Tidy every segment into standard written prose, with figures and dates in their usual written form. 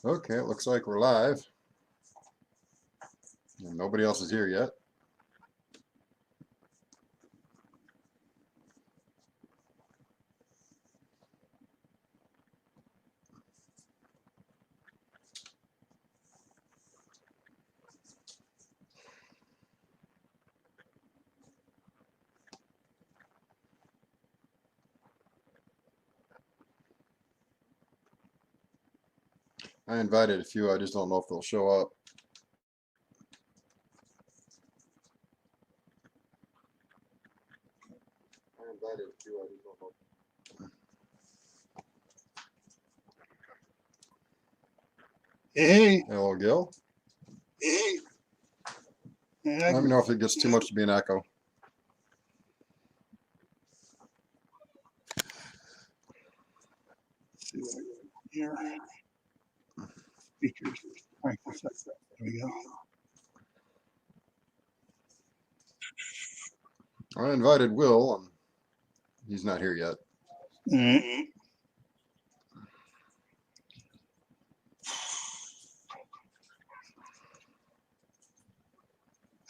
Okay, it looks like we're live. Nobody else is here yet. I invited a few, I just don't know if they'll show up. I invited a few, I just don't know. Hey. Hello, Gil. Hey. Let me know if it gets too much to be an echo. See what here. Speakers. Right, there we go. I invited Will, and he's not here yet.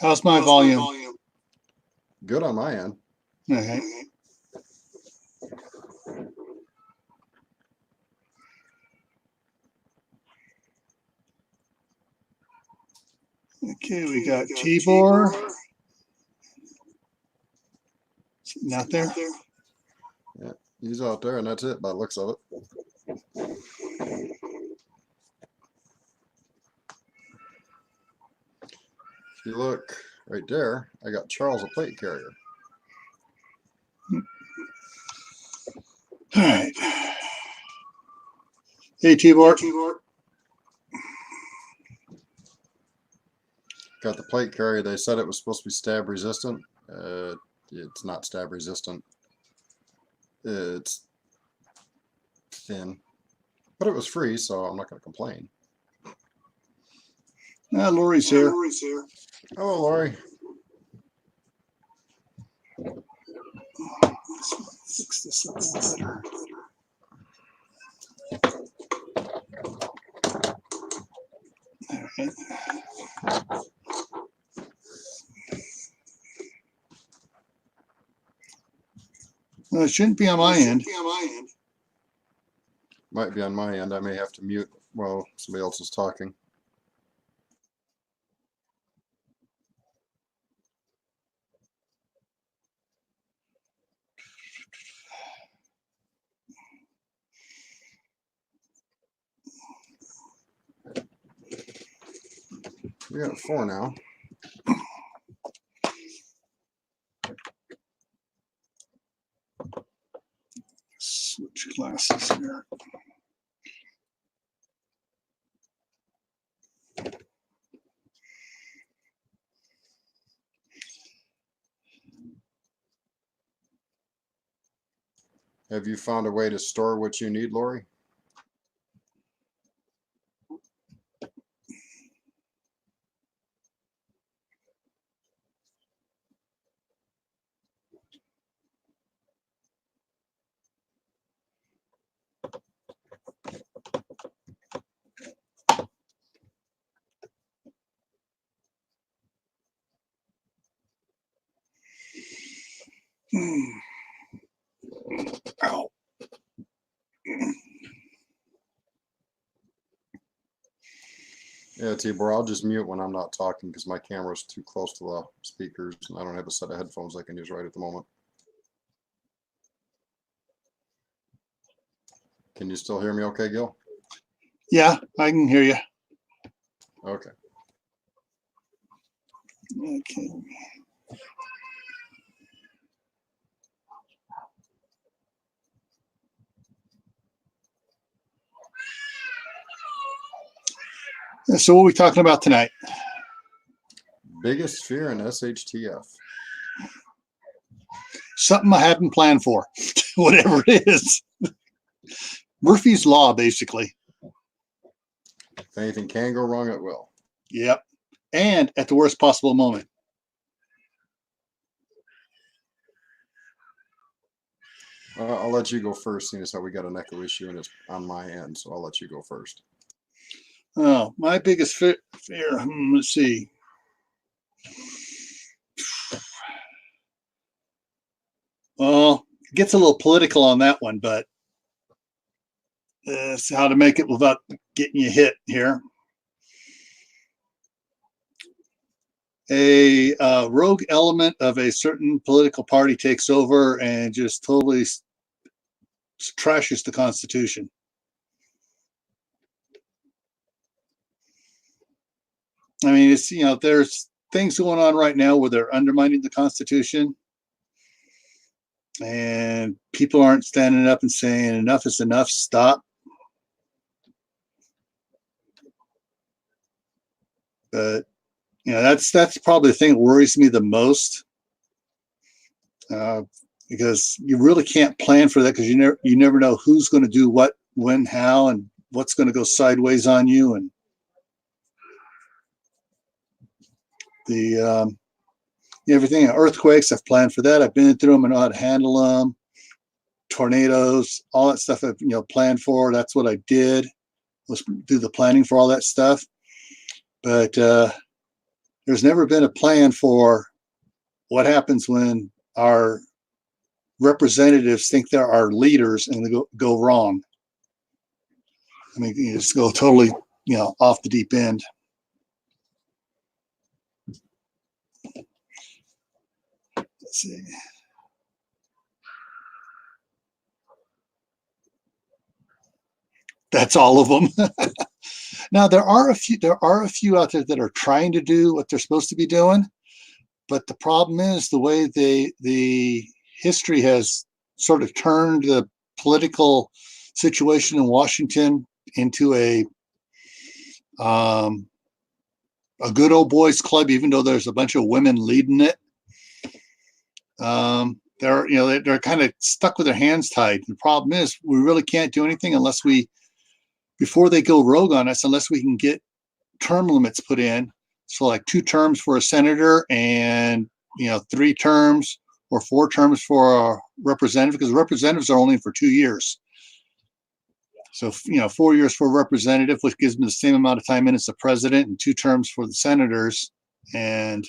How's my volume? Good on my end. Okay. Okay, we got Tibor. Not there? Yeah, he's out there, and that's it by the looks of it. If you look right there, I got Charles, a plate carrier. All right. Hey, Tibor. Got the plate carrier. They said it was supposed to be stab resistant. It's not stab resistant. It's thin, but it was free, so I'm not going to complain. Lori's here. Hello, Lori. Fix this up better. All right. Well, it shouldn't be on my end. Might be on my end. I may have to mute while somebody else is talking. We got 4 now. Switch glasses here. Have you found a way to store what you need, Lori? Ow. Yeah, Tibor, I'll just mute when I'm not talking because my camera's too close to the speakers and I don't have a set of headphones I can use right at the moment. Can you still hear me okay, Gil? Yeah, I can hear you. Okay. Okay. So what are we talking about tonight? Biggest fear in SHTF. Something I hadn't planned for, whatever it is. Murphy's Law, basically. If anything can go wrong, it will. Yep. And at the worst possible moment. I'll let you go first, seeing as how we got an echo issue and it's on my end, so I'll let you go first. Oh, my biggest fear. Let's see. Well, it gets a little political on that one, but it's how to make it without getting you hit here. A rogue element of a certain political party takes over and just totally trashes the Constitution. I mean, it's, there's things going on right now where they're undermining the Constitution, and people aren't standing up and saying enough is enough, stop. But that's probably the thing that worries me the most, because you really can't plan for that, because you never know who's going to do what, when, how, and what's going to go sideways on you. And the everything, earthquakes, I've planned for that. I've been through them. I know how to handle them. Tornadoes, all that stuff I've planned for. That's what I did, was do the planning for all that stuff. But there's never been a plan for what happens when our representatives think they're our leaders and they go wrong. I mean, you just go totally, off the deep end. Let's see. That's all of them. Now there are a few out there that are trying to do what they're supposed to be doing, but the problem is the way the history has sort of turned the political situation in Washington into a good old boys club, even though there's a bunch of women leading it. They're kind of stuck with their hands tied. The problem is we really can't do anything before they go rogue on us, unless we can get term limits put in. So like 2 terms for a senator and 3 terms or 4 terms for a representative, because representatives are only for 2 years. So 4 years for a representative, which gives them the same amount of time in as the president, and 2 terms for the senators, and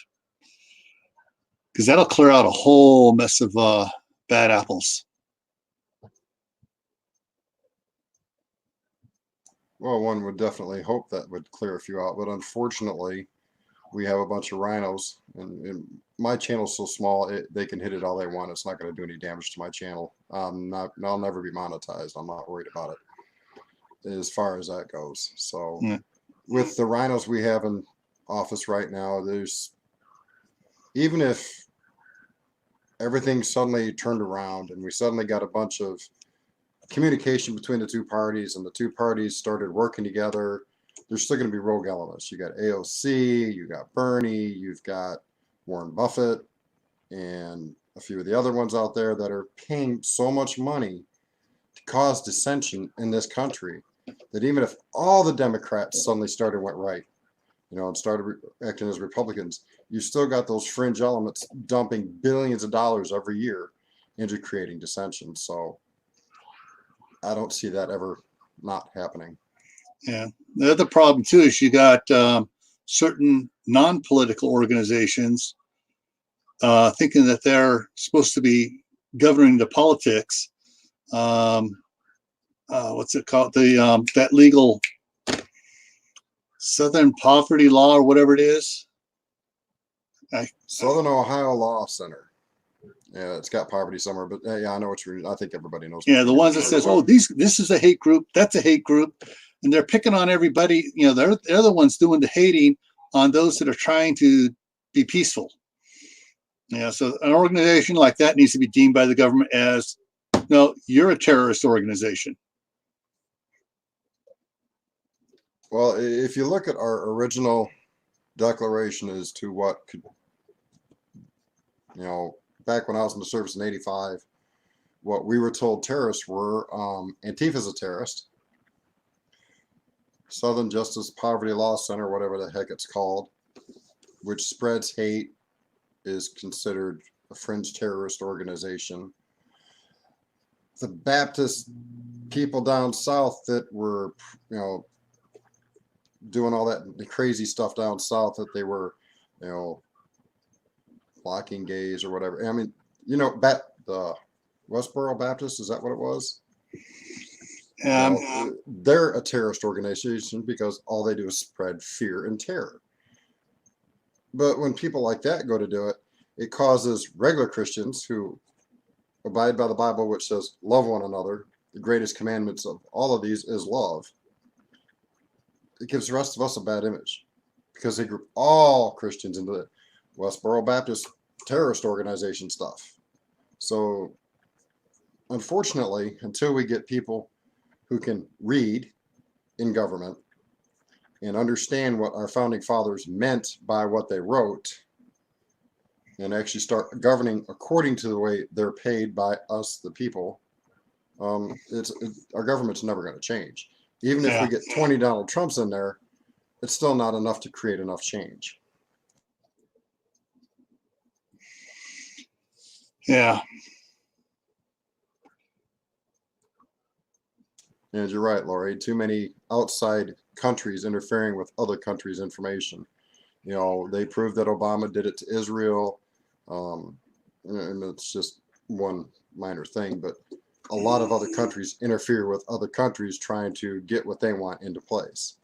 because that'll clear out a whole mess of bad apples. Well, one would definitely hope that would clear a few out, but unfortunately, we have a bunch of rhinos, and my channel's so small, they can hit it all they want. It's not going to do any damage to my channel. I'll never be monetized. I'm not worried about it as far as that goes. So with the rhinos we have in office right now, even if everything suddenly turned around and we suddenly got a bunch of communication between the 2 parties and the 2 parties started working together, there's still going to be rogue elements. You got AOC, you got Bernie, you've got Warren Buffett, and a few of the other ones out there that are paying so much money to cause dissension in this country that even if all the Democrats suddenly went right, and started acting as Republicans, you still got those fringe elements dumping billions of dollars every year into creating dissension. So I don't see that ever not happening. Yeah. The other problem too is you got certain non-political organizations thinking that they're supposed to be governing the politics. What's it called? That legal Southern Poverty Law or whatever it is. Southern Ohio Law Center. Yeah, it's got poverty somewhere, but yeah, I know what you're. I think everybody knows. Yeah, the ones that says, "Oh, this is a hate group. That's a hate group," and they're picking on everybody. They're the ones doing the hating on those that are trying to be peaceful. Yeah, so an organization like that needs to be deemed by the government as, no, you're a terrorist organization. Well, if you look at our original declaration as to what could, back when I was in the service in '85, what we were told terrorists were, Antifa's a terrorist, Southern Justice Poverty Law Center, whatever the heck it's called, which spreads hate, is considered a fringe terrorist organization. The Baptist people down south that were, doing all that crazy stuff down south that they were, you know, blocking gays or whatever. I mean, you know, the Westboro Baptist, is that what it was? Um, Well, they're a terrorist organization because all they do is spread fear and terror. But when people like that go to do it, it causes regular Christians who abide by the Bible, which says, love one another. The greatest commandments of all of these is love. It gives the rest of us a bad image because they group all Christians into the Westboro Baptist terrorist organization stuff. So, unfortunately, until we get people who can read in government and understand what our founding fathers meant by what they wrote and actually start governing according to the way they're paid by us, the people, our government's never going to change. Even if we get 20 Donald Trumps in there, it's still not enough to create enough change. Yeah. And you're right, Lori. Too many outside countries interfering with other countries' information. You know, they proved that Obama did it to Israel. And it's just one minor thing, but a lot of other countries interfere with other countries trying to get what they want into place.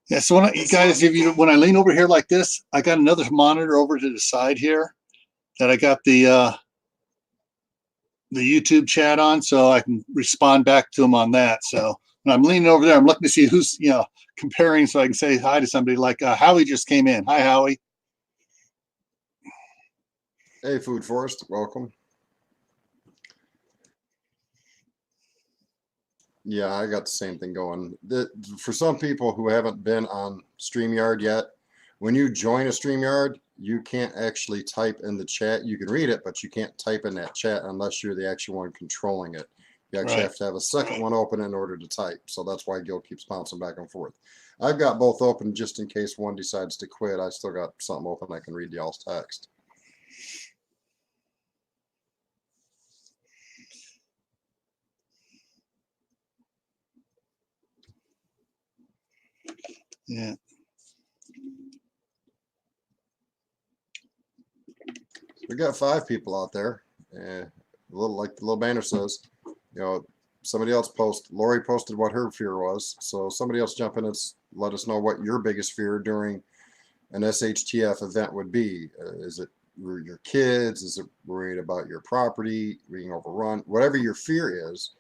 Yeah. So when when I lean over here like this, I got another monitor over to the side here that I got the YouTube chat on, so I can respond back to them on that. So when I'm leaning over there, I'm looking to see who's, comparing, so I can say hi to somebody. Like Howie just came in. Hi, Howie. Hey, Food Forest, welcome. Yeah, I got the same thing going. For some people who haven't been on StreamYard yet, when you join a StreamYard, you can't actually type in the chat. You can read it, but you can't type in that chat unless you're the actual one controlling it. You actually have to have a second one open in order to type. So that's why Gil keeps bouncing back and forth. I've got both open just in case one decides to quit. I still got something open. I can read y'all's text. Yeah. We got 5 people out there. A little like the little banner says, somebody else Lori posted what her fear was. So somebody else jump in and let us know what your biggest fear during an SHTF event would be. Is it your kids? Is it worried about your property being overrun? Whatever your fear is,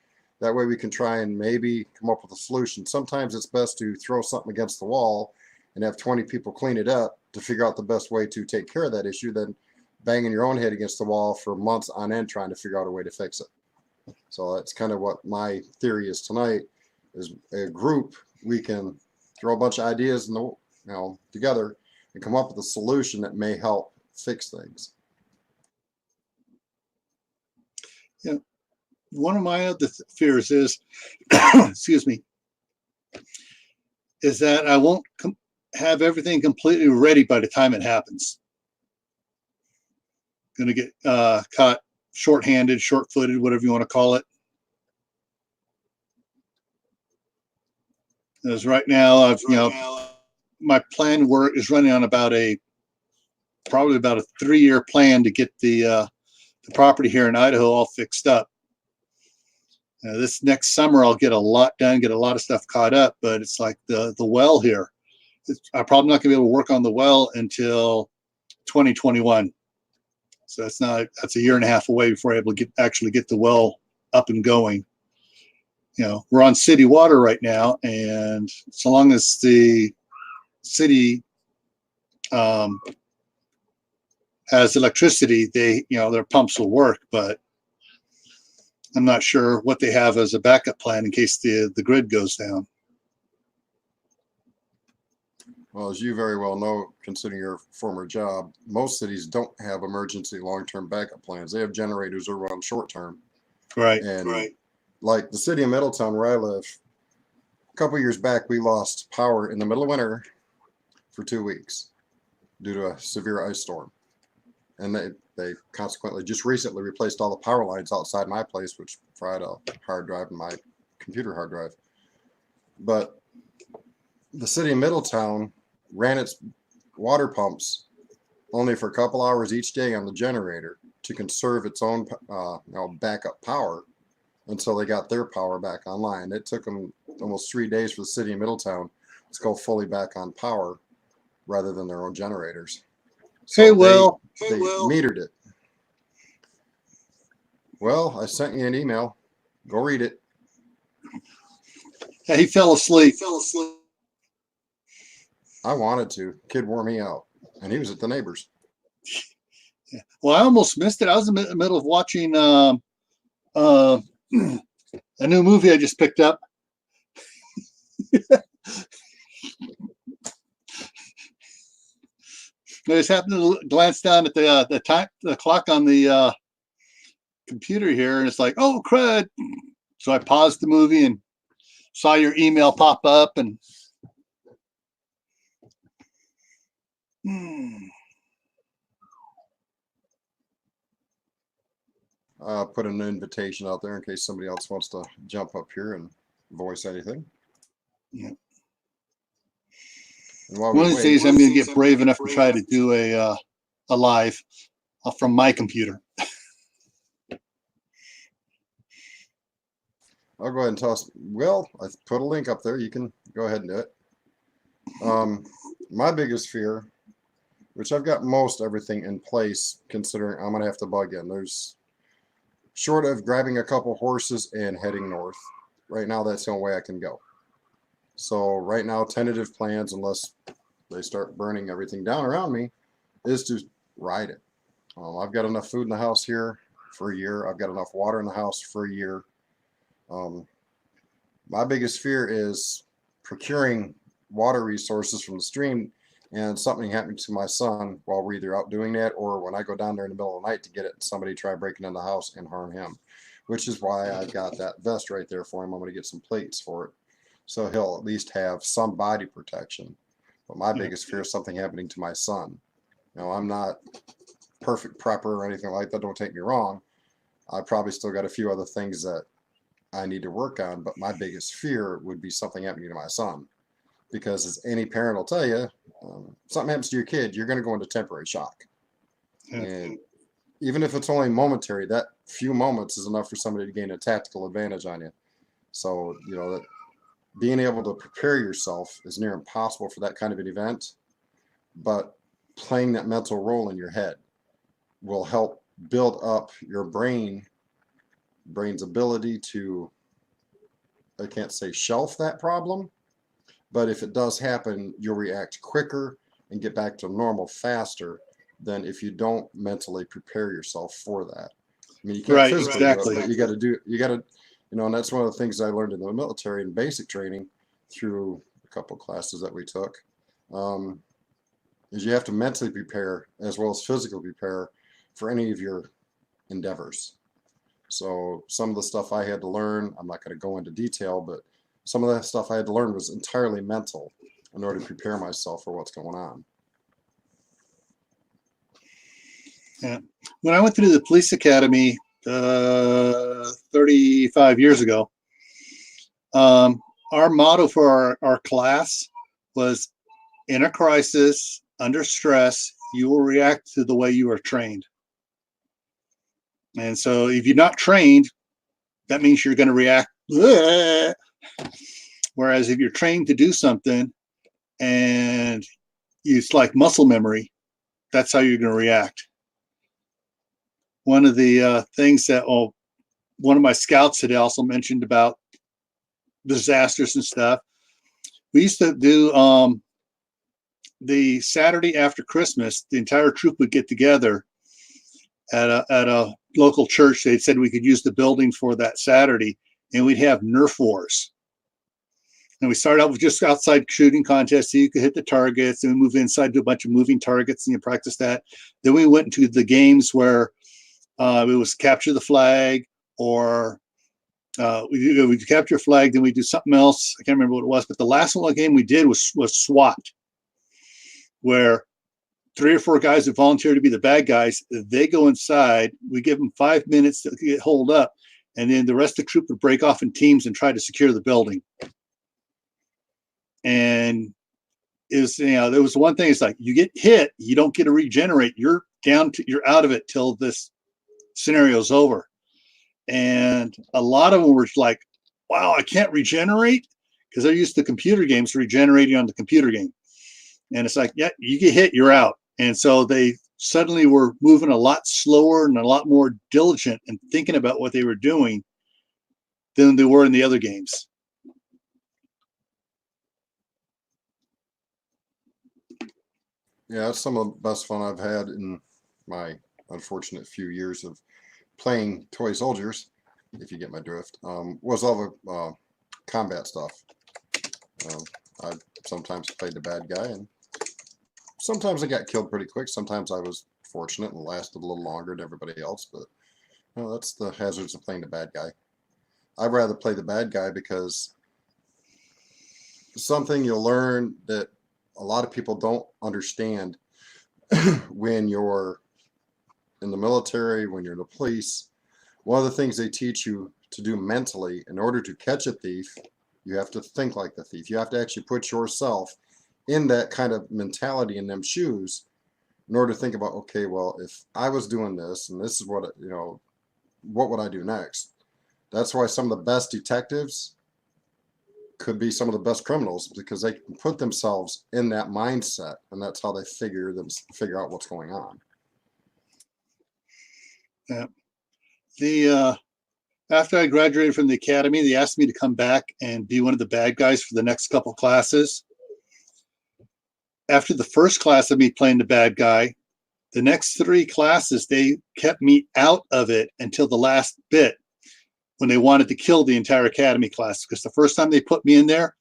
that way we can try and maybe come up with a solution. Sometimes it's best to throw something against the wall and have 20 people clean it up to figure out the best way to take care of that issue than banging your own head against the wall for months on end trying to figure out a way to fix it. So that's kind of what my theory is tonight. Is a group we can throw a bunch of ideas together and come up with a solution that may help fix things. Yeah. One of my other fears is, excuse me, is that I won't have everything completely ready by the time it happens. Going to get caught short-handed, short-footed, whatever you want to call it. As right now, my plan work is running on probably about a 3-year plan to get the property here in Idaho all fixed up. This next summer, I'll get a lot done, get a lot of stuff caught up, but it's like the well here. I'm probably not going to be able to work on the well until 2021. So that's a year and a half away before I'm able to actually get the well up and going. We're on city water right now, and so long as the city has electricity, their pumps will work, but I'm not sure what they have as a backup plan in case the grid goes down. Well, as you very well know, considering your former job, most cities don't have emergency long-term backup plans. They have generators that run short-term. Right. And like the city of Middletown where I live, a couple years back, we lost power in the middle of winter for 2 weeks due to a severe ice storm. And they consequently just recently replaced all the power lines outside my place, which fried a hard drive in my computer hard drive. But the city of Middletown ran its water pumps only for a couple hours each day on the generator to conserve its own backup power until they got their power back online. It took them almost 3 days for the city of Middletown to go fully back on power rather than their own generators. So Hey, Will. they metered it. Well, I sent you an email. Go read it. Yeah, he fell asleep. I wanted to. Kid wore me out, and he was at the neighbors. Yeah. Well, I almost missed it. I was in the middle of watching a new movie I just picked up. I just happened to glance down at the clock on the computer here, and it's like, oh crud! So I paused the movie and saw your email pop up, and put an invitation out there in case somebody else wants to jump up here and voice anything. Yeah. One of these days, I'm going to get brave enough to try to do a live from my computer. I'll go ahead and toss. Will, I put a link up there. You can go ahead and do it. My biggest fear, which I've got most everything in place, considering I'm going to have to bug in. There's short of grabbing a couple horses and heading north. Right now, that's the only way I can go. So right now, tentative plans, unless they start burning everything down around me, is to ride it. I've got enough food in the house here for a year. I've got enough water in the house for a year. My biggest fear is procuring water resources from the stream and something happening to my son while we're either out doing that or when I go down there in the middle of the night to get it, somebody try breaking in the house and harm him, which is why I've got that vest right there for him. I'm going to get some plates for it, so he'll at least have some body protection. But my biggest fear is something happening to my son. I'm not perfect prepper or anything like that. Don't take me wrong. I probably still got a few other things that I need to work on, but my biggest fear would be something happening to my son. Because as any parent will tell you, something happens to your kid, you're going to go into temporary shock. Yeah. And even if it's only momentary, that few moments is enough for somebody to gain a tactical advantage on you. So, that being able to prepare yourself is near impossible for that kind of an event. But playing that mental role in your head will help build up your brain's ability to, I can't say shelf that problem, but if it does happen, you'll react quicker and get back to normal faster than if you don't mentally prepare yourself for that. I mean, you can't physically do it, but you got to, and that's one of the things I learned in the military and basic training through a couple of classes that we took, is you have to mentally prepare as well as physically prepare for any of your endeavors. So some of the stuff I had to learn, I'm not going to go into detail, but some of that stuff I had to learn was entirely mental in order to prepare myself for what's going on. Yeah. When I went through the police academy 35 years ago, our motto for our class was, in a crisis, under stress, you will react to the way you are trained. And so if you're not trained, that means you're going to react. Bleh. Whereas if you're trained to do something and it's like muscle memory, that's how you're going to react. One of the things that one of my scouts had also mentioned about disasters and stuff, we used to do the Saturday after Christmas, the entire troop would get together at a local church. They said we could use the building for that Saturday, and we'd have Nerf wars. And we started out with just outside shooting contests, so you could hit the targets, and we move inside to a bunch of moving targets, and you practice that. Then we went into the games where it was capture the flag or We capture a flag, then we do something else. I can't remember what it was, but the last one game we did was SWAT, where 3 or 4 guys who volunteer to be the bad guys, they go inside. We give them 5 minutes to get holed up, and then the rest of the troop would break off in teams and try to secure the building. And there was one thing. It's like you get hit, you don't get to regenerate. You're out of it till this scenario's over. And a lot of them were like, "Wow, I can't regenerate," because they're used to computer games regenerating on the computer game. And it's like, yeah, you get hit, you're out. And so they suddenly were moving a lot slower and a lot more diligent and thinking about what they were doing than they were in the other games. Yeah, that's some of the best fun I've had in my unfortunate few years of playing toy soldiers, if you get my drift, was all the combat stuff. I sometimes played the bad guy, and sometimes I got killed pretty quick. Sometimes I was fortunate and lasted a little longer than everybody else, but that's the hazards of playing the bad guy. I'd rather play the bad guy because something you'll learn that a lot of people don't understand when you're in the military, when you're in the police. One of the things they teach you to do mentally, in order to catch a thief, you have to think like the thief. You have to actually put yourself in that kind of mentality, in them shoes, in order to think about, okay, well, if I was doing this and this is what, what would I do next? That's why some of the best detectives could be some of the best criminals, because they can put themselves in that mindset, and that's how they figure out what's going on. Yeah. After I graduated from the academy, they asked me to come back and be one of the bad guys for the next couple classes. After the first class of me playing the bad guy, the next 3 classes, they kept me out of it until the last bit, when they wanted to kill the entire academy class. Because the first time they put me in there,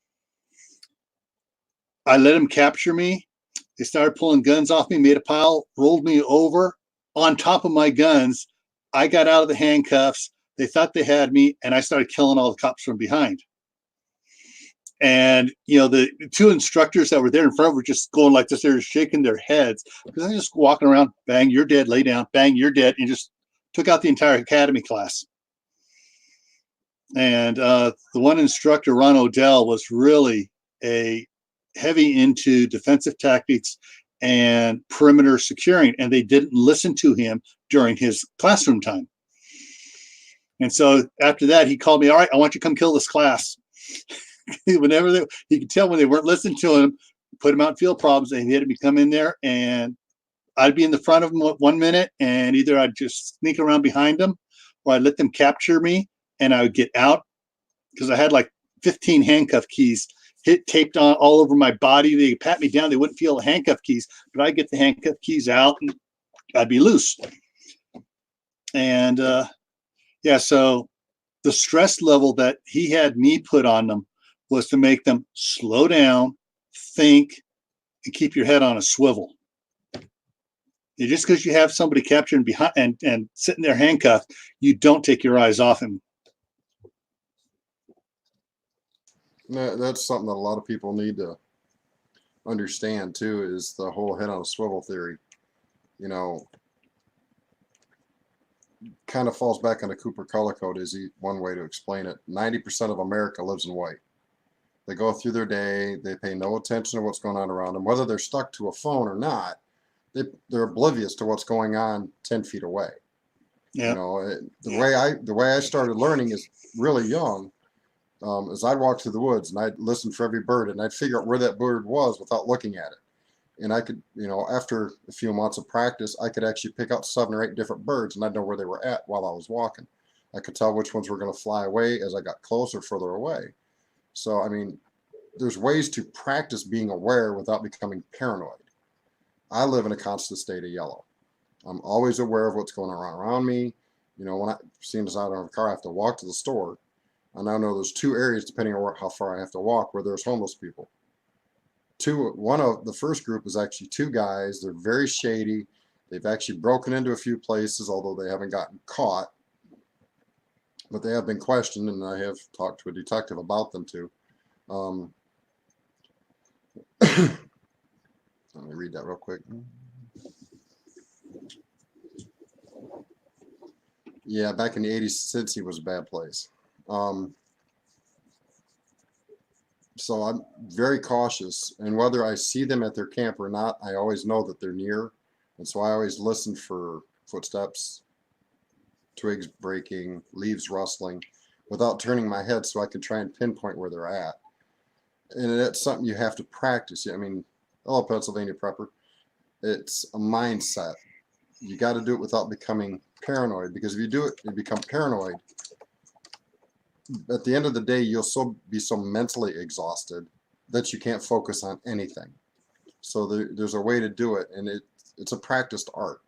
I let them capture me. They started pulling guns off me, made a pile, rolled me over on top of my guns. I got out of the handcuffs. They thought they had me, and I started killing all the cops from behind. And, the 2 instructors that were there in front were just going like this. They were shaking their heads because I just walking around, bang, you're dead, lay down, bang, you're dead, and just took out the entire academy class. And the one instructor, Ron Odell, was really heavy into defensive tactics and perimeter securing, and they didn't listen to him during his classroom time. And so after that, he called me, "All right, I want you to come kill this class." Whenever he could tell when they weren't listening to him, put him out in field problems, and he had to come in there, and I'd be in the front of them 1 minute, and either I'd just sneak around behind them, or I'd let them capture me, and I would get out, because I had like 15 handcuff keys taped on all over my body. They pat me down. They wouldn't feel the handcuff keys, but I'd get the handcuff keys out, and I'd be loose. And so the stress level that he had me put on them was to make them slow down, think, and keep your head on a swivel. Just because you have somebody captured behind and sitting there handcuffed, you don't take your eyes off him. That's something that a lot of people need to understand too, is the whole head on a swivel theory. Kind of falls back on the Cooper color code is one way to explain it. 90% of America lives in white. They go through their day, they pay no attention to what's going on around them, whether they're stuck to a phone or not. They're oblivious to what's going on 10 feet away. Yeah. The way I started learning is really young. As I'd walk through the woods and I'd listen for every bird, and I'd figure out where that bird was without looking at it. And I could, after a few months of practice, I could actually pick out 7 or 8 different birds, and I'd know where they were at while I was walking. I could tell which ones were going to fly away as I got closer, further away. So, there's ways to practice being aware without becoming paranoid. I live in a constant state of yellow. I'm always aware of what's going on around me. When I seem as I don't have a car, I have to walk to the store. I now know there's 2 areas, depending on how far I have to walk, where there's homeless people. One of the first group is actually 2 guys. They're very shady. They've actually broken into a few places, although they haven't gotten caught. but they have been questioned, and I have talked to a detective about them too. Let me read that real quick. Yeah, back in the 80s, Cincy was a bad place. So I'm very cautious, and whether I see them at their camp or not, I always know that they're near, and so I always listen for footsteps, twigs breaking, leaves rustling, without turning my head, so I can try and pinpoint where they're at. And that's something you have to practice. I mean, hello, Pennsylvania prepper. It's a mindset. You got to do it without becoming paranoid, because if you do it and become paranoid, at the end of the day, you'll be so mentally exhausted that you can't focus on anything. So there's a way to do it, and it's a practiced art.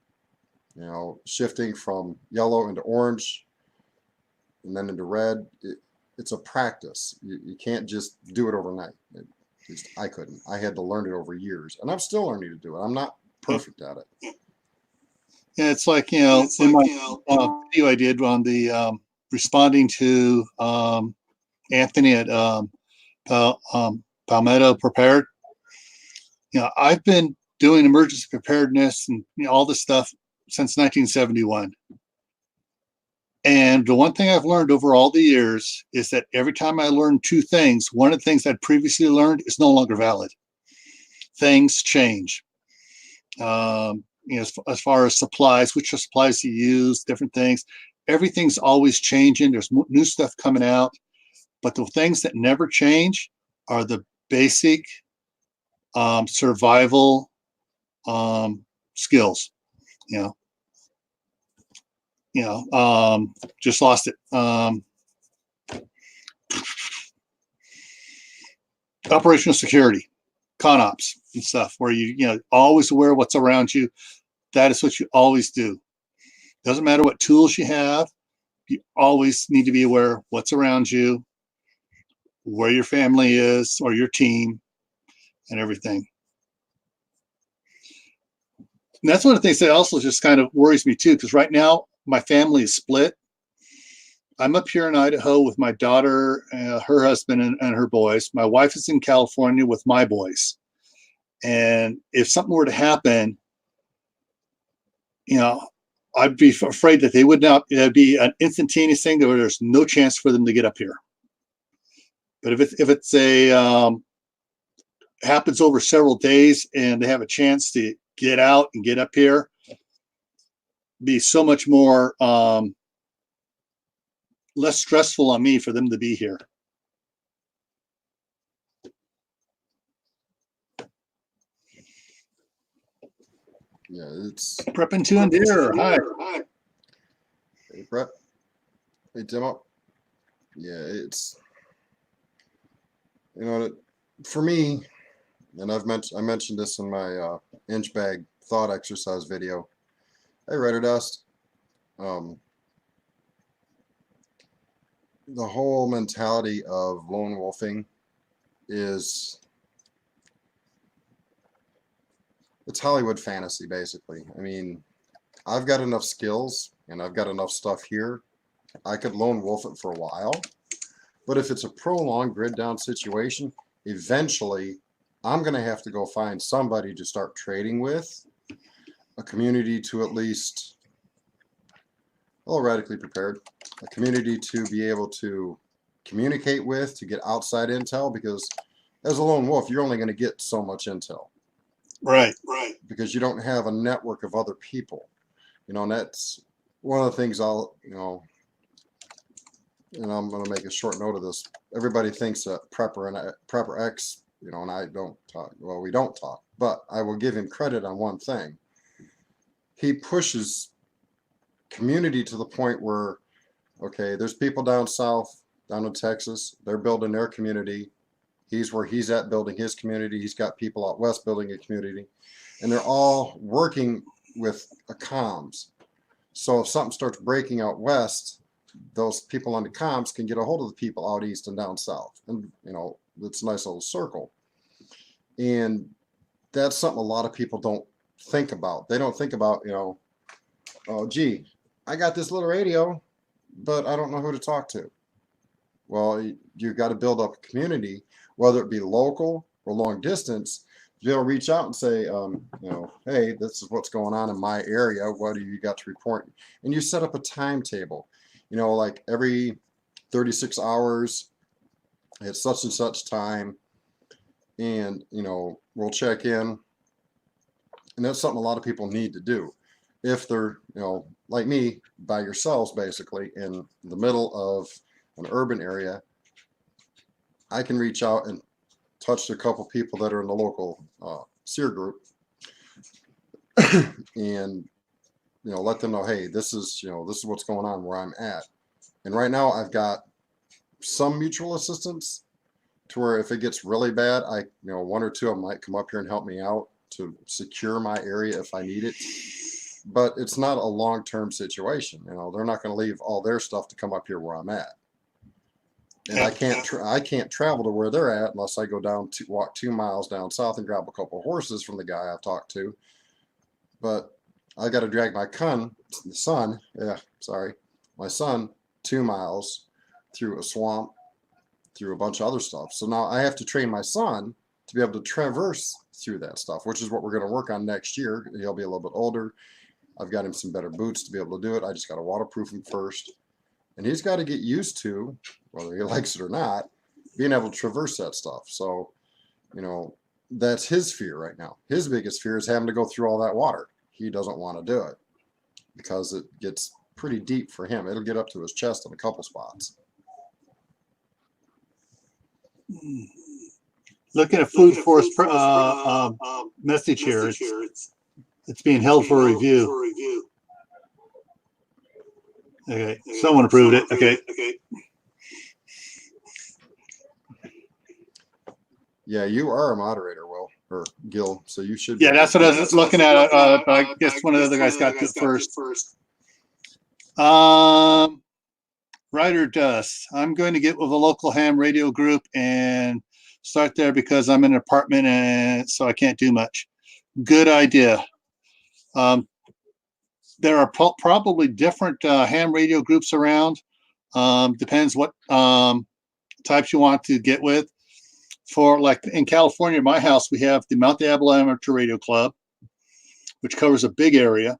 You know, shifting from yellow into orange and then into red. It's a practice. You can't just do it overnight. I couldn't. I had to learn it over years, and I'm still learning to do it. I'm not perfect at it. Yeah, it's like, in my video I did on the responding to Anthony at Palmetto Prepared. I've been doing emergency preparedness and all this stuff since 1971. And the one thing I've learned over all the years is that every time I learn two things, one of the things I'd previously learned is no longer valid. Things change. As far as supplies, which supplies you use, different things, everything's always changing. There's new stuff coming out, but the things that never change are the basic survival skills. Just lost it. Operational security, ConOps and stuff, where always aware of what's around you. That is what you always do. Doesn't matter what tools you have. You always need to be aware of what's around you, where your family is or your team, and everything. And that's one of the things that also just kind of worries me too, because right now my family is split. I'm up here in Idaho with my daughter, her husband, and her boys. My wife is in California with my boys. And if something were to happen, I'd be afraid that they would not. It'd be an instantaneous thing where there's no chance for them to get up here. But if it's happens over several days and they have a chance to get out and get up here, be so much more less stressful on me for them to be here. Yeah, it's Prepping to and deer. Hi. Hey, Brett. Hey, Timo. Yeah, it's for me, and I mentioned this in my inch bag thought exercise video. Hey, Redder Dust. The whole mentality of lone wolfing it's Hollywood fantasy, basically. I mean, I've got enough skills and I've got enough stuff here. I could lone wolf it for a while, but if it's a prolonged grid down situation, eventually I'm going to have to go find somebody to start trading with, a community to at least, radically prepared, a community to be able to communicate with, to get outside intel, because as a lone wolf, you're only going to get so much intel. Right. Because you don't have a network of other people. And that's one of the things and I'm going to make a short note of this. Everybody thinks that Prepper X, and I don't talk. Well, we don't talk, but I will give him credit on one thing. He pushes community to the point where, okay, there's people down south, down in Texas, they're building their community. He's where he's at building his community. He's got people out west building a community, and they're all working with a comms. So if something starts breaking out west, those people on the comms can get a hold of the people out east and down south. And, it's a nice little circle. And that's something a lot of people don't think about. They don't think about, oh, gee, I got this little radio. but I don't know who to talk to. Well, you've got to build up a community, whether it be local or long distance. You'll reach out and say, hey, this is what's going on in my area. What do you got to report? And you set up a timetable, like every 36 hours at such and such time. And, we'll check in. And that's something a lot of people need to do. If they're, like me, by yourselves, basically, in the middle of an urban area, I can reach out and touch a couple people that are in the local SEER group and, let them know, hey, this is what's going on where I'm at. And right now I've got some mutual assistance to where if it gets really bad, one or two of them might come up here and help me out to secure my area if I need it. But it's not a long-term situation. They're not going to leave all their stuff to come up here where I'm at. And I can't travel to where they're at unless I go walk 2 miles down south and grab a couple of horses from the guy I've talked to. But I got to drag my son 2 miles through a swamp, through a bunch of other stuff. So now I have to train my son to be able to traverse through that stuff, which is what we're going to work on next year. He'll be a little bit older. I've got him some better boots to be able to do it. I just got to waterproof him first. And he's got to get used to, whether he likes it or not, being able to traverse that stuff. So, that's his fear right now. His biggest fear is having to go through all that water. He doesn't want to do it because it gets pretty deep for him. It'll get up to his chest in a couple spots. Looking at Food Force message here. It's being held for review. Okay, someone approved it. Okay. Yeah, you are a moderator, Will, or Gil, so you should. Yeah, that's what I was looking at. But I guess one of the other guys got to it first. Ryder Dust. I'm going to get with a local ham radio group and start there because I'm in an apartment and so I can't do much. Good idea. There are probably different ham radio groups around. Depends what types you want to get with. For like in California, my house, we have the Mount Diablo Amateur Radio Club, which covers a big area.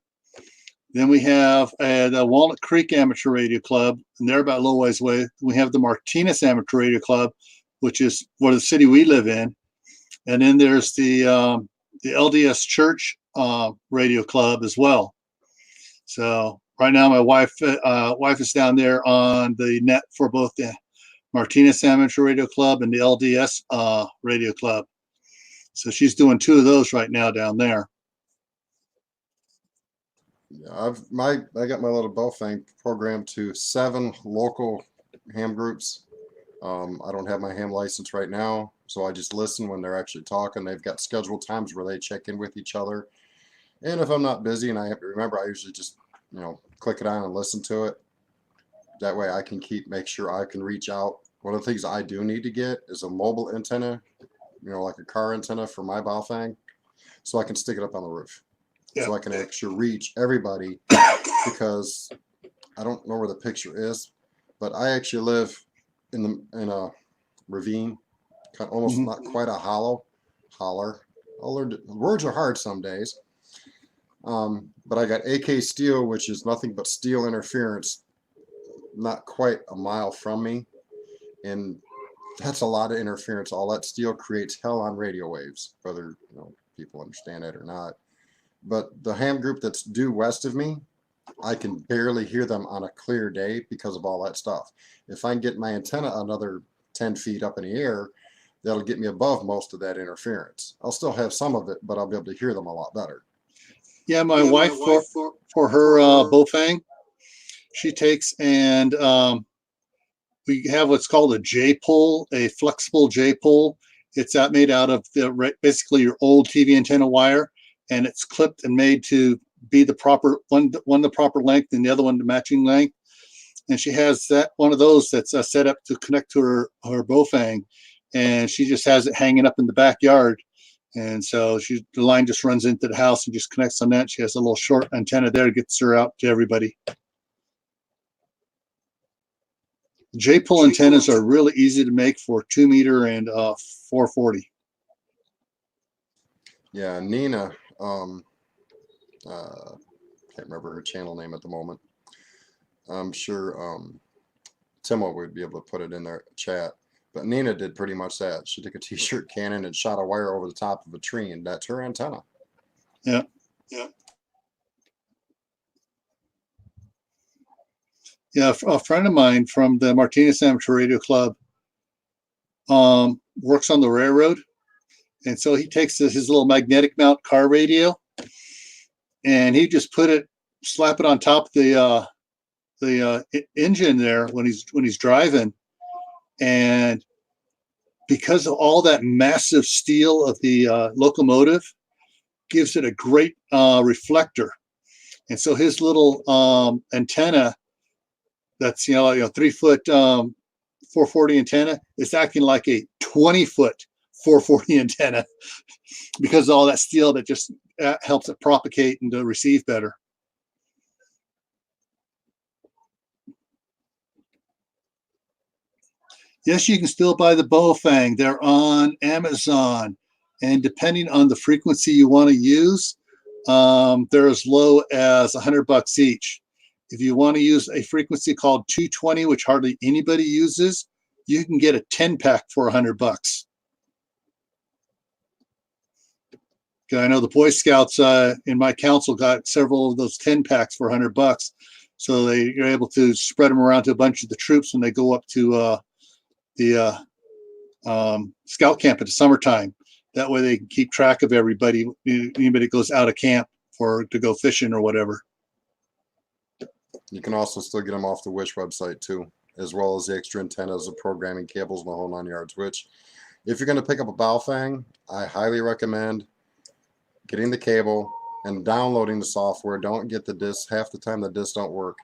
Then we have the Walnut Creek Amateur Radio Club, and they're about a little ways away. We have the Martinez Amateur Radio Club, which is where the city we live in. And then there's the LDS Church Radio Club as well. So right now, my wife is down there on the net for both the Martinez Amateur Radio Club and the LDS Radio Club. So she's doing 2 of those right now down there. Yeah, I got my little bow thing programmed to 7 local ham groups. I don't have my ham license right now, so I just listen when they're actually talking. They've got scheduled times where they check in with each other. And if I'm not busy and I have to remember, I usually just, click it on and listen to it. That way I can make sure I can reach out. One of the things I do need to get is a mobile antenna, like a car antenna for my bow thing, so I can stick it up on the roof. Yeah. So I can actually reach everybody because I don't know where the picture is, but I actually live in a ravine, kind of almost not quite a holler. Words are hard some days. But I got AK steel, which is nothing but steel interference, not quite a mile from me. And that's a lot of interference. All that steel creates hell on radio waves, whether people understand it or not. But the ham group that's due west of me, I can barely hear them on a clear day because of all that stuff. If I can get my antenna another 10 feet up in the air, that'll get me above most of that interference. I'll still have some of it, but I'll be able to hear them a lot better. Yeah, my wife for her Bofang, she takes and we have what's called a J-pole, a flexible J-pole. It's made out of basically your old TV antenna wire, and it's clipped and made to be the proper one the proper length and the other one the matching length. And she has one of those that's set up to connect to her Bofang, and she just has it hanging up in the backyard. And so the line just runs into the house and just connects on that. She has a little short antenna there that gets her out to everybody. J-pole antennas are really easy to make for 2 meter and 440. Yeah, Nina, can't remember her channel name at the moment. I'm sure Timo would be able to put it in their chat. But Nina did pretty much that. She took a t-shirt cannon and shot a wire over the top of a tree, and that's her antenna. Yeah. Yeah. Yeah, a friend of mine from the Martinez Amateur Radio Club works on the railroad, and so he takes his little magnetic mount car radio, and he just slap it on top of the engine there when he's driving, and because of all that massive steel of the locomotive, gives it a great reflector, and so his little antenna, that's 3-foot 440 antenna, is acting like a 20-foot 440 antenna because of all that steel that just helps it propagate and to receive better. Yes, you can still buy the Baofeng. They're on Amazon, and depending on the frequency you want to use, they're as low as $100 each. If you want to use a frequency called 220, which hardly anybody uses, you can get a 10-pack for $100. I know the Boy Scouts in my council got several of those 10-packs for $100, so you're able to spread them around to a bunch of the troops when they go up to the scout camp at the summertime. That way they can keep track of anybody that goes out of camp to go fishing or whatever. You can also still get them off the Wish website too, as well as the extra antennas, the programming cables, and the whole 9 yards. Which, if you're going to pick up a Baofeng, I highly recommend getting the cable and downloading the software. Don't get the discs. Half the time the discs don't work.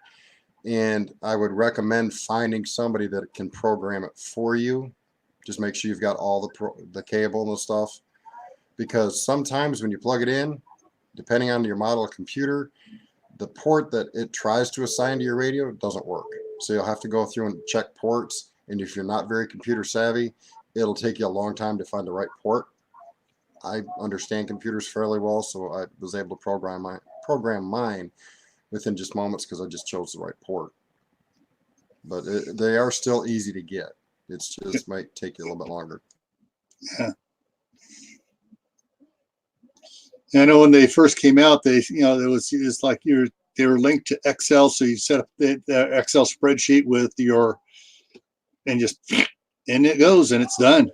And I would recommend finding somebody that can program it for you. Just make sure you've got all the cable and the stuff, because sometimes when you plug it in, depending on your model of computer, the port that it tries to assign to your radio doesn't work. So you'll have to go through and check ports, and if you're not very computer savvy, it'll take you a long time to find the right port. I understand computers fairly well, so I was able to program mine within just moments because I just chose the right port. But they are still easy to get. It's just might take you a little bit longer. Yeah. I know when they first came out, it's like they were linked to Excel, so you set up the Excel spreadsheet with and it goes and it's done.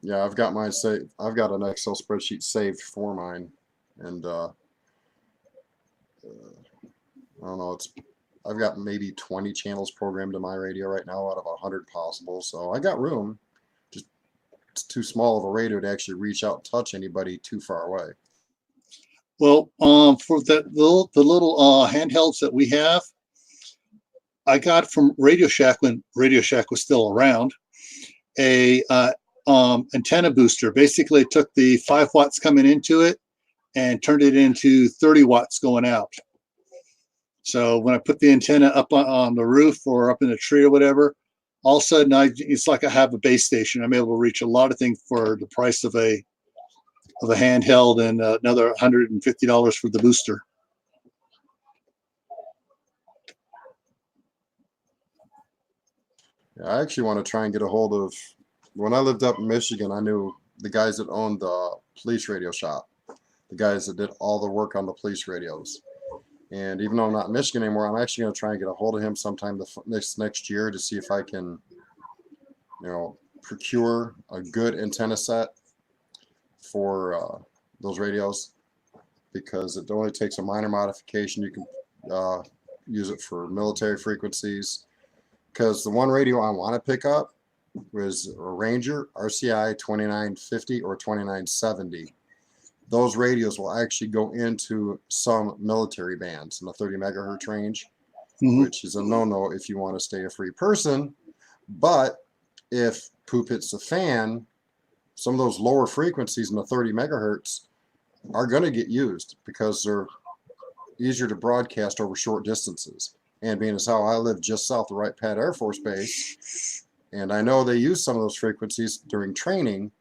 Yeah, I've got mine saved. I've got an Excel spreadsheet saved for mine, and I don't know. I've got maybe 20 channels programmed to my radio right now out of 100 possible, so I got room. It's too small of a radio to actually reach out and touch anybody too far away. Well, for the little handhelds that we have, I got from Radio Shack when Radio Shack was still around, a antenna booster. Basically, it took the 5 watts coming into it and turned it into 30 watts going out. So when I put the antenna up on the roof or up in a tree or whatever, all of a sudden it's like I have a base station. I'm able to reach a lot of things for the price of a handheld, and another $150 for the booster. Yeah, I actually want to try and get a hold of. When I lived up in Michigan, I knew the guys that owned the police radio shop, the guys that did all the work on the police radios. And even though I'm not in Michigan anymore, I'm actually going to try and get a hold of him sometime next year to see if I can, procure a good antenna set for those radios, because it only takes a minor modification. You can use it for military frequencies, because the one radio I want to pick up was a Ranger RCI 2950 or 2970. Those radios will actually go into some military bands in the 30 megahertz range, which is a no-no if you want to stay a free person. But if poop hits the fan, some of those lower frequencies in the 30 megahertz are going to get used because they're easier to broadcast over short distances. And being as how I live just south of Wright Pat Air Force Base, and I know they use some of those frequencies during training,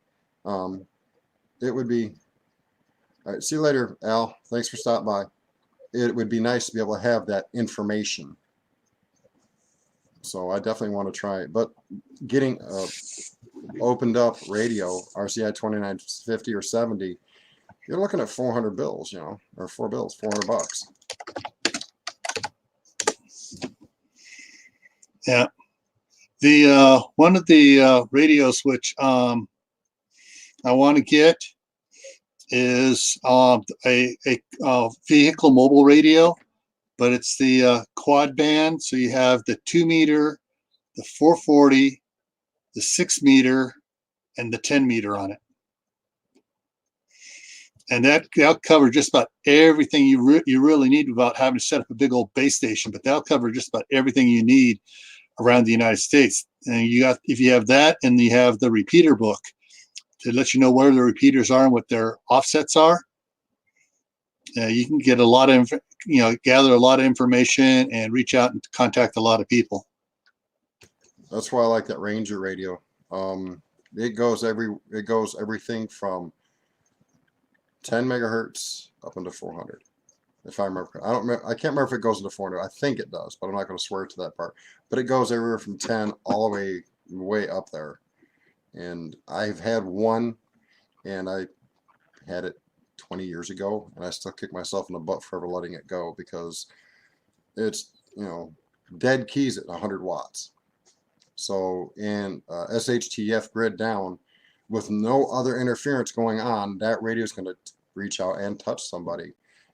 it would be, all right, see you later, Al. Thanks for stopping by. It would be nice to be able to have that information. So I definitely want to try it. But getting opened up radio, RCI 2950 or 70, you're looking at 400 bills, you know, or $400. Yeah. The one of the radios which I want to get is a vehicle mobile radio, but it's the quad band. So you have the 2 meter, the 440, the 6 meter, and the 10 meter on it. And that'll cover just about everything you really need without having to set up a big old base station. But that'll cover just about everything you need around the United States. And if you have that, and you have the repeater book to let you know where the repeaters are and what their offsets are, you can get a lot of, gather a lot of information and reach out and contact a lot of people. That's why I like that Ranger radio. It goes everything from 10 megahertz up into 400. If I remember, I can't remember if it goes into 400. I think it does, but I'm not going to swear to that part. But it goes everywhere from 10 all the way up there. And I've had one, and I had it 20 years ago, and I still kick myself in the butt for ever letting it go, because it's, dead keys at 100 watts. So in shtf grid down with no other interference going on, that radio is going to reach out and touch somebody.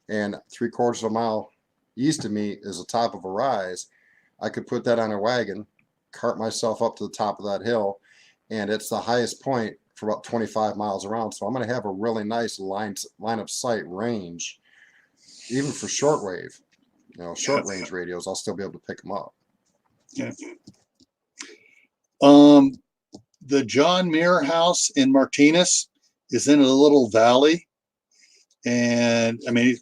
And 3/4 of a mile east of me is the top of a rise. I could put that on a wagon, cart myself up to the top of that hill, and it's the highest point for about 25 miles around. So I'm going to have a really nice line of sight range, even for shortwave, short range radios. I'll still be able to pick them up. Yeah. The John Muir House in Martinez is in a little valley, and I mean,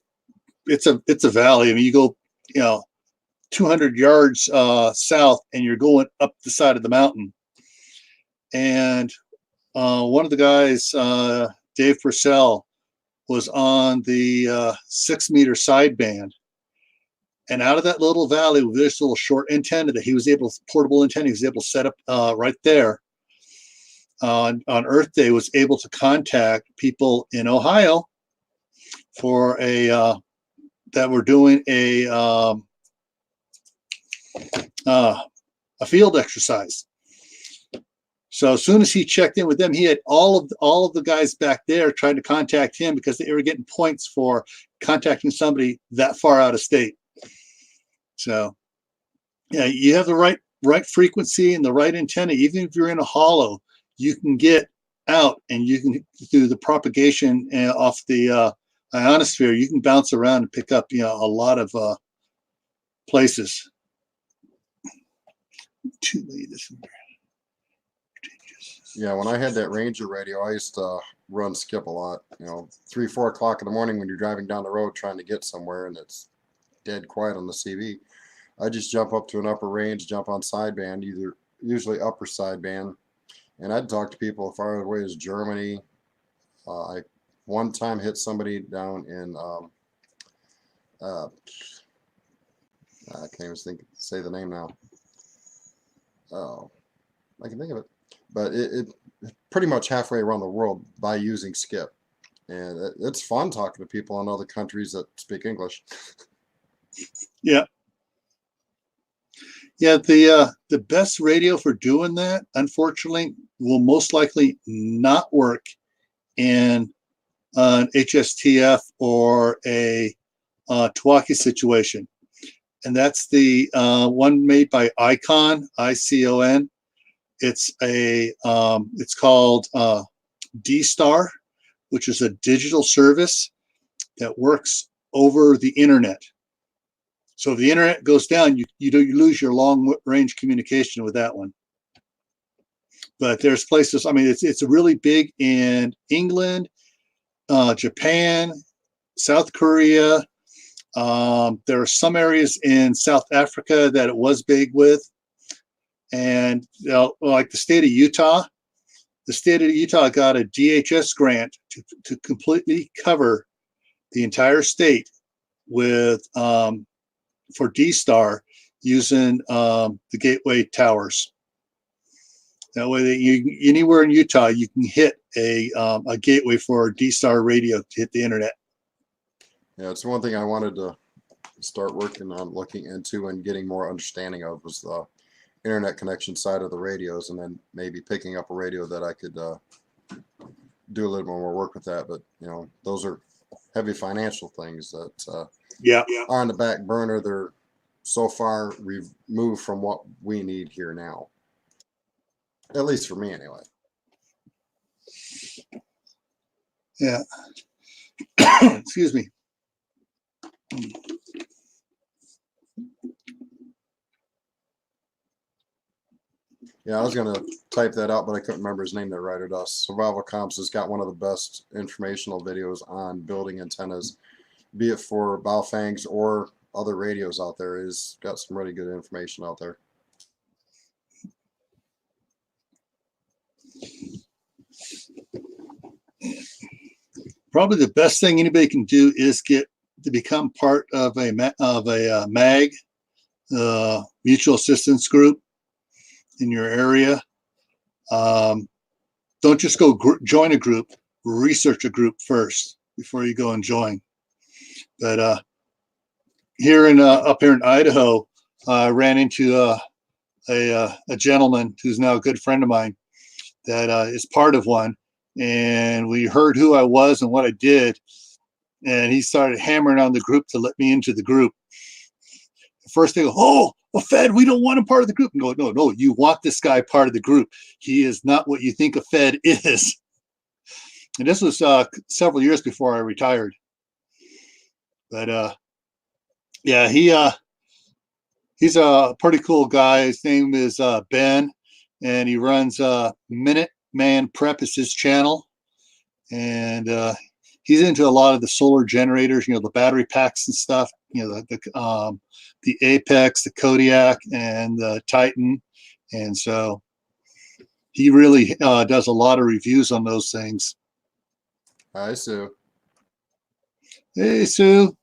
it's a valley. I mean, you go, 200 yards south, and you're going up the side of the mountain. And one of the guys, Dave Purcell, was on the 6 meter sideband. And out of that little valley with this little short antenna that he was able, portable antenna, he was able to set up right there on Earth Day, was able to contact people in Ohio for that were doing a field exercise. So as soon as he checked in with them, he had all of the guys back there trying to contact him because they were getting points for contacting somebody that far out of state. So yeah, you have the right frequency and the right antenna. Even if you're in a hollow, you can get out, and you can, through the propagation off the ionosphere, you can bounce around and pick up a lot of places. Yeah, when I had that Ranger radio, I used to run skip a lot. 3, 4 o'clock in the morning when you're driving down the road trying to get somewhere and it's dead quiet on the CV. I just jump up to an upper range, jump on sideband, usually upper sideband, and I'd talk to people as far away as Germany. I one time hit somebody down in I can't even say the name now. Oh, I can think of it. But it pretty much halfway around the world by using skip. And it's fun talking to people in other countries that speak English. Yeah. Yeah, the best radio for doing that, unfortunately, will most likely not work in an HSTF or a Twaki situation. And that's the one made by Icon, ICON. It's called D-Star, which is a digital service that works over the internet. So if the internet goes down, you lose your long range communication with that one. But there's places, I mean, it's really big in England, Japan, South Korea, There are some areas in South Africa that it was big with. And like the state of Utah got a DHS grant to completely cover the entire state with for D-Star using the gateway towers. That way, anywhere in Utah, you can hit a gateway for D-Star radio to hit the internet. Yeah, it's one thing I wanted to start working on, looking into, and getting more understanding of was the internet connection side of the radios, and then maybe picking up a radio that I could do a little more work with that. But you know, those are heavy financial things that Yeah. are on the back burner. They're so far removed from what we need here now, at least for me anyway. Yeah. Excuse me. Yeah, I was going to type that out, but I couldn't remember his name that wrote us. Survival Comps has got one of the best informational videos on building antennas, be it for Baofangs or other radios out there. He's got some really good information out there. Probably the best thing anybody can do is get to become part of a MAG, mutual assistance group in your area. Don't just go join a group, research a group first before you go and join. But up here in Idaho, I ran into a gentleman who's now a good friend of mine that is part of one, and we heard who I was and what I did, and he started hammering on the group to let me into the group. First they go, "Oh, a Fed, we don't want him part of the group." And go, no, you want this guy part of the group. He is not what you think a Fed is. And this was several years before I retired. But yeah, he's a pretty cool guy. His name is Ben, and he runs Minuteman Prep is his channel, and he's into a lot of the solar generators, you know, the battery packs and stuff, you know, the Apex, the Kodiak, and the Titan. And so he really does a lot of reviews on those things. Hi, Sue. Hey, Sue.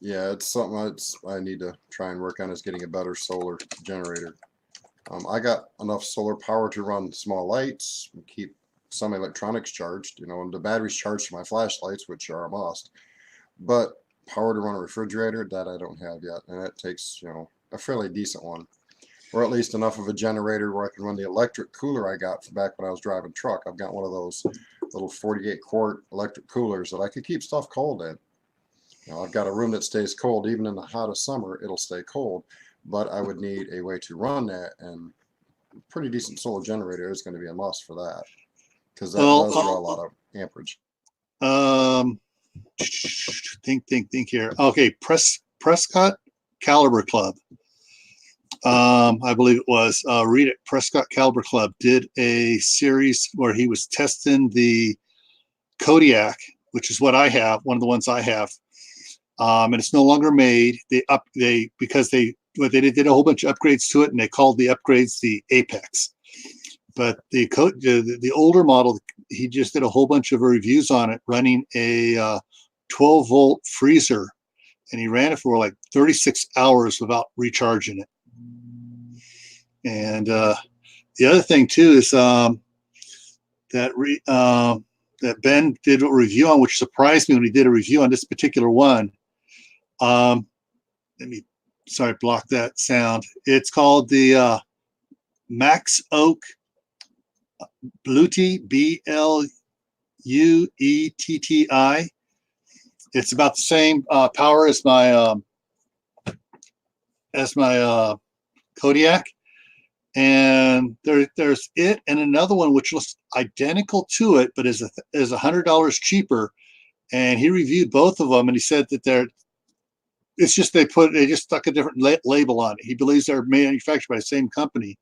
Yeah, it's something I need to try and work on, is getting a better solar generator. I got enough solar power to run small lights, keep some electronics charged, you know, and the batteries charged for my flashlights, which are a must. But power to run a refrigerator, that I don't have yet, and that takes, you know, a fairly decent one, or at least enough of a generator where I can run the electric cooler I got from back when I was driving truck. I've got one of those little 48-quart electric coolers that I could keep stuff cold in. You know, I've got a room that stays cold. Even in the hottest summer, it'll stay cold. But I would need a way to run that, and a pretty decent solar generator is going to be a must for that, because that does draw a lot of amperage. Think here. Okay, Prescott Caliber Club. I believe it was Reed at Prescott Caliber Club did a series where he was testing the Kodiak, which is what I have, one of the ones I have. And it's no longer made. Because they did a whole bunch of upgrades to it, and they called the upgrades the Apex. But the older model, he just did a whole bunch of reviews on it, running a 12-volt freezer, and he ran it for like 36 hours without recharging it. And the other thing too is that Ben did a review on, which surprised me when he did a review on this particular one. Block that sound. It's called the Max Oak Bluetooth, BLUETTI. It's about the same power as my Kodiak, and there's it and another one which looks identical to it, but is $100 cheaper. And he reviewed both of them, and he said that they just stuck a different label on it. He believes they're manufactured by the same company,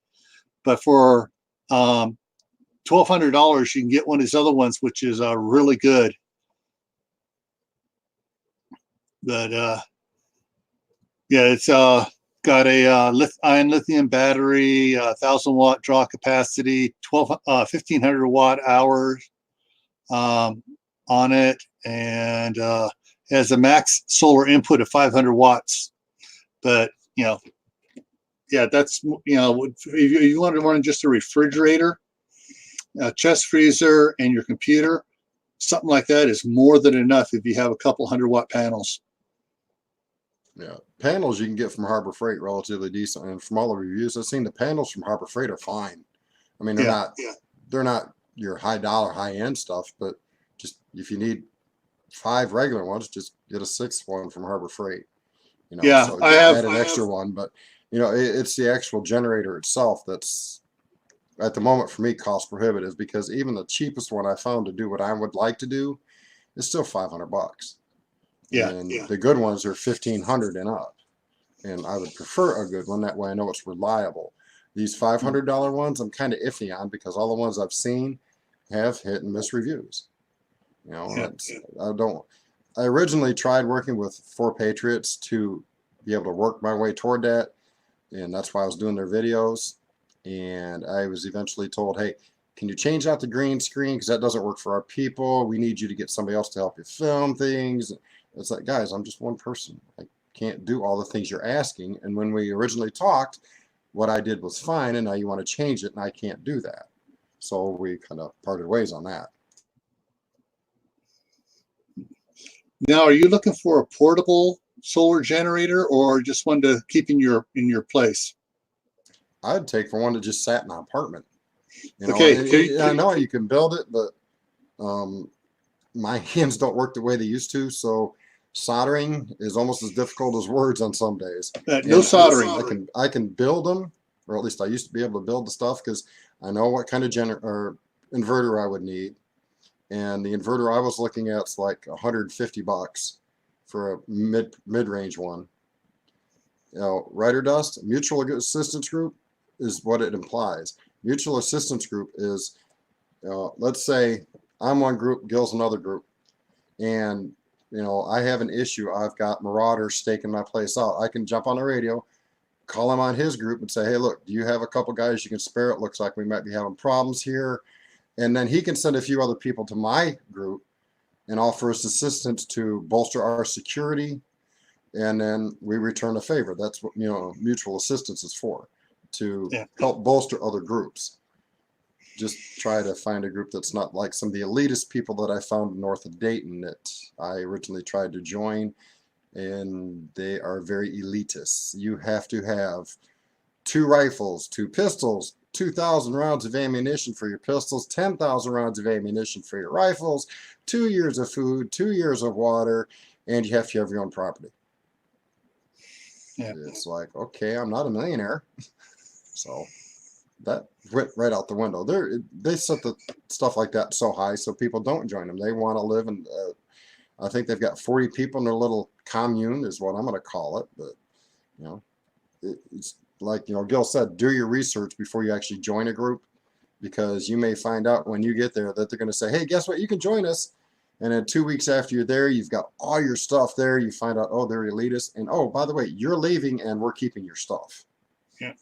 but for $1,200 you can get one of these other ones, which is really good. But yeah, it's got a ion lithium battery, 1,000 watt draw capacity, 1,500 watt hours on it, and has a max solar input of 500 watts. But yeah, that's if you want to run just a refrigerator, a chest freezer, and your computer, something like that is more than enough if you have a couple 100 watt panels. Yeah, panels you can get from Harbor Freight relatively decent, and from all the reviews I've seen, the panels from Harbor Freight are fine. I mean, they're not your high dollar, high end stuff, but just if you need 5 regular ones, just get a 6th one from Harbor Freight. Yeah, so just add an extra one, but it's the actual generator itself that's at the moment for me cost prohibitive, because even the cheapest one I found to do what I would like to do is still $500. And the good ones are 1,500 and up. And I would prefer a good one. That way I know it's reliable. These $500 ones I'm kind of iffy on, because all the ones I've seen have hit and miss reviews. I originally tried working with 4Patriots to be able to work my way toward that. And that's why I was doing their videos. And I was eventually told, hey, can you change out the green screen? Because that doesn't work for our people. We need you to get somebody else to help you film things. It's like, guys, I'm just one person. I can't do all the things you're asking. And when we originally talked, what I did was fine, and now you want to change it, and I can't do that. So we kind of parted ways on that. Now, are you looking for a portable solar generator, or just one to keep in your place? I'd take for one that just sat in an apartment. Okay. I know you can build it, but my hands don't work the way they used to, so soldering is almost as difficult as words on some days. No soldering. I can build them, or at least I used to be able to build the stuff, because I know what kind of inverter I would need. And the inverter I was looking at is like $150 for a mid-range one. Rider Dust, mutual assistance group is what it implies. Mutual assistance group is, let's say I'm one group, Gil's another group, and I have an issue. I've got marauders staking my place out. I can jump on the radio, call him on his group, and say, hey, look, do you have a couple guys you can spare? It looks like we might be having problems here. And then he can send a few other people to my group and offer us assistance to bolster our security. And then we return a favor. That's what mutual assistance is for, to help bolster other groups. Just try to find a group that's not like some of the elitist people that I found north of Dayton that I originally tried to join, and they are very elitist. You have to have 2 rifles, 2 pistols, 2,000 rounds of ammunition for your pistols, 10,000 rounds of ammunition for your rifles, 2 years of food, 2 years of water, and you have to have your own property. Yeah. It's like, okay, I'm not a millionaire. So that went right out the window. They set the stuff like that so high so people don't join them. They want to live in, I think they've got 40 people in their little commune is what I'm going to call it. But, it's like, Gil said, do your research before you actually join a group, because you may find out when you get there that they're going to say, hey, guess what? You can join us. And then 2 weeks after you're there, you've got all your stuff there. You find out, oh, they're elitist. And, oh, by the way, you're leaving and we're keeping your stuff. Yeah.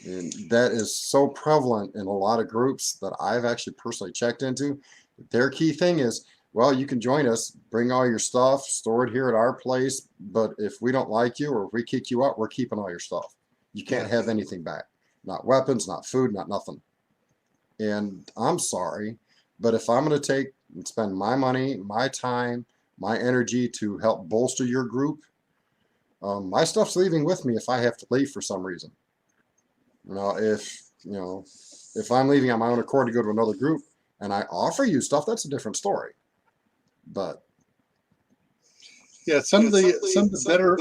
And that is so prevalent in a lot of groups that I've actually personally checked into. Their key thing is, well, you can join us, bring all your stuff, store it here at our place. But if we don't like you or if we kick you out, we're keeping all your stuff. You can't have anything back. Not weapons, not food, not nothing. And I'm sorry, but if I'm going to take and spend my money, my time, my energy to help bolster your group, my stuff's leaving with me if I have to leave for some reason. If I'm leaving on my own accord to go to another group and I offer you stuff, that's a different story. But yeah, some of the better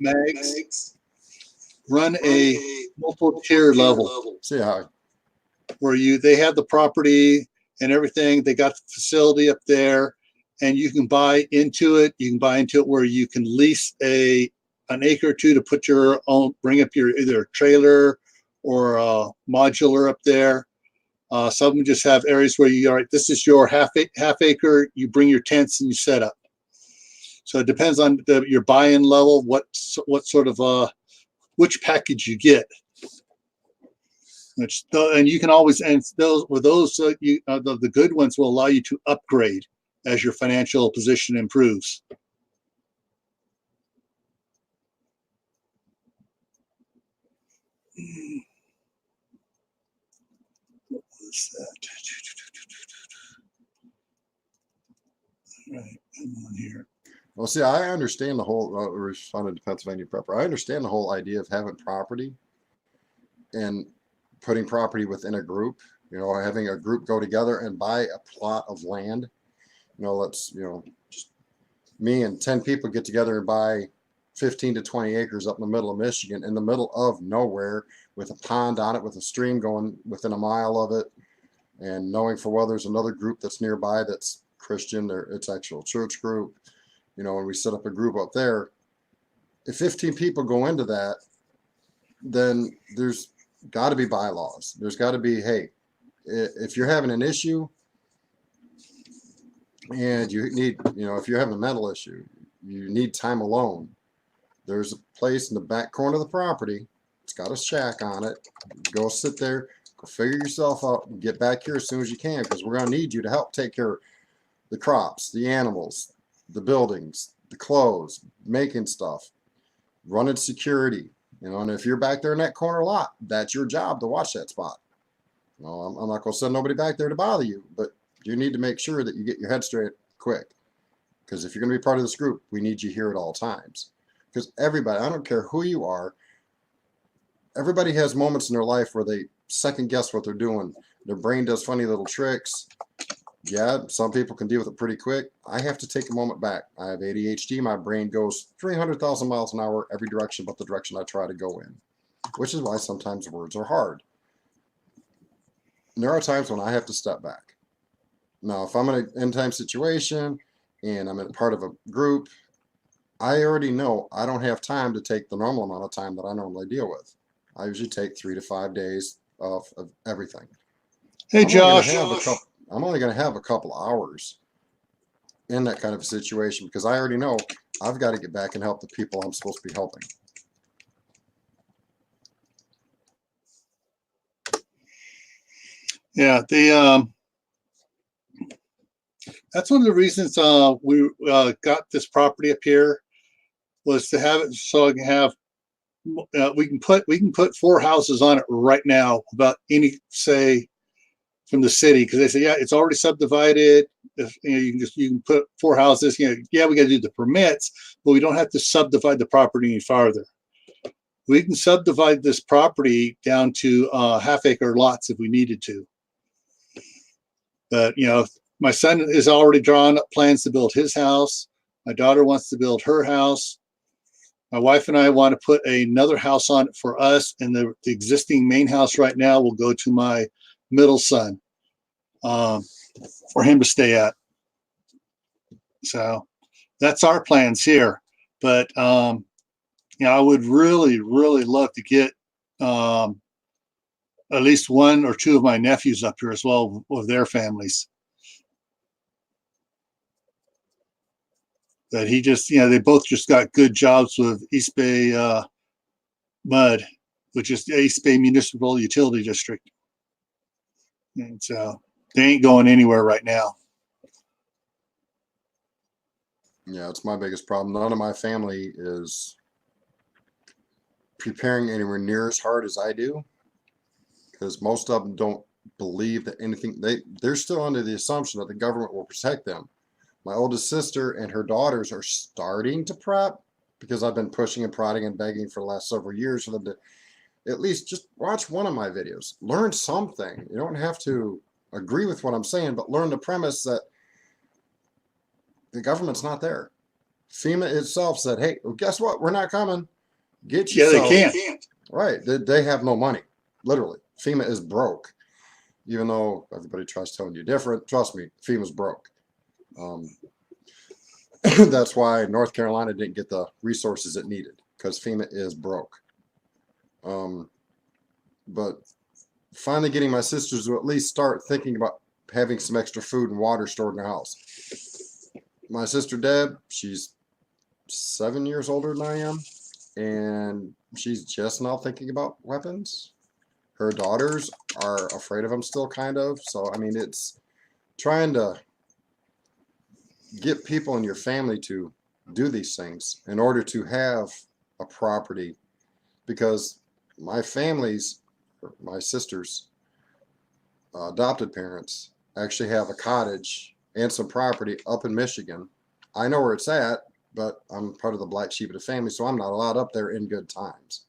mags run a multiple tier level. See how where they have the property and everything. They got the facility up there, and you can buy into it. You can buy into it where you can lease an acre or two to put your own, bring up your either trailer or modular up there. Some of them just have areas where all right, this is your half acre. You bring your tents and you set up. So it depends on your buy-in level, what sort of which package you get. And you can always, and those the good ones will allow you to upgrade as your financial position improves. What was that? Right, come on here. Well, see, I understand the whole, responded to Pennsylvania Prepper. I understand the whole idea of having property and putting property within a group, having a group go together and buy a plot of land. Let's, just me and 10 people get together and buy 15 to 20 acres up in the middle of Michigan, in the middle of nowhere, with a pond on it, with a stream going within a mile of it, and knowing for well there's another group that's nearby that's Christian, or it's actual church group, and we set up a group up there. If 15 people go into that, then there's got to be bylaws. There's got to be, hey, if you're having an issue and you need, if you're having a mental issue, you need time alone, there's a place in the back corner of the property. It's got a shack on it. Go sit there, go figure yourself out, and get back here as soon as you can, because we're going to need you to help take care of the crops, the animals, the buildings, the clothes, making stuff, running security, and if you're back there in that corner lot, that's your job to watch that spot. I'm not going to send nobody back there to bother you, but you need to make sure that you get your head straight quick, because if you're going to be part of this group, we need you here at all times. Because everybody, I don't care who you are, everybody has moments in their life where they second guess what they're doing. Their brain does funny little tricks. Yeah, some people can deal with it pretty quick. I have to take a moment back. I have ADHD. My brain goes 300,000 miles an hour every direction but the direction I try to go in, which is why sometimes words are hard. And there are times when I have to step back. Now, if I'm in an end-time situation and I'm in part of a group, I already know I don't have time to take the normal amount of time that I normally deal with. I usually take 3 to 5 days of everything. Hey, Josh. I'm only going to have a couple hours in that kind of a situation, because I already know I've got to get back and help the people I'm supposed to be helping. Yeah, that's one of the reasons we got this property up here, was to have it so I can have we can put 4 houses on it right now without any say from the city, because they say, yeah, it's already subdivided. If you can put 4 houses, yeah, we got to do the permits, but we don't have to subdivide the property any farther. We can subdivide this property down to half-acre lots if we needed to. But my son is already drawn up plans to build his house. My daughter wants to build her house. My wife and I want to put another house on it for us, and the existing main house right now will go to my middle son for him to stay at. So that's our plans here. But I would really, really love to get at least 1 or 2 of my nephews up here as well with their families. But he just, they both just got good jobs with East Bay MUD, which is the East Bay Municipal Utility District. And so they ain't going anywhere right now. Yeah, it's my biggest problem. None of my family is preparing anywhere near as hard as I do, because most of them don't believe that anything, they're still under the assumption that the government will protect them. My oldest sister and her daughters are starting to prep, because I've been pushing and prodding and begging for the last several years for them to at least just watch one of my videos, learn something. You don't have to agree with what I'm saying, but learn the premise that the government's not there. FEMA itself said, hey, well, guess what? We're not coming. Get yourself. Yeah, they can't. Right. They have no money. Literally. FEMA is broke. Even though everybody tries telling you different, trust me, FEMA's broke. That's why North Carolina didn't get the resources it needed, because FEMA is broke. But finally getting my sisters to at least start thinking about having some extra food and water stored in their house. My sister Deb, she's 7 years older than I am, and she's just now thinking about weapons. Her daughters are afraid of them still, kind of. So, I mean, it's trying to get people in your family to do these things in order to have a property, because my sister's adopted parents actually have a cottage and some property up in Michigan. I know where it's at, but I'm part of the black sheep of the family, so I'm not allowed up there in good times.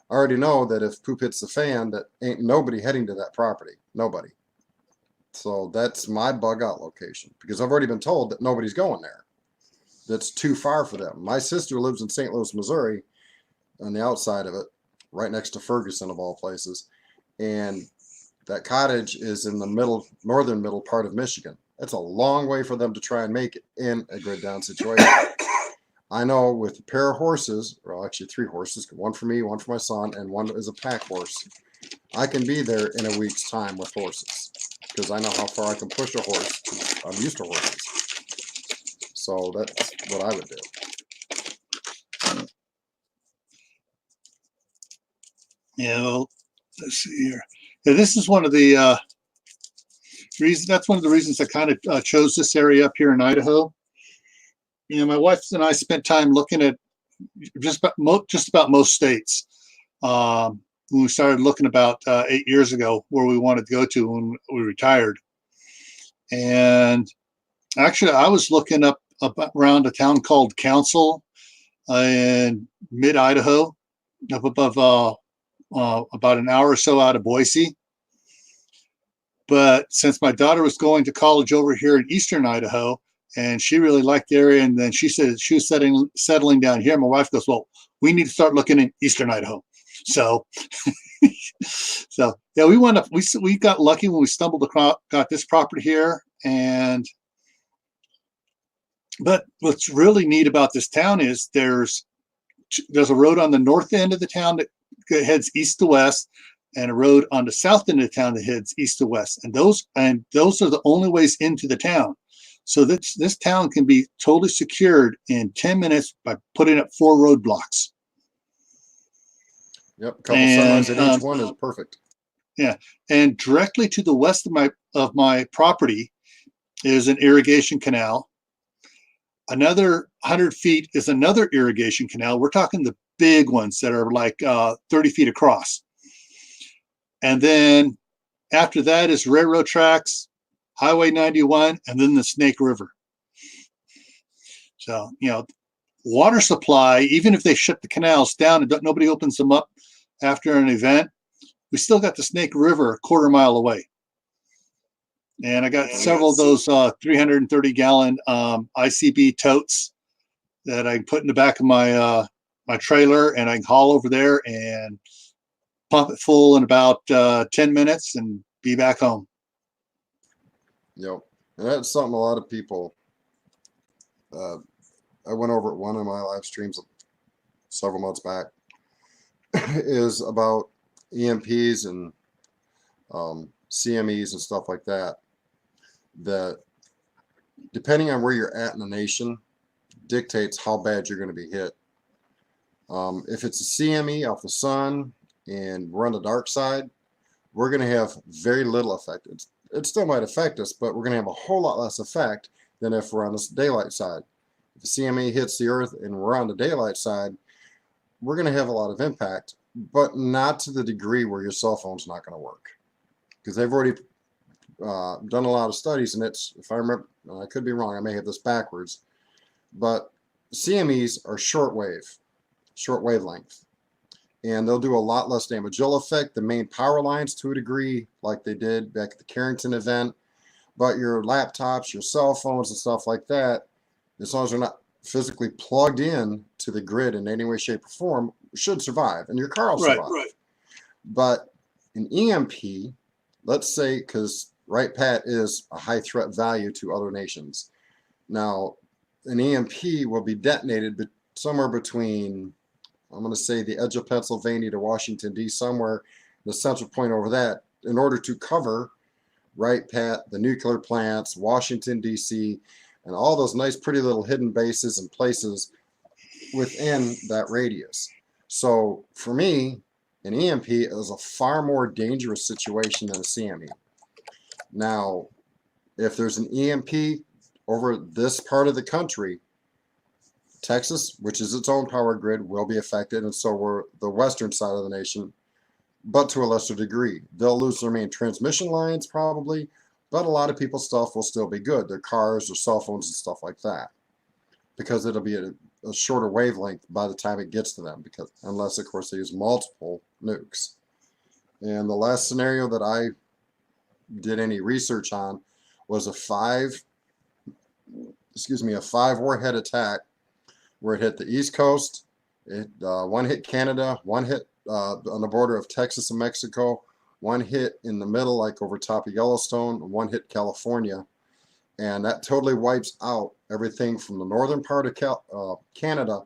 I already know that if poop hits the fan, that ain't nobody heading to that property. Nobody. So that's my bug out location, because I've already been told that nobody's going there. That's too far for them. My sister lives in St. Louis, Missouri, on the outside of it, right next to Ferguson of all places. And that cottage is in the northern middle part of Michigan. That's a long way for them to try and make it in a grid down situation. I know with a pair of horses, well, actually 3 horses, one for me, one for my son, and one is a pack horse, I can be there in a week's time with horses, because I know how far I can push a horse. I'm used to horses. So that's what I would do. Yeah, well, let's see here. Yeah, this is one of the reasons. That's one of the reasons I kind of chose this area up here in Idaho. You know, my wife and I spent time looking at just about most states. When we started looking about 8 years ago, where we wanted to go to when we retired. And actually, I was looking up around a town called Council in mid Idaho, up above about an hour or so out of Boise. But since my daughter was going to college over here in eastern Idaho, and she really liked the area, and then she said she was settling down here, my wife goes, "Well, we need to start looking in eastern Idaho." So, so yeah, we got lucky when we stumbled across, got this property here. But what's really neat about this town is there's a road on the north end of the town that heads east to west, and a road on the south end of the town that heads east to west. And those are the only ways into the town. So this town can be totally secured in 10 minutes by putting up 4 roadblocks. Yep, a couple semis at each one is perfect. Yeah, and directly to the west of my property is an irrigation canal. Another 100 feet is another irrigation canal. We're talking the big ones that are like 30 feet across. And then after that is railroad tracks, Highway 91, and then the Snake River. So, you know, water supply, even if they shut the canals down and nobody opens them up after an event, we still got the Snake River a quarter mile away. And I got several of those 330-gallon ICB totes that I can put in the back of my my trailer, and I can haul over there and pump it full in about 10 minutes and be back home. Yep. And that's something a lot of people, I went over at one of my live streams several months back, is about EMPs and CMEs and stuff like that, that depending on where you're at in the nation dictates how bad you're going to be hit. If it's a CME off the sun and we're on the dark side, we're going to have very little effect. It still might affect us, but we're going to have a whole lot less effect than if we're on the daylight side. If the CME hits the earth and we're on the daylight side, we're going to have a lot of impact, but not to the degree where your cell phone's not going to work. Because they've already done a lot of studies, and it's, if I remember, I could be wrong, I may have this backwards, but CMEs are short wavelength, and they'll do a lot less damage. They'll affect the main power lines to a degree, like they did back at the Carrington event, but your laptops, your cell phones, and stuff like that, as long as they're not physically plugged in to the grid in any way, shape, or form, should survive, and your car will survive. Right. But an EMP, let's say, because right, Pat, is a high threat value to other nations. Now, an EMP will be detonated somewhere between, I'm going to say, the edge of Pennsylvania to Washington, D.C., somewhere the central point over that, in order to cover, right, Pat, the nuclear plants, Washington, D.C., and all those nice, pretty little hidden bases and places within that radius. So for me, an EMP is a far more dangerous situation than a CME. Now, if there's an EMP over this part of the country, Texas, which is its own power grid, will be affected, and so will the western side of the nation, but to a lesser degree. They'll lose their main transmission lines probably, but a lot of people's stuff will still be good, their cars, their cell phones, and stuff like that, because it'll be a shorter wavelength by the time it gets to them, because unless, of course, they use multiple nukes. And the last scenario that I did any research on was a five warhead attack where it hit the East Coast, one hit Canada, one hit on the border of Texas and Mexico, one hit in the middle, like over top of Yellowstone, one hit California, and that totally wipes out everything from the northern part of Canada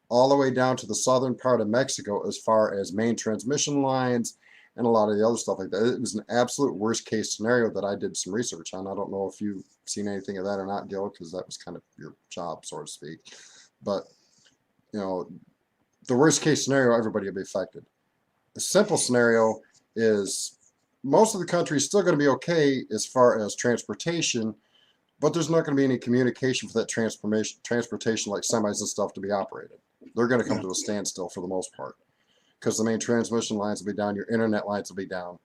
all the way down to the southern part of Mexico as far as main transmission lines and a lot of the other stuff like that. It was an absolute worst case scenario that I did some research on. I don't know if you've seen anything of that or not, Gil, because that was kind of your job, so to speak. But, you know, the worst case scenario, everybody will be affected. The simple scenario is most of the country is still going to be okay as far as transportation, but there's not going to be any communication for that transportation like semis and stuff to be operated. They're going to come to a standstill for the most part, because the main transmission lines will be down, your internet lines will be down,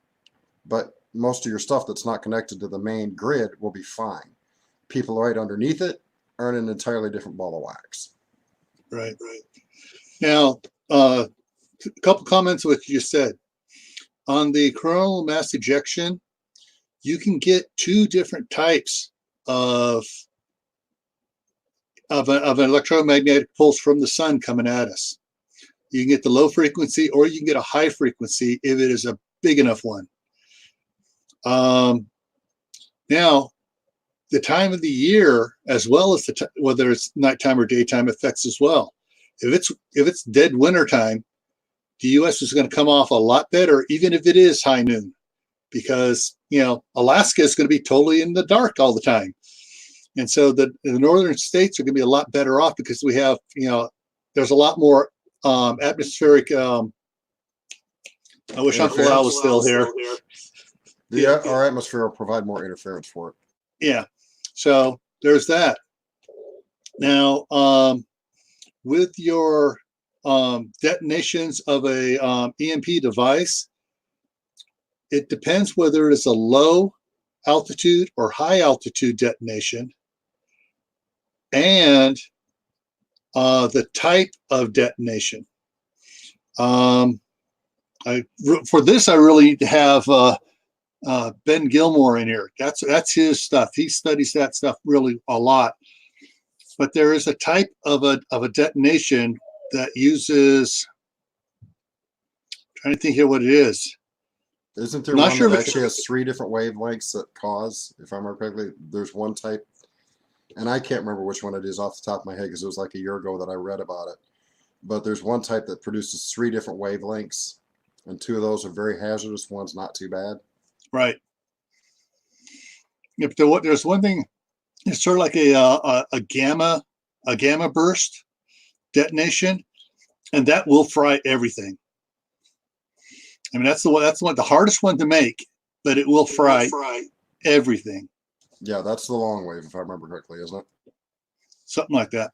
but most of your stuff that's not connected to the main grid will be fine. People right underneath it are in an entirely different ball of wax. Right. Now, a couple comments on what you said. On the coronal mass ejection, you can get two different types of an electromagnetic pulse from the sun coming at us. You can get the low frequency, or you can get a high frequency if it is a big enough one. Now, the time of the year, as well as whether it's nighttime or daytime, affects as well. If it's dead winter time, the U.S. is going to come off a lot better, even if it is high noon, because Alaska is going to be totally in the dark all the time, and so the northern states are going to be a lot better off because we have there's a lot more atmospheric. I wish Uncle Al was still here. Our atmosphere will provide more interference for it. Yeah, so there's that. Now, with your detonations of a EMP device, it depends whether it's a low altitude or high altitude detonation, and the type of detonation. For this, I really have Ben Gilmore in here. That's his stuff. He studies that stuff really a lot. But there is a type of a detonation that uses. Trying to think here what it is. Isn't there one that actually has 3 different wavelengths that cause, if I remember correctly, there's one type, and I can't remember which one it is off the top of my head because it was like a year ago that I read about it. But there's one type that produces 3 different wavelengths, and 2 of those are very hazardous. One's not too bad. Right. If there's one thing, it's sort of like a gamma burst detonation, and that will fry everything. I mean, that's the hardest one to make, but it will fry everything. Yeah, that's the long wave, if I remember correctly, isn't it? Something like that.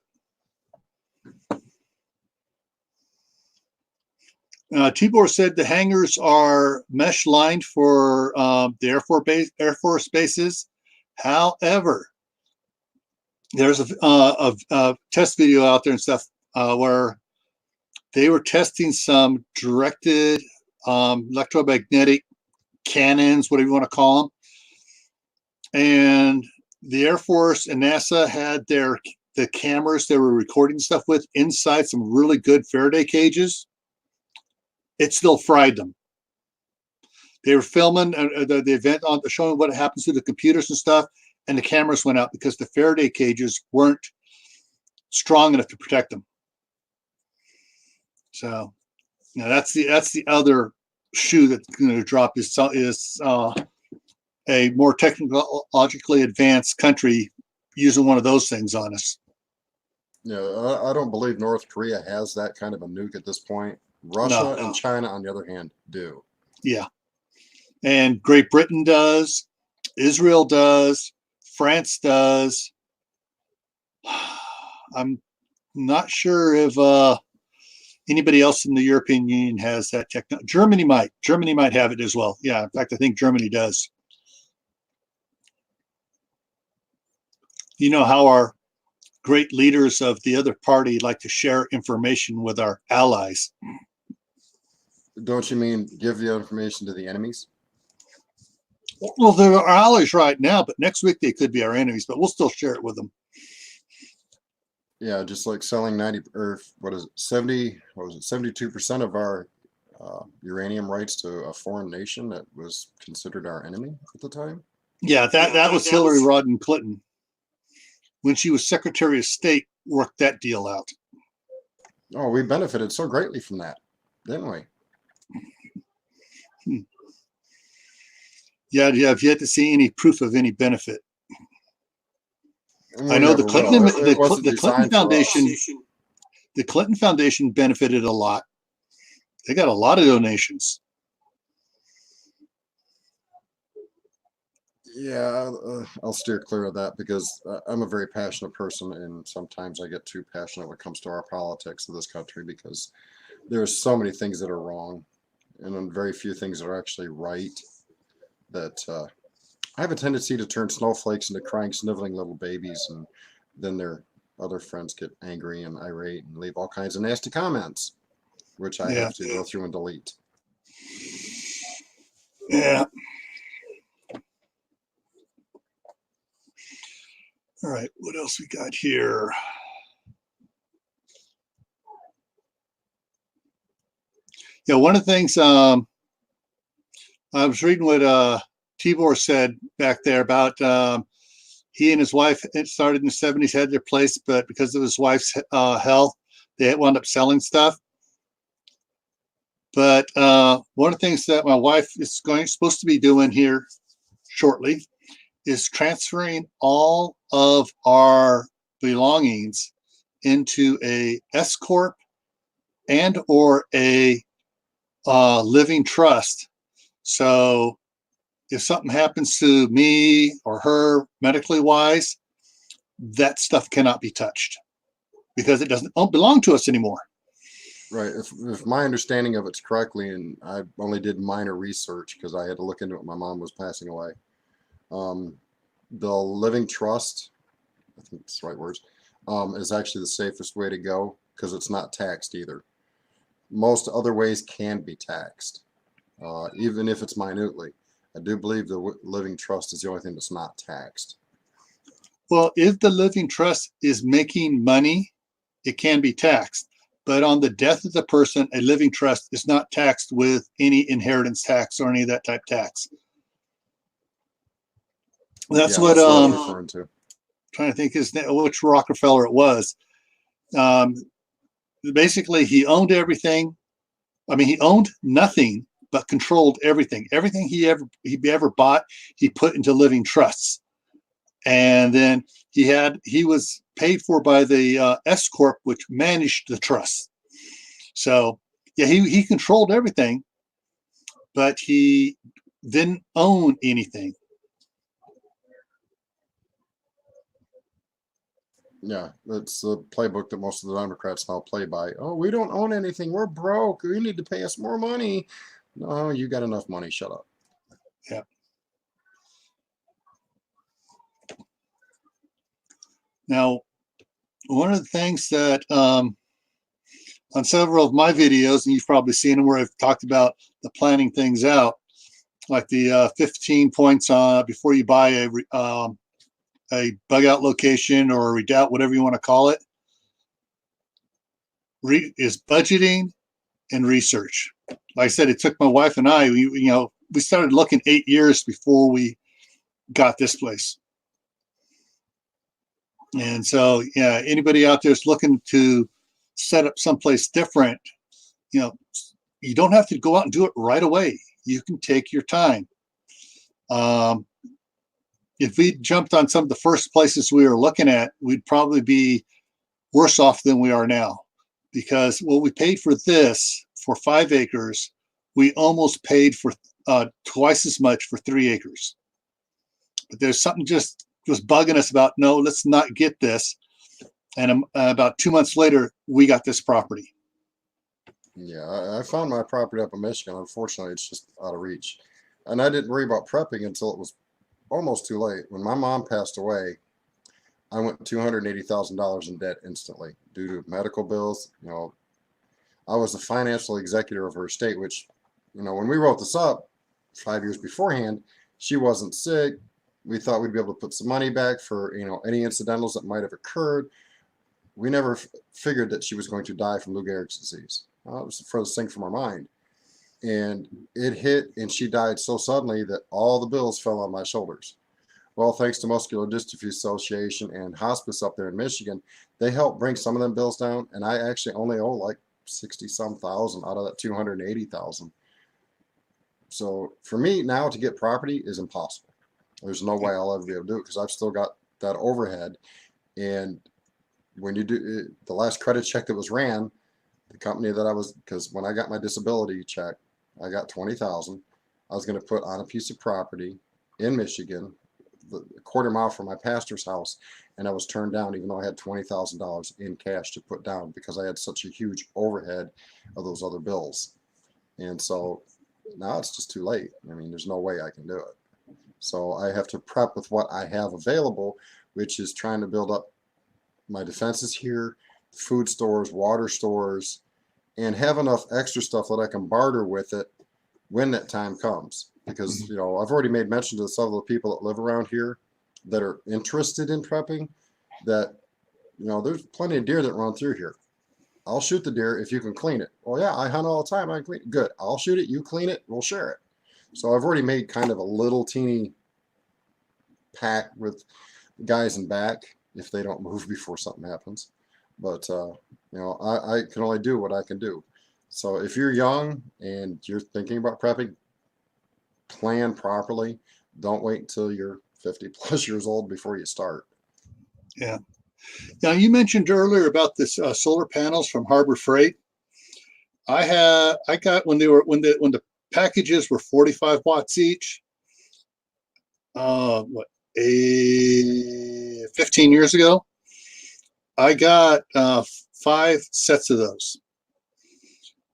Tibor said the hangars are mesh lined for the Air Force bases. However, there's a test video out there and stuff where they were testing some directed electromagnetic cannons, whatever you want to call them. And the Air Force and NASA had the cameras they were recording stuff with inside some really good Faraday cages. It still fried them. They were filming the event showing what happens to the computers and stuff, and the cameras went out because the Faraday cages weren't strong enough to protect them. So, that's the other shoe that's going to drop is a more technologically advanced country using one of those things on us. Yeah, I don't believe North Korea has that kind of a nuke at this point. No, Russia and China, on the other hand, do. yeah. And Great Britain does, Israel does, France does. I'm not sure if anybody else in the European Union has that technology. Germany might. Germany might have it as well. Yeah, in fact, I think Germany does. You know how our great leaders of the other party like to share information with our allies. Don't you mean give the information to the enemies? Well, they're our allies right now, but next week they could be our enemies, but we'll still share it with them. Yeah, just like selling 90 or what is it, 70, what was it, 72% of our uranium rights to a foreign nation that was considered our enemy at the time. Yeah, that was Hillary Rodham Clinton. When she was Secretary of State, worked that deal out. Oh, we benefited so greatly from that, didn't we? Yeah, I've yet to see any proof of any benefit. And I we know never will. It wasn't the Clinton designed for Foundation, us. the Clinton Foundation benefited a lot. They got a lot of donations. Yeah, I'll steer clear of that because I'm a very passionate person, and sometimes I get too passionate when it comes to our politics of this country because there's so many things that are wrong, and then very few things that are actually right. That I have a tendency to turn snowflakes into crying, sniveling little babies, and then their other friends get angry and irate and leave all kinds of nasty comments, which I Yeah, have to go through and delete. yeah. All right, what else we got here? Yeah, one of the things I was reading what Tibor said back there about he and his wife, it started in the 70s, had their place, but because of his wife's health, they wound up selling stuff. But one of the things that my wife is supposed to be doing here shortly is transferring all of our belongings into a S corp and or a living trust. So if something happens to me or her medically wise, that stuff cannot be touched because it doesn't belong to us anymore. Right. If my understanding of it's correctly, and I only did minor research because I had to look into it. My mom was passing away. Um, the living trust, I think it's the right words, is actually the safest way to go because it's not taxed either. Most other ways can be taxed, even if it's minutely. I do believe the living trust is the only thing that's not taxed. Well, if the living trust is making money, it can be taxed. But on the death of the person, a living trust is not taxed with any inheritance tax or any of that type tax. That's Yeah, what that's what I was referring to. trying to think which Rockefeller it was. Um, Basically, he owned everything. I mean, he owned nothing but controlled everything. Everything he ever bought, he put into living trusts. And then he was paid for by the S corp, which managed the trust. So yeah, he controlled everything, but he didn't own anything. Yeah, that's the playbook that most of the Democrats now play by. Oh, we don't own anything. We're broke. You need to pay us more money. No, you got enough money. Shut up. Yeah. Now, one of the things that on several of my videos, and you've probably seen them where I've talked about the planning things out, like the 15 points before you buy a bug out location or a redoubt, whatever you want to call it, is budgeting and research. Like I said, it took my wife and I, we started looking 8 years before we got this place. And so, yeah, anybody out there is looking to set up someplace different, you don't have to go out and do it right away. You can take your time. If we jumped on some of the first places we were looking at, we'd probably be worse off than we are now, because what we paid for this for 5 acres, we almost paid for twice as much for 3 acres. But there's something just was bugging us about, no, let's not get this. And about 2 months later, we got this property. Yeah, I found my property up in Michigan. Unfortunately, it's just out of reach. And I didn't worry about prepping until it was almost too late. When my mom passed away, I went $280,000 in debt instantly due to medical bills. You know, I was the financial executor of her estate, which, you know, when we wrote this up 5 years beforehand, she wasn't sick. We thought we'd be able to put some money back for, you know, any incidentals that might have occurred. We never figured that she was going to die from Lou Gehrig's disease. It was the furthest thing from our mind. And it hit, and she died so suddenly that all the bills fell on my shoulders. Well, thanks to Muscular Dystrophy Association and hospice up there in Michigan, they helped bring some of them bills down, and I actually only owe like 60-some thousand out of that 280,000. So for me now to get property is impossible. There's no way I'll ever be able to do it because I've still got that overhead. And when you do it, the last credit check that was ran, the company that I was, because when I got my disability check, I got 20,000. I was going to put on a piece of property in Michigan, a quarter mile from my pastor's house, and I was turned down even though I had $20,000 in cash to put down because I had such a huge overhead of those other bills. And so now it's just too late. I mean, there's no way I can do it. So I have to prep with what I have available, which is trying to build up my defenses here, food stores, water stores, and have enough extra stuff that I can barter with it when that time comes. Because, you know, I've already made mention to some of the people that live around here that are interested in prepping that, you know, there's plenty of deer that run through here. I'll shoot the deer if you can clean it. Oh yeah, I hunt all the time. I can clean it. Good. I'll shoot it. You clean it. We'll share it. So I've already made kind of a little teeny pack with guys in back if they don't move before something happens. But, you know, I can only do what I can do. So if you're young and you're thinking about prepping, plan properly. Don't wait until you're 50 plus years old before you start. Yeah. Now you mentioned earlier about this solar panels from Harbor Freight. I got when the packages were 45 watts each. 15 years ago, I got 5 sets of those,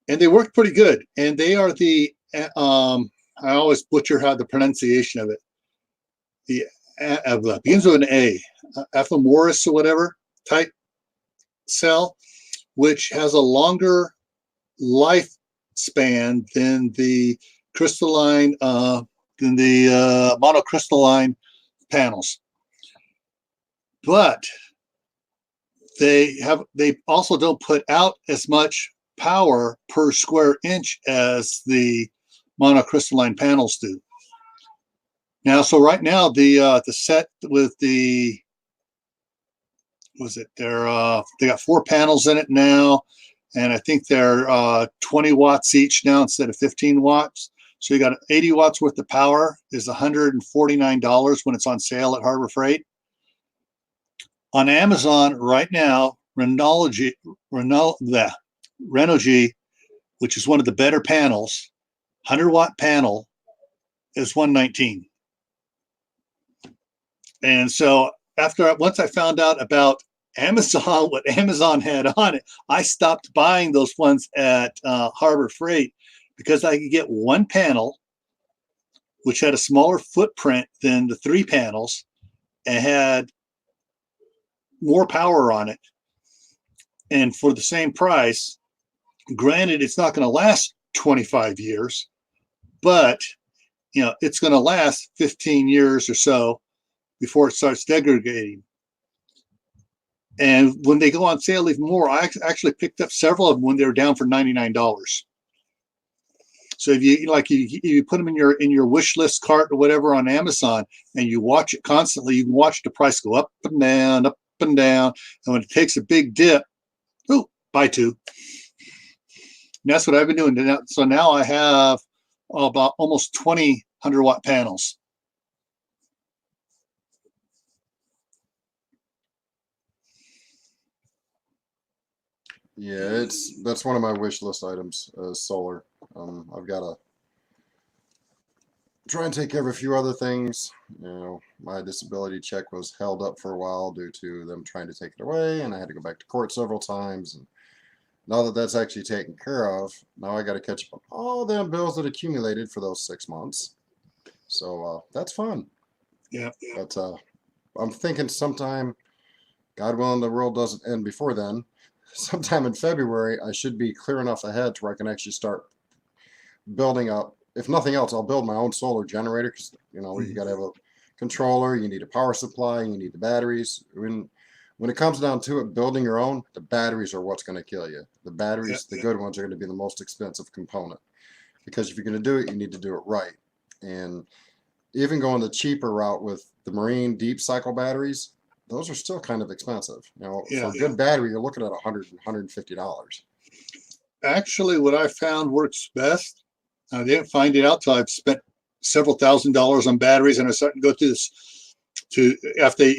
and they worked pretty good. And they are the I always butcher how the pronunciation of it. The begins with an A, Aphthomoris or whatever type cell, which has a longer lifespan than the crystalline, monocrystalline panels. But they also don't put out as much power per square inch as the monocrystalline panels do. Now, so right now the set with the they got 4 panels in it now, and I think they're 20 watts each now instead of 15 watts. So you got 80 watts worth of power is $149 when it's on sale at Harbor Freight. On Amazon right now, Renogy, which is one of the better panels, 100-watt panel is $119. And so once I found out about Amazon, what Amazon had on it, I stopped buying those ones at Harbor Freight because I could get one panel, which had a smaller footprint than the 3 panels and had more power on it. And for the same price, granted, it's not going to last 25 years, but you know, it's going to last 15 years or so before it starts degrading. And when they go on sale even more, I actually picked up several of them when they were down for $99. So if you put them in your wish list cart or whatever on Amazon, and you watch it constantly, you can watch the price go up and down, up and down. And when it takes a big dip, buy 2. And that's what I've been doing. So now I have about almost 20 100-watt panels. Yeah, that's one of my wish list items, solar. I've got to try and take care of a few other things. You know, my disability check was held up for a while due to them trying to take it away, and I had to go back to court several times. And now that that's actually taken care of, now I got to catch up on all them bills that accumulated for those 6 months. So that's fun. Yeah. But I'm thinking sometime, God willing, the world doesn't end before then. Sometime in February, I should be clear enough ahead to where I can actually start building up. If nothing else, I'll build my own solar generator because you know you got to have a controller, you need a power supply, you need the batteries. When it comes down to it, building your own, the batteries are what's going to kill you. The Yeah. batteries, the good ones, are going to be the most expensive component because if you're going to do it, you need to do it right. And even going the cheaper route with the marine deep cycle batteries, those are still kind of expensive. You know, for Yeah. a good battery, you're looking at $150. Actually, what I found works best, I didn't find it out till I've spent several $1,000s on batteries, and I started to go through this to after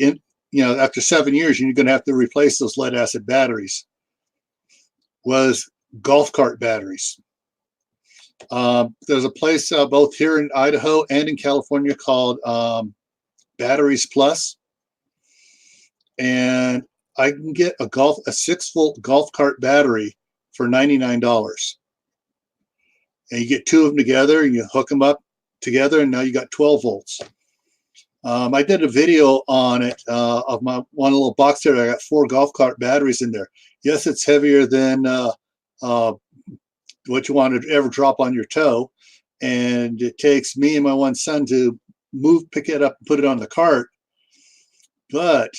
after 7 years, you're going to have to replace those lead acid batteries. Was golf cart batteries. There's a place both here in Idaho and in California called Batteries Plus, and I can get a 6-volt golf cart battery for $99. And you get two of them together and you hook them up together, and now you got 12 volts. I did a video on it of my one little box there. I got 4 golf cart batteries in there. Yes, it's heavier than what you want to ever drop on your toe, and it takes me and my one son to pick it up, and put it on the cart. But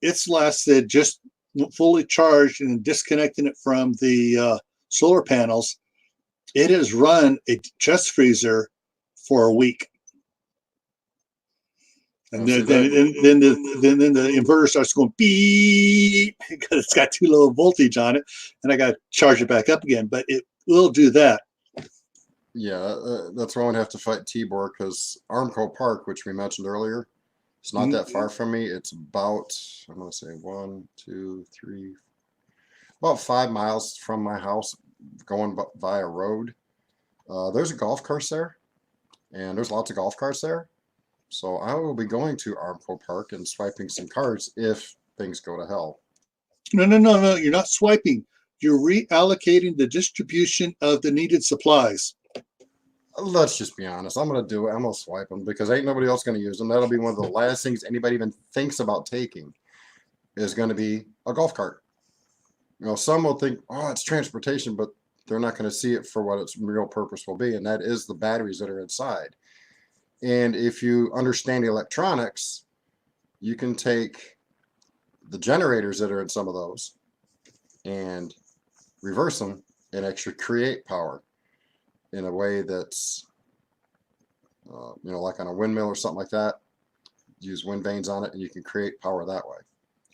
it's lasted just fully charged and disconnecting it from the solar panels. It has run a chest freezer for a week. And then the inverter starts going beep because it's got too low voltage on it, and I got to charge it back up again. But it will do that. Yeah, that's why I would have to fight Tibor because Armco Park, which we mentioned earlier, it's not that far from me. It's about, I'm going to say 1, 2, 3, about 5 miles from my house going via road. There's a golf course there, and there's lots of golf carts there. So I will be going to Armco Park and swiping some cards if things go to hell. No. You're not swiping. You're reallocating the distribution of the needed supplies. Let's just be honest. I'm going to do it. I'm going to swipe them because ain't nobody else going to use them. That'll be one of the last things anybody even thinks about taking is going to be a golf cart. You know, some will think, oh, it's transportation, but they're not going to see it for what its real purpose will be, and that is the batteries that are inside. And if you understand electronics, you can take the generators that are in some of those and reverse them and actually create power in a way that's, like on a windmill or something like that. Use wind vanes on it, and you can create power that way.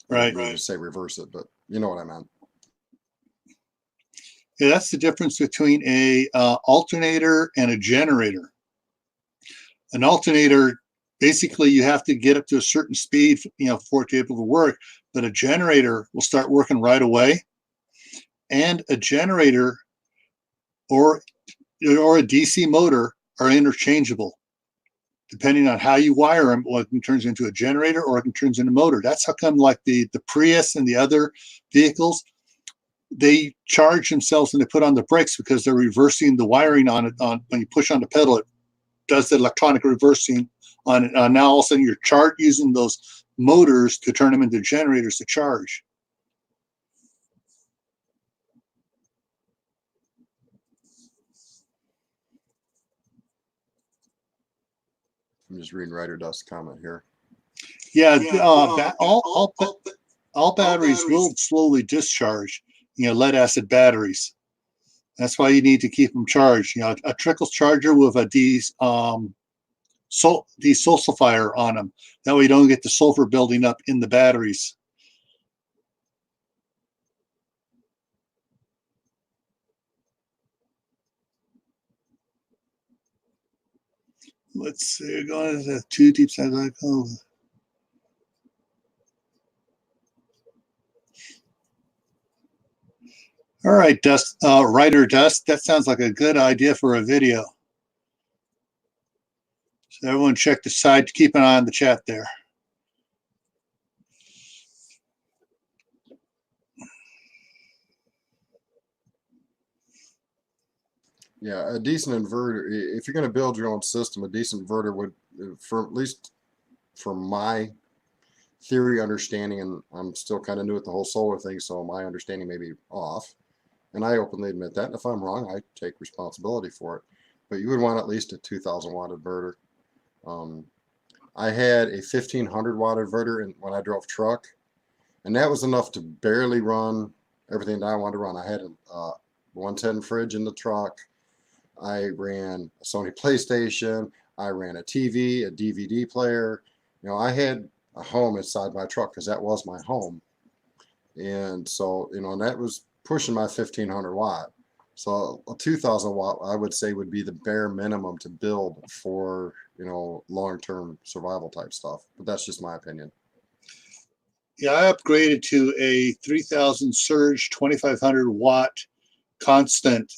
Right. I don't mean to say reverse it, but you know what I meant. Yeah, that's the difference between a alternator and a generator. An alternator, basically, you have to get up to a certain speed, for it to be able to work. But a generator will start working right away. And a generator or a DC motor are interchangeable. Depending on how you wire them, well, it can turn into a generator or it can turn into a motor. That's how come, like the Prius and the other vehicles, they charge themselves and they put on the brakes because they're reversing the wiring on it. When you push on the pedal, it does the electronic reversing on it. Now all of a sudden you're using those motors to turn them into generators to charge. I'm just reading Ryder Dust's comment here. Yeah, all batteries will slowly discharge. Lead acid batteries. That's why you need to keep them charged. A trickle charger with a desulfifier on them. That way you don't get the sulfur building up in the batteries. Let's see, we're going to 2 deep side like All right, Dust, Writer Dust. That sounds like a good idea for a video. So everyone check the side. Keep an eye on the chat there. Yeah, a decent inverter. If you're going to build your own system, a decent inverter would, for at least for my theory understanding, and I'm still kind of new at the whole solar thing, so my understanding may be off. And I openly admit that. And if I'm wrong, I take responsibility for it. But you would want at least a 2,000 watt inverter. I had a 1,500 watt inverter when I drove truck, and that was enough to barely run everything that I wanted to run. I had a 110 fridge in the truck. I ran a Sony PlayStation. I ran a TV, a DVD player. You know, I had a home inside my truck because that was my home. And so, you know, and that was pushing my 1,500 watt. So a 2,000 watt, I would say, would be the bare minimum to build for, you know, long-term survival type stuff. But that's just my opinion. Yeah, I upgraded to a 3,000 surge 2,500 watt constant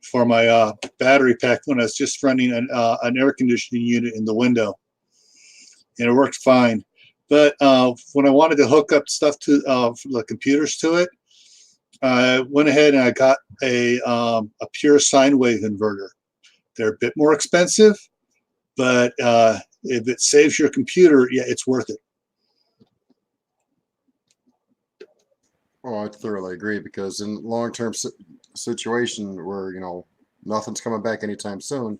for my battery pack when I was just running an air conditioning unit in the window, and it worked fine. But when I wanted to hook up stuff to the computers to it, I went ahead and I got a pure sine wave inverter. They're a bit more expensive, but if it saves your computer, yeah, it's worth it. Oh, I thoroughly agree, because in long-term situation where, you know, nothing's coming back anytime soon,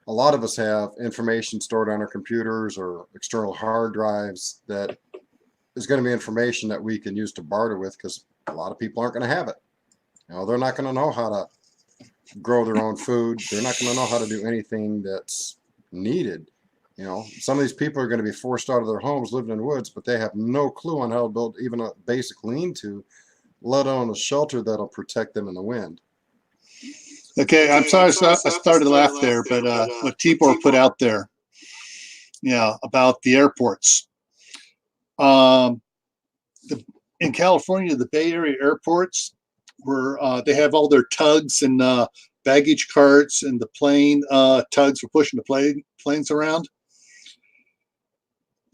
a lot of us have information stored on our computers or external hard drives that is going to be information that we can use to barter with, because a lot of people aren't going to have it. You know, they're not going to know how to grow their own food. They're not going to know how to do anything that's needed. You know, some of these people are going to be forced out of their homes, living in woods, but they have no clue on how to build even a basic lean-to, let alone a shelter that'll protect them in the wind. Okay, I'm sorry, I started to laugh there, but what Tibor put out there, yeah, about the airports. In California, the Bay Area airports, where they have all their tugs and baggage carts and the plane tugs for pushing the planes around.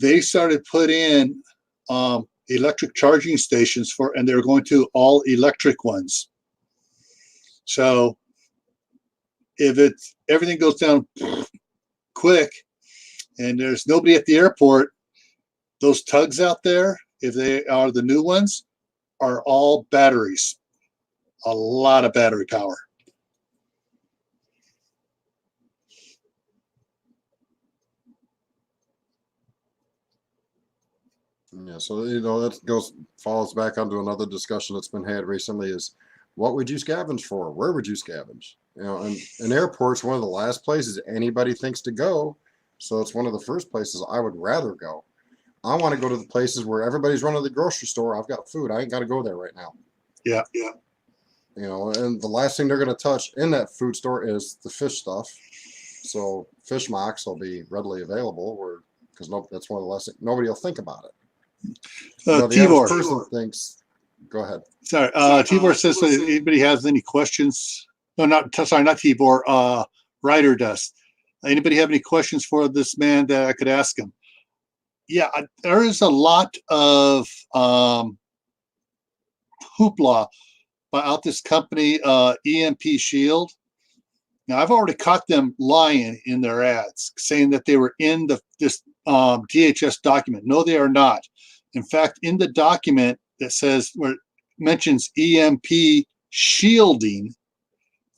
They started put in electric charging stations and they're going to all electric ones. So if everything goes down quick and there's nobody at the airport, those tugs out there, if they are the new ones, are all batteries. A lot of battery power. Yeah, so, you know, that falls back onto another discussion that's been had recently, is what would you scavenge for? Where would you scavenge? You know, and an airport's one of the last places anybody thinks to go. So it's one of the first places I would rather go. I want to go to the places where everybody's running to the grocery store. I've got food. I ain't got to go there right now. Yeah. You know, and the last thing they're going to touch in that food store is the fish stuff. So fish mocks will be readily available, because that's one of the last things. Nobody will think about it. The Tibor. average person thinks. Go ahead. Sorry, Tibor says if anybody has any questions. No, not Tibor. Writer Dust. Anybody have any questions for this man that I could ask him? Yeah, there is a lot of hoopla about this company, EMP Shield. Now, I've already caught them lying in their ads, saying that they were in this DHS document. No, they are not. In fact, in the document that says, where it mentions EMP shielding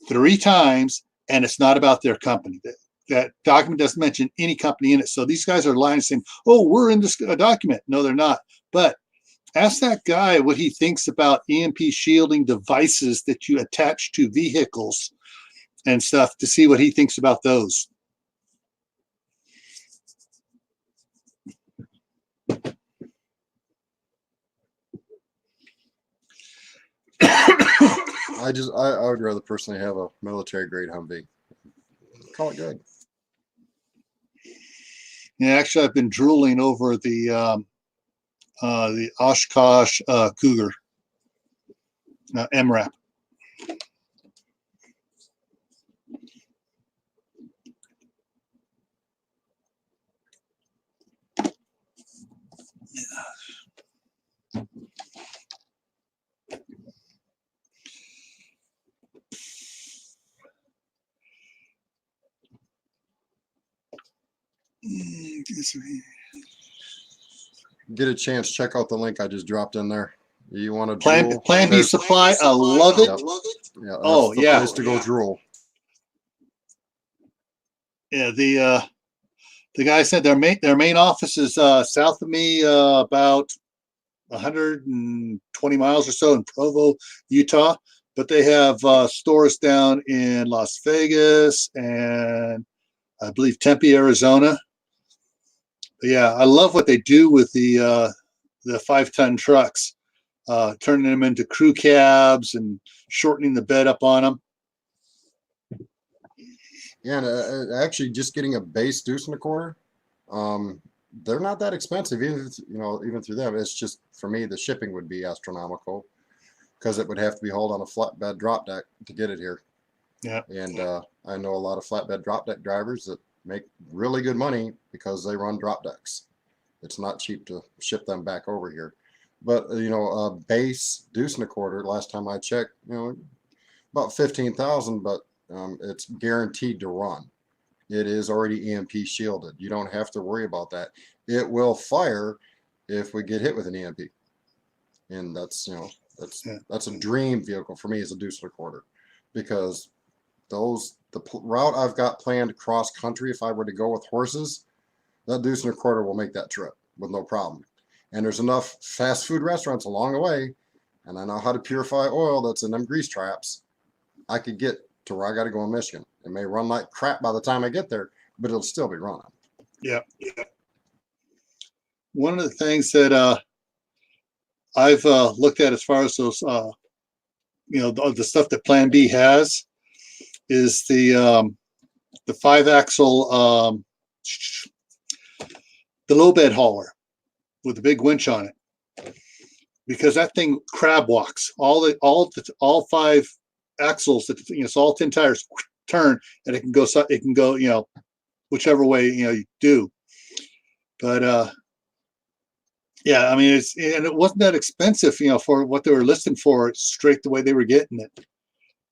3 times, and it's not about their company. That document doesn't mention any company in it. So these guys are lying, saying, oh, we're in this document. No, they're not. But ask that guy what he thinks about EMP shielding devices that you attach to vehicles and stuff, to see what he thinks about those. I would rather personally have a military grade Humvee. Call it good. Yeah, actually, I've been drooling over the Oshkosh Cougar. MRAP. Get a chance, check out the link I just dropped in there. You want to Plan drool? B There's- supply. I love it. Yep. Yeah, that's Oh, the yeah. place to go drool. Yeah, the guy said their main office is south of me, about 120 miles or so in Provo, Utah. But they have stores down in Las Vegas and I believe Tempe, Arizona. But yeah, I love what they do with the 5-ton trucks, turning them into crew cabs and shortening the bed up on them. Yeah, and actually, just getting a base deuce and a quarter, they're not that expensive, even even through them. It's just for me, the shipping would be astronomical because it would have to be hauled on a flatbed drop deck to get it here. Yeah, And I know a lot of flatbed drop deck drivers that make really good money because they run drop decks. It's not cheap to ship them back over here. But a base deuce and a quarter, last time I checked, about 15,000, but it's guaranteed to run. It is already EMP shielded. You don't have to worry about that. It will fire if we get hit with an EMP, and that's that's a dream vehicle for me as a deuce and a quarter, because the route I've got planned cross country, if I were to go with horses, that deuce and a quarter will make that trip with no problem. And there's enough fast food restaurants along the way, and I know how to purify oil that's in them grease traps. I could get to where I got to go in Michigan. It may run like crap by the time I get there, but it'll still be running. yeah. One of the things that I've looked at as far as those, the stuff that Plan B has is the 5-axle, the low bed hauler with the big winch on it, because that thing crab walks all 5 axles. That it's all 10 tires turn, and it can go whichever way you do. But yeah, I mean it wasn't that expensive for what they were listing for it, straight the way they were getting it.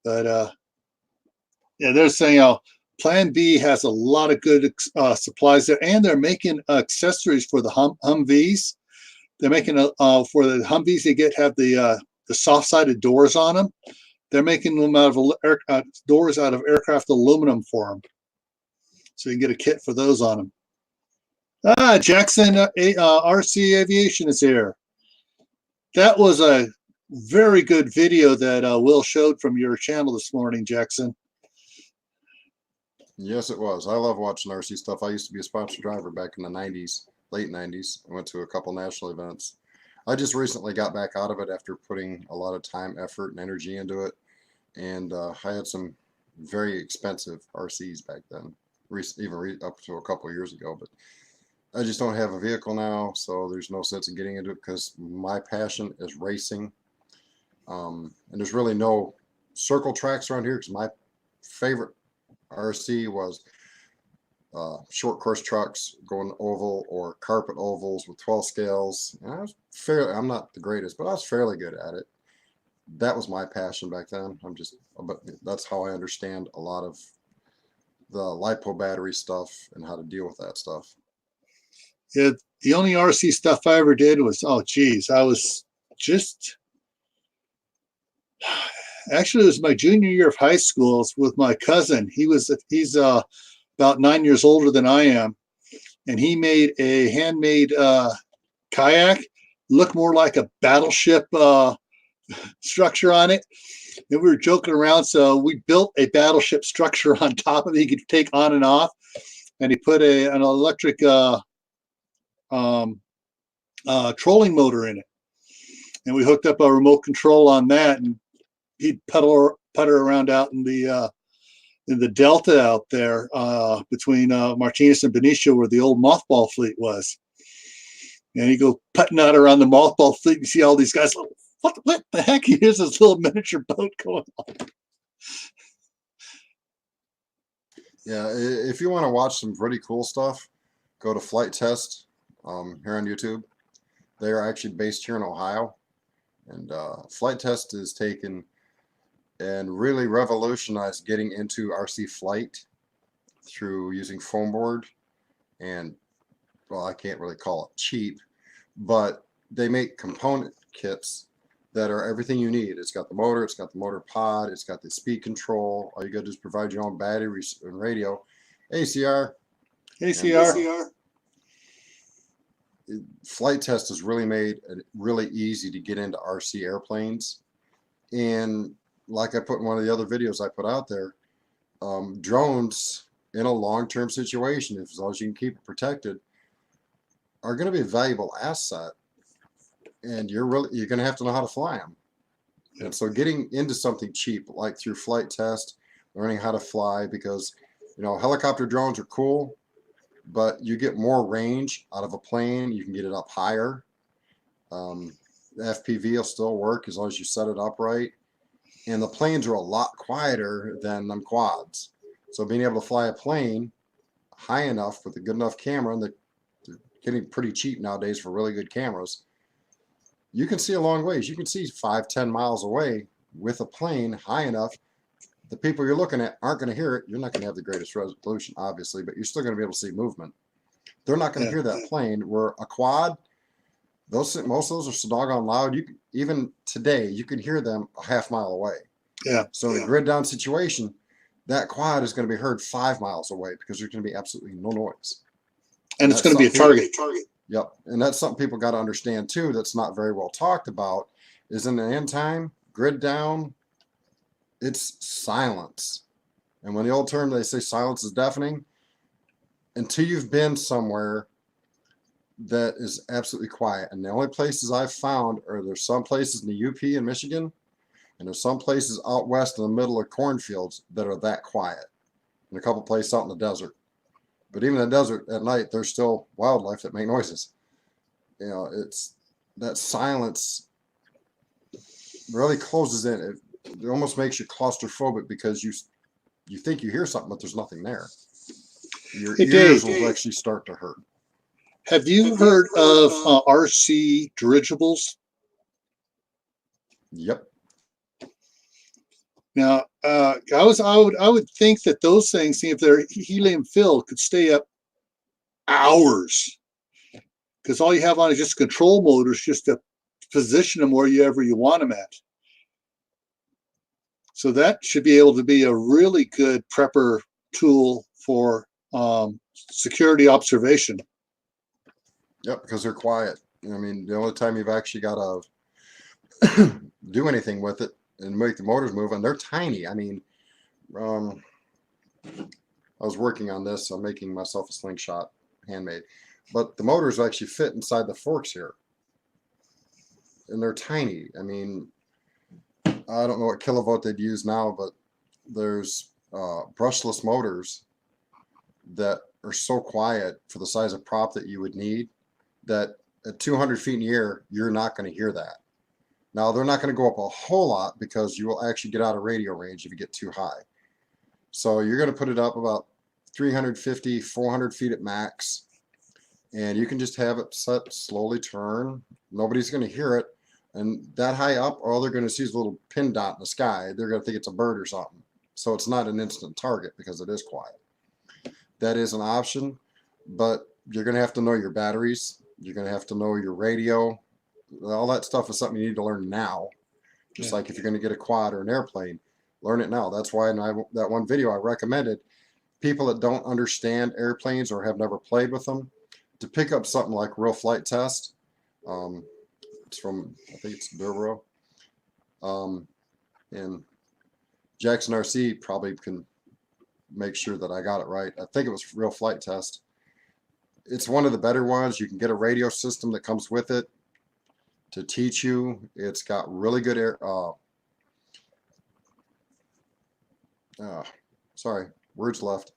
But yeah, they're saying Plan B has a lot of good supplies there, and they're making accessories for the Humvees. They're making for the Humvees they have the soft-sided doors on them. They're making them out of doors out of aircraft aluminum for them, so you can get a kit for those on them. Jackson RC Aviation is here. That was a very good video that Will showed from your channel this morning, Jackson. Yes, it was. I love watching RC stuff. I used to be a sponsor driver back in the 90s, late 90s. I went to a couple national events. I just recently got back out of it after putting a lot of time, effort, and energy into it. And I had some very expensive RCs back then, even up to a couple of years ago. But I just don't have a vehicle now, so there's no sense in getting into it because my passion is racing. And there's really no circle tracks around here because my favorite RC was short course trucks going oval or carpet ovals with 12 scales. And I'm not the greatest, but I was fairly good at it. That was my passion back then. But that's how I understand a lot of the LiPo battery stuff and how to deal with that stuff. Yeah, the only RC stuff I ever did was, I was just, actually it was my junior year of high school. It was with my cousin. He's about 9 years older than I am, and he made a handmade kayak look more like a battleship structure on it. And we were joking around, so we built a battleship structure on top of it. He could take on and off, and he put an electric trolling motor in it, and we hooked up a remote control on that, and he'd putter around out in the delta out there between Martinez and Benicia, where the old mothball fleet was. And he'd go putting out around the mothball fleet and see all these guys what the heck? Here's this little miniature boat going on. Yeah, if you want to watch some pretty cool stuff, go to Flight Test here on YouTube. They are actually based here in Ohio, and Flight Test is taken and really revolutionized getting into RC flight through using foam board and, well, I can't really call it cheap, but they make component kits that are everything you need. It's got the motor, it's got the motor pod, it's got the speed control. All you got to do is provide your own batteries and radio, ACR. ACR. Flight Test has really made it really easy to get into RC airplanes. And like I put in one of the other videos I put out there, drones in a long-term situation, as long as you can keep it protected, are going to be a valuable asset. And you're going to have to know how to fly them. And so getting into something cheap, like through Flight Test, learning how to fly, because, you know, helicopter drones are cool, but you get more range out of a plane. You can get it up higher. The FPV will still work as long as you set it up right. And the planes are a lot quieter than them quads. So being able to fly a plane high enough with a good enough camera, and they're getting pretty cheap nowadays for really good cameras, you can see a long ways. You can see 5-10 miles away with a plane high enough. The people you're looking at aren't going to hear it. You're not going to have the greatest resolution, obviously, but you're still going to be able to see movement. They're not going to hear that plane. Where a quad, most of those are so doggone loud. You can, even today, you can hear them a half mile away. Yeah. So in a grid down situation, that quad is going to be heard 5 miles away because there's going to be absolutely no noise. And it's going to be a target. Yep. And that's something people got to understand too, that's not very well talked about, is in the end time, grid down, it's silence. And when the old term, they say silence is deafening, until you've been somewhere that is absolutely quiet. And the only places I've found are, there's some places in the UP in Michigan, and there's some places out west in the middle of cornfields that are that quiet, and a couple places out in the desert. But even in the desert at night, there's still wildlife that make noises. You know, it's that silence really closes in. It almost makes you claustrophobic because you think you hear something, but there's nothing there. Your ears will actually start to hurt. Have you heard of RC dirigibles? Yep. Now, I would think that those things, see if they're helium filled, could stay up hours, because all you have on is just control motors, just to position them wherever you want them at. So that should be able to be a really good prepper tool for security observation. Yep, because they're quiet. I mean, the only time you've actually got to do anything with it and make the motors move, and they're tiny. I mean, I was working on this. I'm making myself a slingshot, handmade, but the motors actually fit inside the forks here, and they're tiny. I mean, I don't know what kilovolt they'd use now, but there's brushless motors that are so quiet for the size of prop that you would need, that at 200 feet in the air, you're not going to hear that. Now, they're not going to go up a whole lot because you will actually get out of radio range if you get too high. So you're going to put it up about 350, 400 feet at max, and you can just have it set, slowly turn. Nobody's going to hear it. And that high up, all they're going to see is a little pin dot in the sky. They're going to think it's a bird or something. So it's not an instant target because it is quiet. That is an option, but you're going to have to know your batteries. You're going to have to know your radio. All that stuff is something you need to learn now. Just like if you're going to get a quad or an airplane, learn it now. That's why in that one video I recommended people that don't understand airplanes or have never played with them to pick up something like Real Flight Test. It's from, I think it's Duro. And Jackson RC probably can make sure that I got it right. I think it was Real Flight Test. It's one of the better ones. You can get a radio system that comes with it to teach you. It's got really good air. Sorry, words left.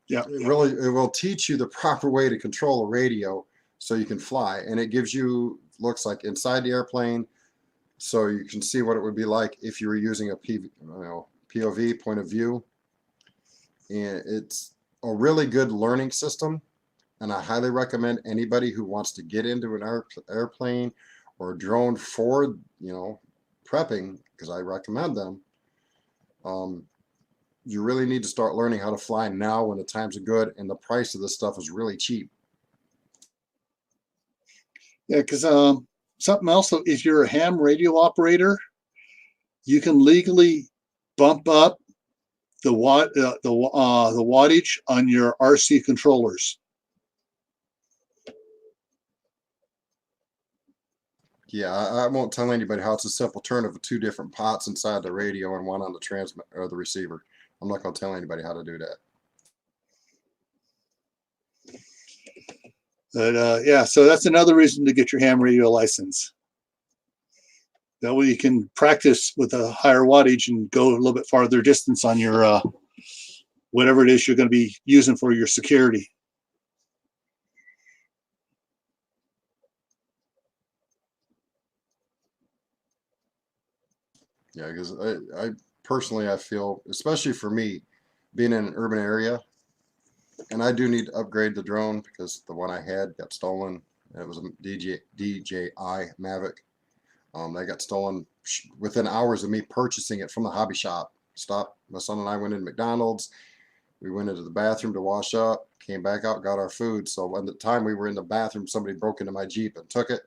Yeah. It will teach you the proper way to control a radio so you can fly. And it gives you, looks like inside the airplane, So you can see what it would be like if you were using a POV, point of view. And it's a really good learning system. And I highly recommend anybody who wants to get into an airplane or a drone for, prepping, because I recommend them. You really need to start learning how to fly now when the times are good and the price of this stuff is really cheap. Yeah, because something else, if you're a ham radio operator, you can legally bump up the wattage on your RC controllers. Yeah, I won't tell anybody how it's a simple turn of two different pots inside the radio and one on the transmit or the receiver. I'm not going to tell anybody how to do that. But yeah, so that's another reason to get your ham radio license. That way you can practice with a higher wattage and go a little bit farther distance on your whatever it is you're going to be using for your security. Yeah, because I personally, I feel, especially for me, being in an urban area, and I do need to upgrade the drone because the one I had got stolen. It was a DJI Mavic. That got stolen within hours of me purchasing it from the hobby shop. My son and I went into McDonald's. We went into the bathroom to wash up, came back out, got our food. So by the time we were in the bathroom, somebody broke into my Jeep and took it.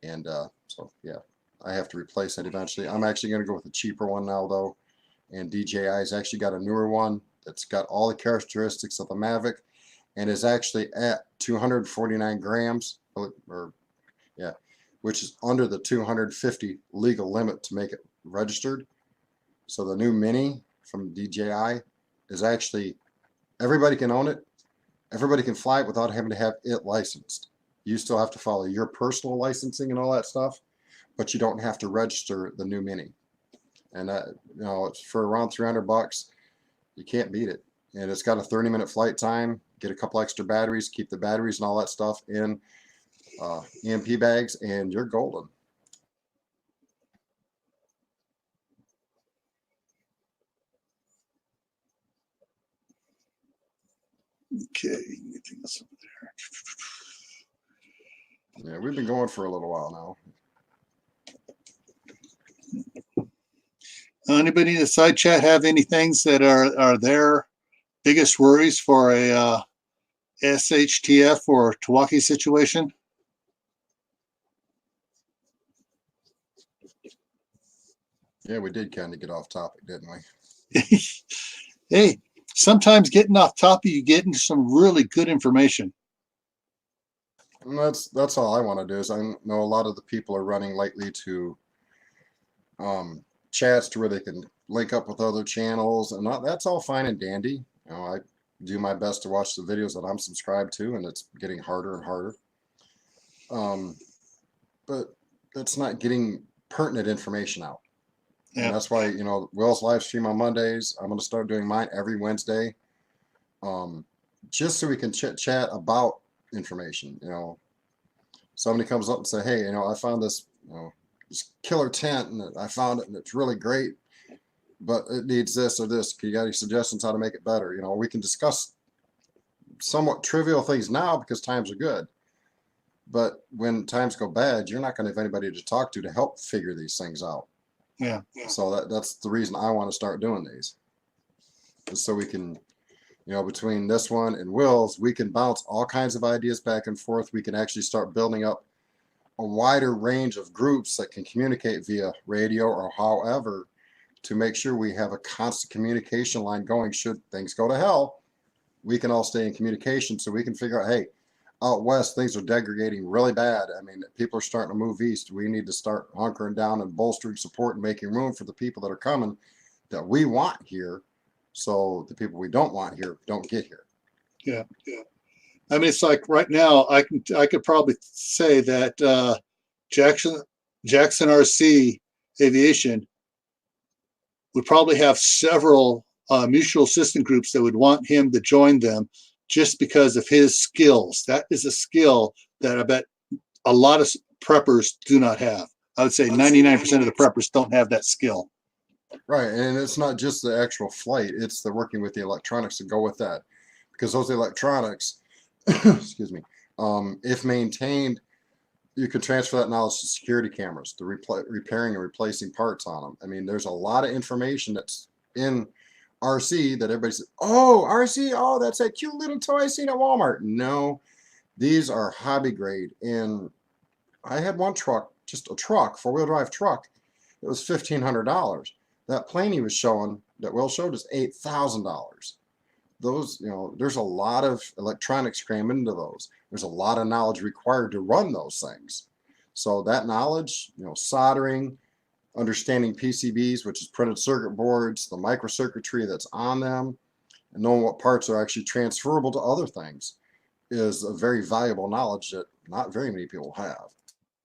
And so, yeah, I have to replace it eventually. I'm actually going to go with a cheaper one now, though. And DJI's actually got a newer one that's got all the characteristics of the Mavic and is actually at 249 grams, which is under the 250 legal limit to make it registered. So the new Mini from DJI is actually, everybody can own it. Everybody can fly it without having to have it licensed. You still have to follow your personal licensing and all that stuff, but you don't have to register the new Mini. And it's for around $300. You can't beat it. And it's got a 30-minute flight time. Get a couple extra batteries, keep the batteries and all that stuff in EMP bags, and you're golden. Okay, anything else over there? Yeah, we've been going for a little while now. Anybody in the side chat have any things that are their biggest worries for a SHTF or Tawaki situation? Yeah, we did kind of get off topic, didn't we? Hey, sometimes getting off topic, you get into some really good information. And that's all I want to do. Is I know a lot of the people are running lately to chats to where they can link up with other channels, and that's all fine and dandy. I do my best to watch the videos that I'm subscribed to, and it's getting harder and harder. But that's not getting pertinent information out. Yeah. And that's why, Will's live stream on Mondays. I'm going to start doing mine every Wednesday, just so we can chat about information. Somebody comes up and say, hey, I found this, this killer tent, and I found it, and it's really great, but it needs this or this. You got any suggestions how to make it better? We can discuss somewhat trivial things now because times are good. But when times go bad, you're not going to have anybody to talk to help figure these things out. Yeah. So that's the reason I want to start doing these. Just so we can, between this one and Will's, we can bounce all kinds of ideas back and forth. We can actually start building up a wider range of groups that can communicate via radio or however to make sure we have a constant communication line going. Should things go to hell, we can all stay in communication so we can figure out, hey, out west, things are degrading really bad. I mean, people are starting to move east. We need to start hunkering down and bolstering support and making room for the people that are coming that we want here, so the people we don't want here don't get here. Yeah. I mean, it's like right now, I could probably say that Jackson RC Aviation would probably have several mutual assistant groups that would want him to join them just because of his skills. That is a skill that I bet a lot of preppers do not have. I would say 99% of the preppers don't have that skill. Right, and it's not just the actual flight; it's the working with the electronics to go with that, because those electronics, excuse me, if maintained, you could transfer that knowledge to security cameras, to repairing and replacing parts on them. I mean, there's a lot of information that's in RC that everybody says, "Oh, RC, oh, that's that cute little toy I seen at Walmart." No, these are hobby grade, and I had one truck, just a truck, four-wheel drive truck. It was $1,500. That plane he was showing, that Will showed, is $8,000. Those, there's a lot of electronics crammed into those. There's a lot of knowledge required to run those things. So that knowledge, soldering, understanding PCBs, which is printed circuit boards, the microcircuitry that's on them, and knowing what parts are actually transferable to other things is a very valuable knowledge that not very many people have.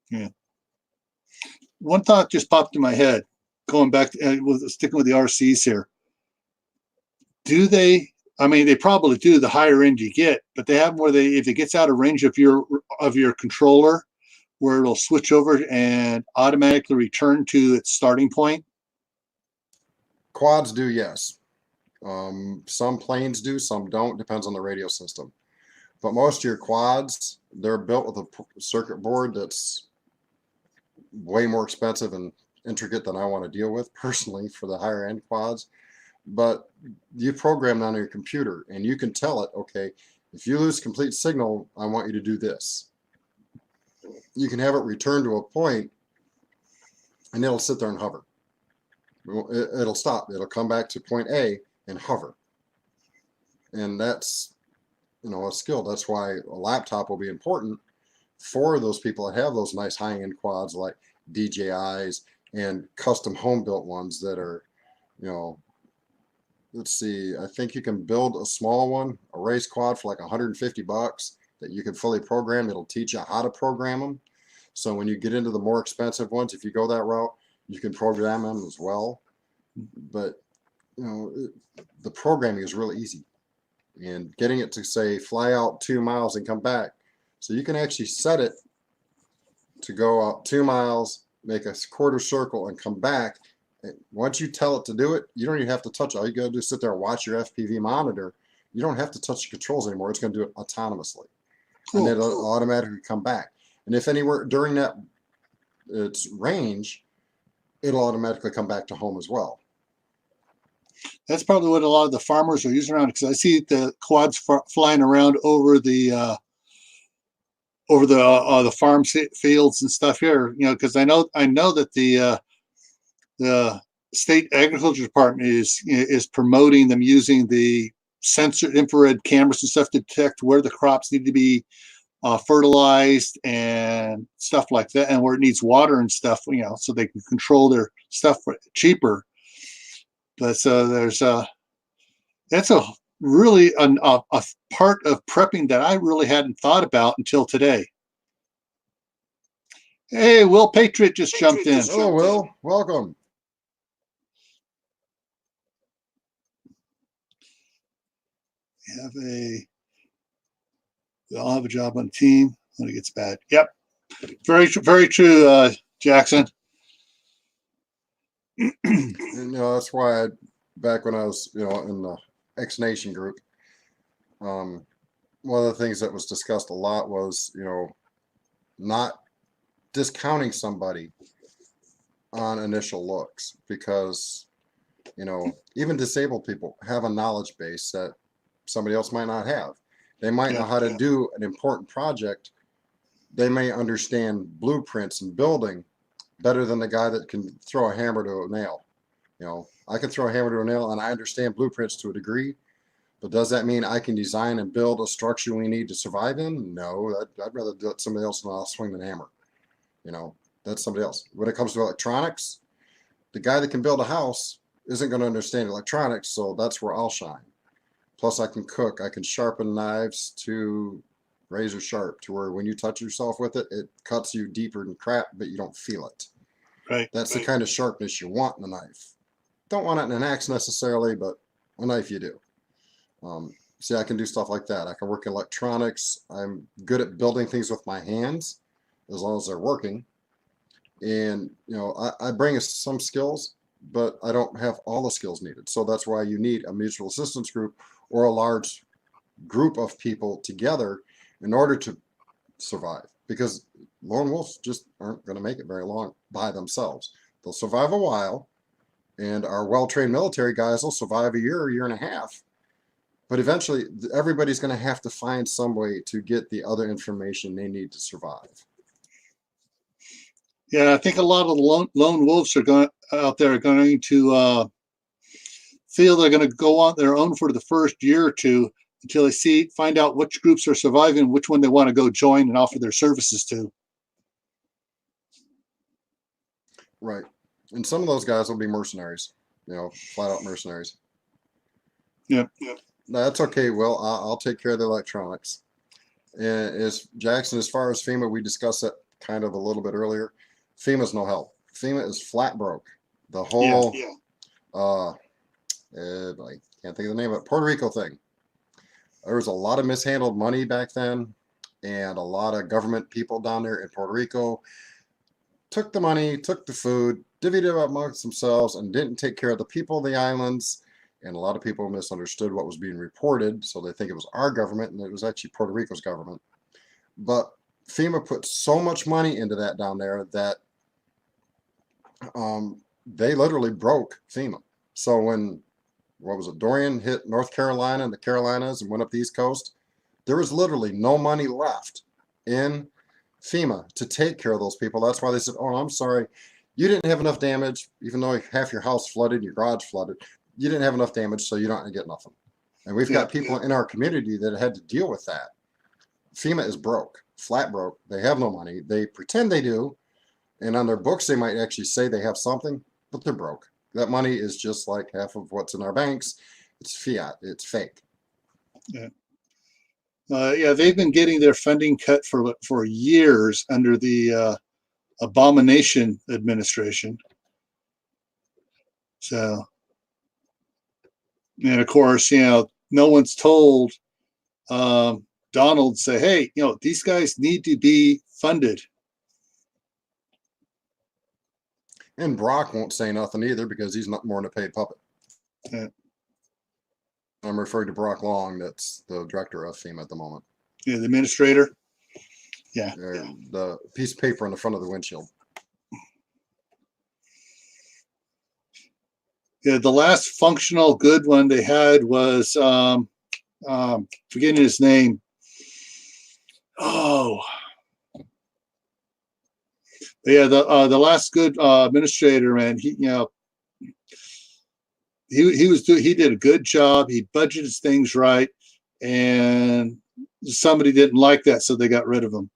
Yeah. One thought just popped in my head, going back to sticking with the RCs here. Do they? I mean, they probably do. The higher end you get, but they have where if it gets out of range of your controller, where it'll switch over and automatically return to its starting point. Quads do, yes. Some planes do, some don't. Depends on the radio system. But most of your quads, they're built with a circuit board that's way more expensive and intricate than I want to deal with personally for the higher end quads. But you program that on your computer and you can tell it, okay, if you lose complete signal, I want you to do this. You can have it return to a point and it'll sit there and hover. It'll stop. It'll come back to point A and hover. And that's, a skill. That's why a laptop will be important for those people that have those nice high-end quads like DJIs and custom home-built ones that are, let's see, I think you can build a small one, a race quad for like $150 that you can fully program. It'll teach you how to program them. So when you get into the more expensive ones, if you go that route, you can program them as well. But, the programming is really easy. And getting it to say fly out 2 miles and come back. So you can actually set it to go out 2 miles, make a quarter circle and come back. And once you tell it to do it, you don't even have to touch it. All you got to do is sit there and watch your FPV monitor. You don't have to touch the controls anymore. It's going to do it autonomously. Cool. And then it'll automatically come back. And if anywhere during that its range, it'll automatically come back to home as well. That's probably what a lot of the farmers are using around, because I see the quads flying around over the farm fields and stuff here. Because I know that the state agriculture department is promoting them using the sensor infrared cameras and stuff to detect where the crops need to be fertilized and stuff like that, and where it needs water and stuff. So they can control their stuff cheaper. But so that's a really a part of prepping that I really hadn't thought about until today. Hey, Will Patriot just jumped in. Hello, Will. Welcome. We all have a job on the team when it gets bad. Yep. Very, very true, Jackson. That's why back when I was, in the X Nation group, one of the things that was discussed a lot was, not discounting somebody on initial looks, because, even disabled people have a knowledge base that somebody else might not have. They might know how to do an important project. They may understand blueprints and building better than the guy that can throw a hammer to a nail. I can throw a hammer to a nail and I understand blueprints to a degree, but does that mean I can design and build a structure we need to survive in? No, I'd rather do it somebody else and I'll swing the hammer. That's somebody else. When it comes to electronics, the guy that can build a house isn't going to understand electronics, so that's where I'll shine. Plus I can cook. I can sharpen knives to razor sharp, to where when you touch yourself with it, it cuts you deeper than crap, but you don't feel it. Right. That's the kind of sharpness you want in a knife. Don't want it in an axe necessarily, but a knife you do. See, I can do stuff like that. I can work in electronics. I'm good at building things with my hands, as long as they're working. And, I bring us some skills, but I don't have all the skills needed. So that's why you need a mutual assistance group or a large group of people together in order to survive, because lone wolves just aren't going to make it very long by themselves. They'll survive a while, and our well-trained military guys will survive a year and a half. But eventually, everybody's going to have to find some way to get the other information they need to survive. Yeah, I think a lot of the lone wolves are going out there are going to feel they're going to go on their own for the first year or two until they find out which groups are surviving, which one they want to go join and offer their services to. Right. And some of those guys will be mercenaries, flat out mercenaries. Yeah. That's okay. Well, I'll take care of the electronics. And as Jackson, as far as FEMA, we discussed that kind of a little bit earlier. FEMA's no help. FEMA is flat broke. The whole, I can't think of the name of it, Puerto Rico thing. There was a lot of mishandled money back then, and a lot of government people down there in Puerto Rico took the money, took the food, divvied it up amongst themselves, and didn't take care of the people of the islands. And a lot of people misunderstood what was being reported, so they think it was our government, and it was actually Puerto Rico's government. But FEMA put so much money into that down there that they literally broke FEMA. So when, Dorian hit North Carolina and the Carolinas and went up the East Coast, there was literally no money left in FEMA to take care of those people. That's why they said, oh, I'm sorry, you didn't have enough damage, even though half your house flooded, your garage flooded. You didn't have enough damage, so you don't get nothing. And we've got people in our community that had to deal with that. FEMA is broke, flat broke. They have no money. They pretend they do. And on their books, they might actually say they have something, but they're broke. That money is just like half of what's in our banks. It's fiat. It's fake. Yeah. They've been getting their funding cut for years under the abomination administration. So, and of course, no one's told Donald, say, hey, these guys need to be funded. And Brock won't say nothing either because he's not more than a paid puppet. Yeah. I'm referring to Brock Long. That's the director of FEMA at the moment. Yeah, the administrator. Yeah. The piece of paper on the front of the windshield. Yeah, the last functional good one they had was forgetting his name. Oh, yeah, the last good administrator, man. He did a good job. He budgeted things right, and somebody didn't like that, so they got rid of him.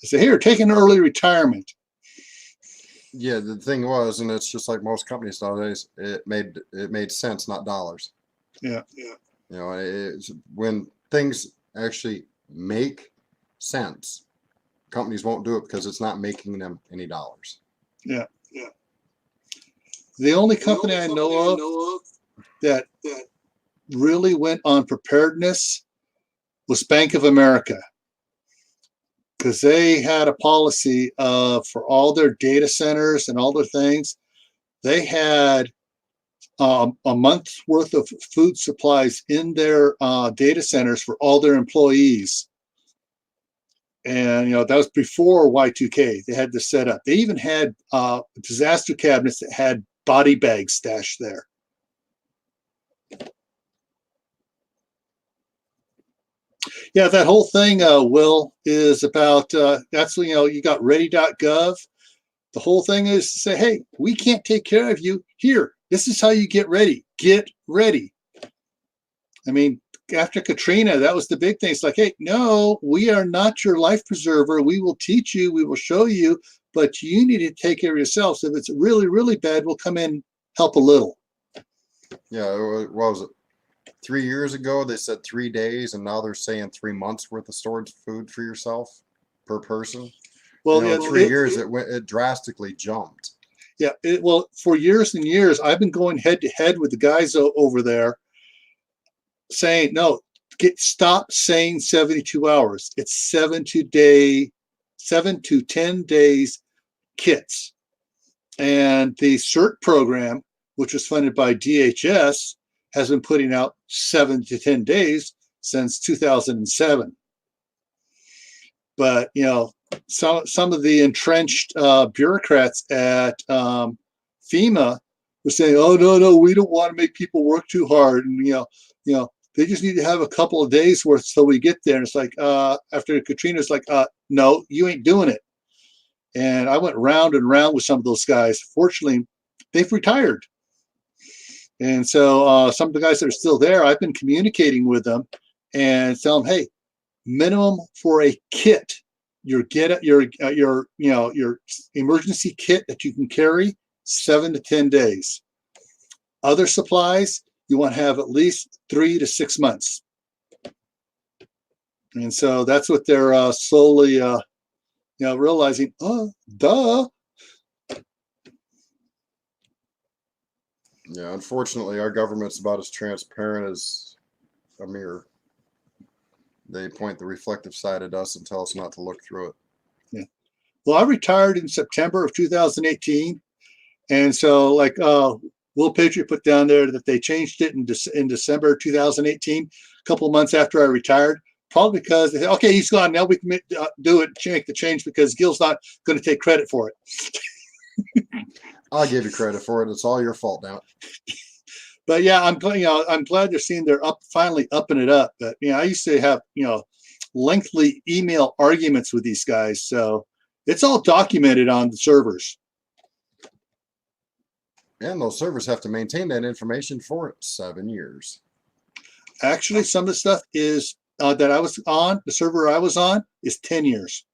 They said, "Here, take an early retirement." Yeah, the thing was, and it's just like most companies nowadays, it made sense, not dollars. Yeah. It's when things actually make sense, companies won't do it because it's not making them any dollars. Yeah. The only company I know of that really went on preparedness was Bank of America, because they had a policy for all their data centers and all their things. They had a month's worth of food supplies in their data centers for all their employees. And, that was before Y2K. They had this set up. They even had disaster cabinets that had body bags stashed there. Yeah, that whole thing, Will, is about, that's, you got ready.gov. The whole thing is to say, hey, we can't take care of you. Here, this is how you get ready. Get ready. I mean, after Katrina, that was the big thing. It's like, hey, no, we are not your life preserver. We will teach you, we will show you, but you need to take care of yourself. So if it's really, really bad, we'll come in, help a little. Yeah, what was it? 3 years ago, they said 3 days, and now they're saying 3 months worth of stored food for yourself per person. Well, in 3 years, it drastically jumped. Yeah, for years and years, I've been going head to head with the guys over there, saying, no, stop saying 72 hours. It's 7 to 10 days kits. And the CERT program, which was funded by DHS, has been putting out 7 to 10 days since 2007. But, some of the entrenched bureaucrats at FEMA were saying, "Oh, no, we don't want to make people work too hard, and they just need to have a couple of days worth so we get there." And it's like, after Katrina, it's like, no, you ain't doing it. And I went round and round with some of those guys. Fortunately, they've retired. And so some of the guys that are still there, I've been communicating with them and tell them, hey, minimum for a kit, your emergency kit that you can carry, 7 to 10 days. Other supplies, you want to have at least 3 to 6 months. And so that's what they're slowly realizing, duh. Yeah, unfortunately, our government's about as transparent as a mirror. They point the reflective side at us and tell us not to look through it. Yeah. Well, I retired in September of 2018. And so, like Will Patriot put down there that they changed it in December 2018, a couple of months after I retired, probably because they said, okay, he's gone. Now we can do it, make the change because Gil's not going to take credit for it. I'll give you credit for it. It's all your fault now. But yeah, I'm glad they're seeing they're finally upping it up. But I used to have lengthy email arguments with these guys, so it's all documented on the servers. And those servers have to maintain that information for 7 years. Actually, some of the stuff is that I was on, the server I was on, is 10 years.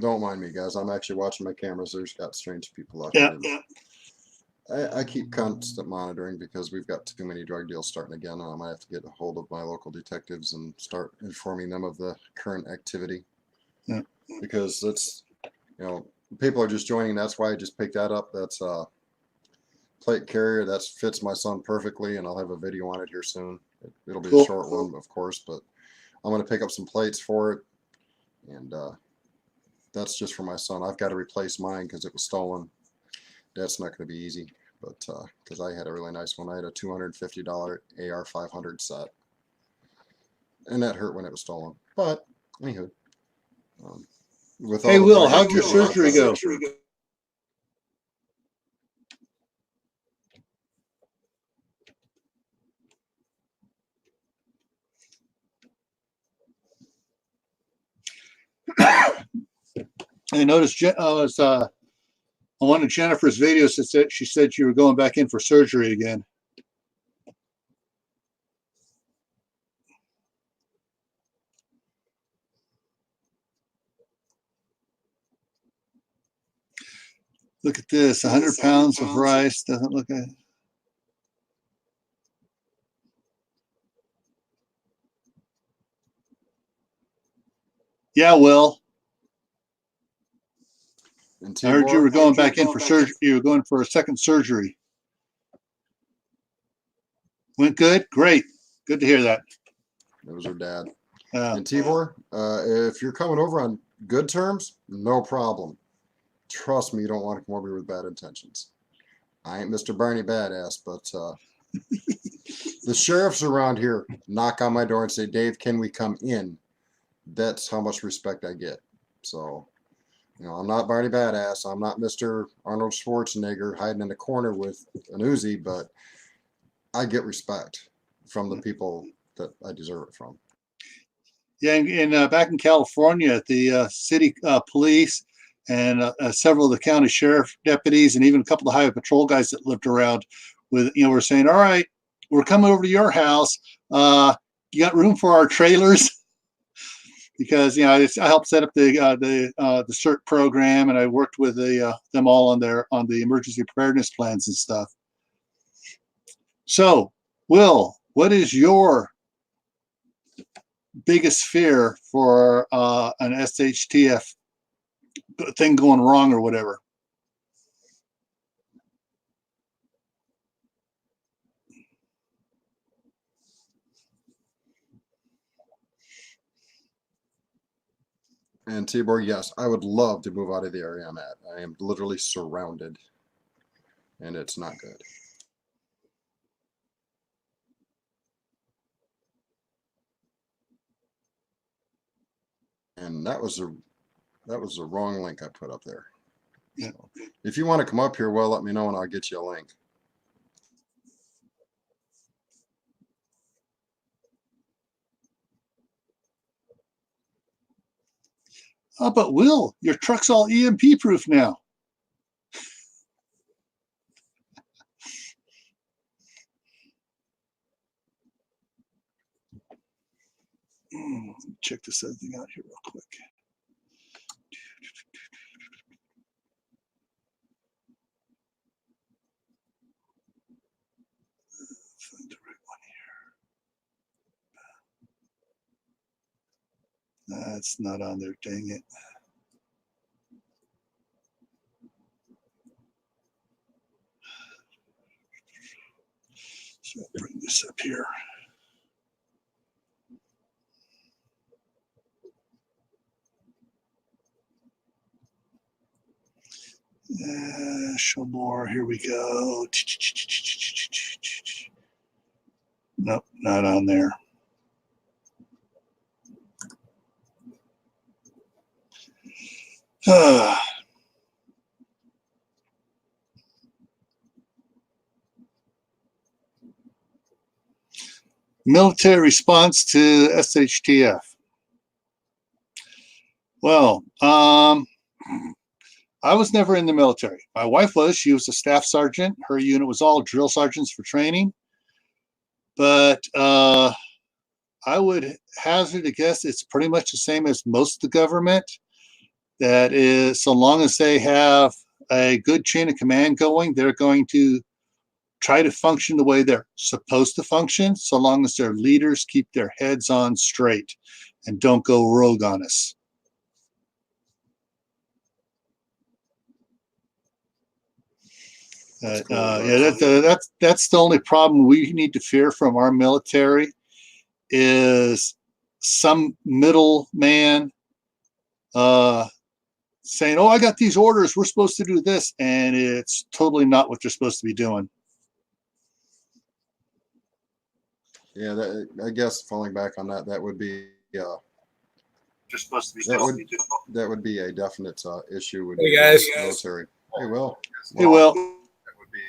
Don't mind me, guys. I'm actually watching my cameras. There's got strange people out Yeah. here. I keep constant monitoring because we've got too many drug deals starting again. I might have to get a hold of my local detectives and start informing them of the current activity. Yeah. Because it's, people are just joining. That's why I just picked that up. That's a plate carrier that fits my son perfectly, and I'll have a video on it here soon. It'll be a short one, of course, but I'm going to pick up some plates for it, and that's just for my son. I've got to replace mine because it was stolen. That's not going to be easy, but because I had a really nice one. I had a $250 AR-500 set, and that hurt when it was stolen. But anywho, hey, Will, how'd your surgery go? I noticed on one of Jennifer's videos that she said you were going back in for surgery again. Look at this, 100 pounds of rice. Doesn't look at. Yeah, Will. I heard you were going back in for surgery. You were going for a second surgery. Went good? Great. Good to hear that. It was her dad. And Tibor, if you're coming over on good terms, no problem. Trust me, you don't want to come over here with bad intentions. I ain't Mr. Barney Badass, but the sheriffs around here knock on my door and say, Dave, can we come in? That's how much respect I get. So, I'm not Barney Badass. I'm not Mr. Arnold Schwarzenegger hiding in the corner with an Uzi, but I get respect from the people that I deserve it from. Yeah, and back in California, the city police and several of the county sheriff deputies and even a couple of highway patrol guys that lived around were saying, all right, we're coming over to your house. You got room for our trailers? Because I helped set up the CERT program, and I worked with them all on the emergency preparedness plans and stuff. So, Will, what is your biggest fear for an shtf thing going wrong or whatever? And Tibor, yes, I would love to move out of the area I'm at. I am literally surrounded, and it's not good. And that was the wrong link I put up there. Yeah. So if you want to come up here, well, let me know and I'll get you a link. Oh, but Will, your truck's all EMP proof now. Check this other thing out here real quick. Find the right one here. That's not on there, dang it. So I'll bring this up here. Show more. Here we go. Nope, not on there. Military response to shtf. Well, I was never in the military. My wife was. She was a staff sergeant. Her unit was all drill sergeants for training. But I would hazard a guess it's pretty much the same as most of the government. That is, so long as they have a good chain of command going, they're going to try to function the way they're supposed to function, so long as their leaders keep their heads on straight and don't go rogue on us. Yeah, that's the only problem we need to fear from our military is some middleman saying, "Oh, I got these orders. We're supposed to do this," and it's totally not what they're supposed to be doing. Yeah, I guess falling back on that, that would be You're supposed to be that would be a definite issue with Hey guys. the military. Hey, Will. Hey, Will. That would be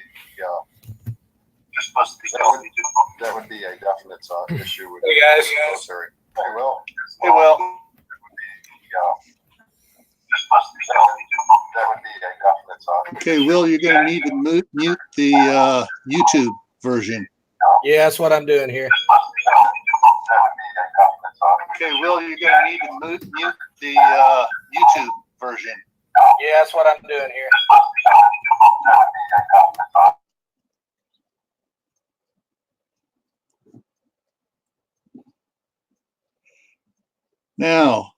that would be a definite issue with Hey guys. the military. Hey, Will. Hey, Will. That would be a definite Okay, Will, you're going to need to mute the YouTube version. Yeah, that's what I'm doing here. Okay, Will, you're going to need to mute the YouTube version. Yeah, that's what I'm doing here. Now,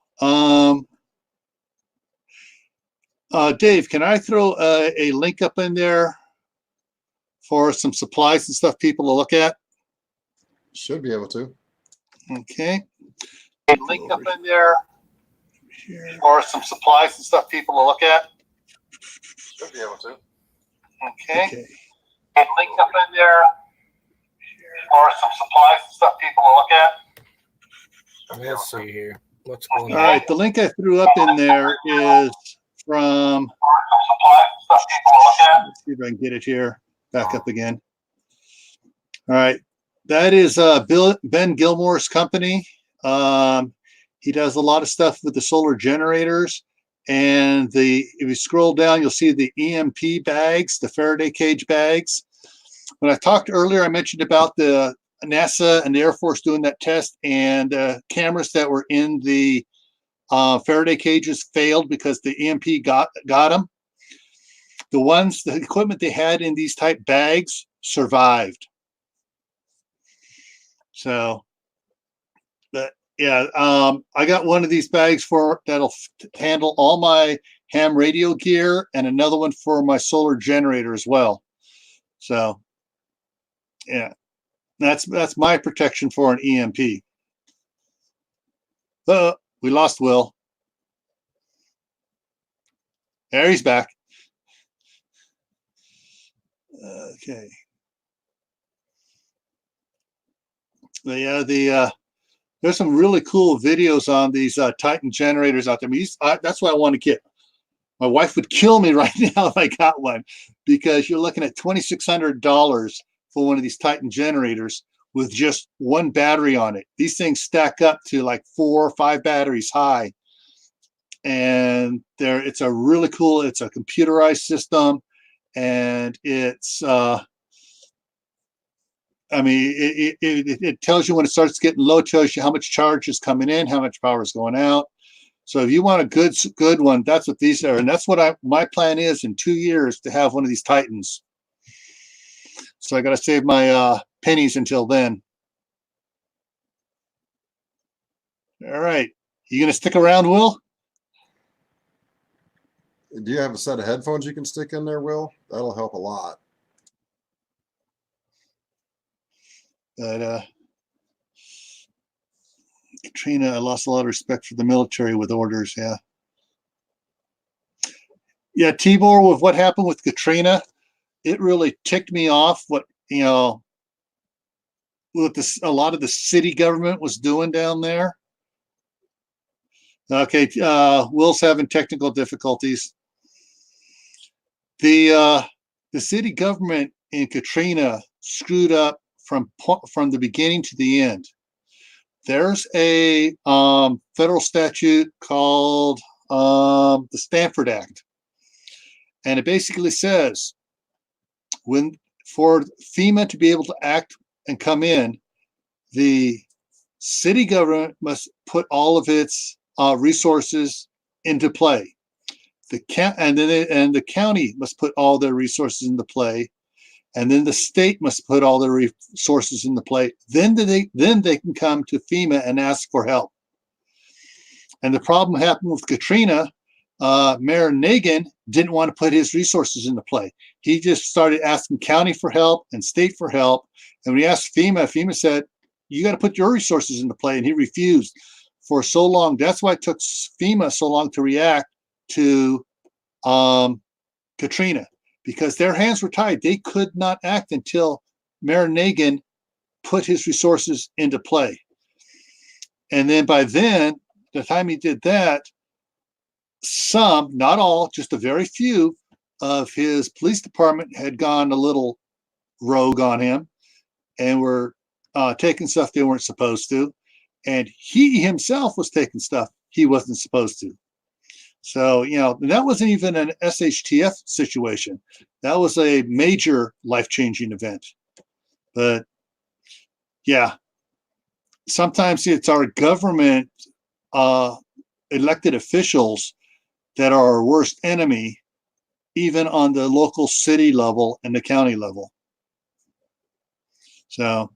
Dave, can I throw a link up in there for some supplies and stuff people to look at? Should be able to. Okay. A link up in there for some supplies and stuff people to look at? Should be able to. Okay. A link up in there for some supplies and stuff people to look at? Let's see here. What's going All on? right, the link I threw up in there is from, let's see if I can get it here, back up again. All right, that is Ben Gilmore's company. He does a lot of stuff with the solar generators. And if you scroll down, you'll see the EMP bags, the Faraday cage bags. When I talked earlier, I mentioned about the NASA and the Air Force doing that test, and cameras that were in the Faraday cages failed because the EMP got them. The equipment they had in these type bags survived. So, but yeah, I got one of these bags that'll handle all my ham radio gear, and another one for my solar generator as well. So, yeah, that's my protection for an EMP. We lost Will. There he's back. Okay. There's some really cool videos on these Titan generators out there. I mean, that's what I want to get. My wife would kill me right now if I got one, because you're looking at $2,600 for one of these Titan generators with just one battery on it. These things stack up to like 4 or 5 batteries high. And it's a really cool, it's a computerized system, and it's I mean, it tells you when it starts getting low, tells you how much charge is coming in, how much power is going out. So if you want a good one, that's what these are. And that's what my plan is in 2 years, to have one of these Titans. So I got to save my pennies until then. All right. You going to stick around, Will? Do you have a set of headphones you can stick in there, Will? That'll help a lot. But Katrina, I lost a lot of respect for the military with orders. Yeah, Tibor, with what happened with Katrina, it really ticked me off what a lot of the city government was doing down there. Okay, Will's having technical difficulties. The city government in Katrina screwed up from the beginning to the end. There's a federal statute called the Stanford Act, and it basically says for FEMA to be able to act and come in, the city government must put all of its resources into play. The county must put all their resources into play, and then the state must put all their resources into play. Then they can come to FEMA and ask for help. And the problem happened with Katrina. Mayor Nagin didn't want to put his resources into play. He just started asking county for help and state for help. And when he asked FEMA said, "You got to put your resources into play," and he refused for so long. That's why it took FEMA so long to react to Katrina, because their hands were tied. They could not act until Mayor Nagin put his resources into play. And then by then, the time he did that, some, not all, just a very few of his police department had gone a little rogue on him and were taking stuff they weren't supposed to. And he himself was taking stuff he wasn't supposed to. So, that wasn't even an shtf situation. That was a major life-changing event. But yeah, sometimes it's our government elected officials that are our worst enemy, even on the local city level and the county level. So,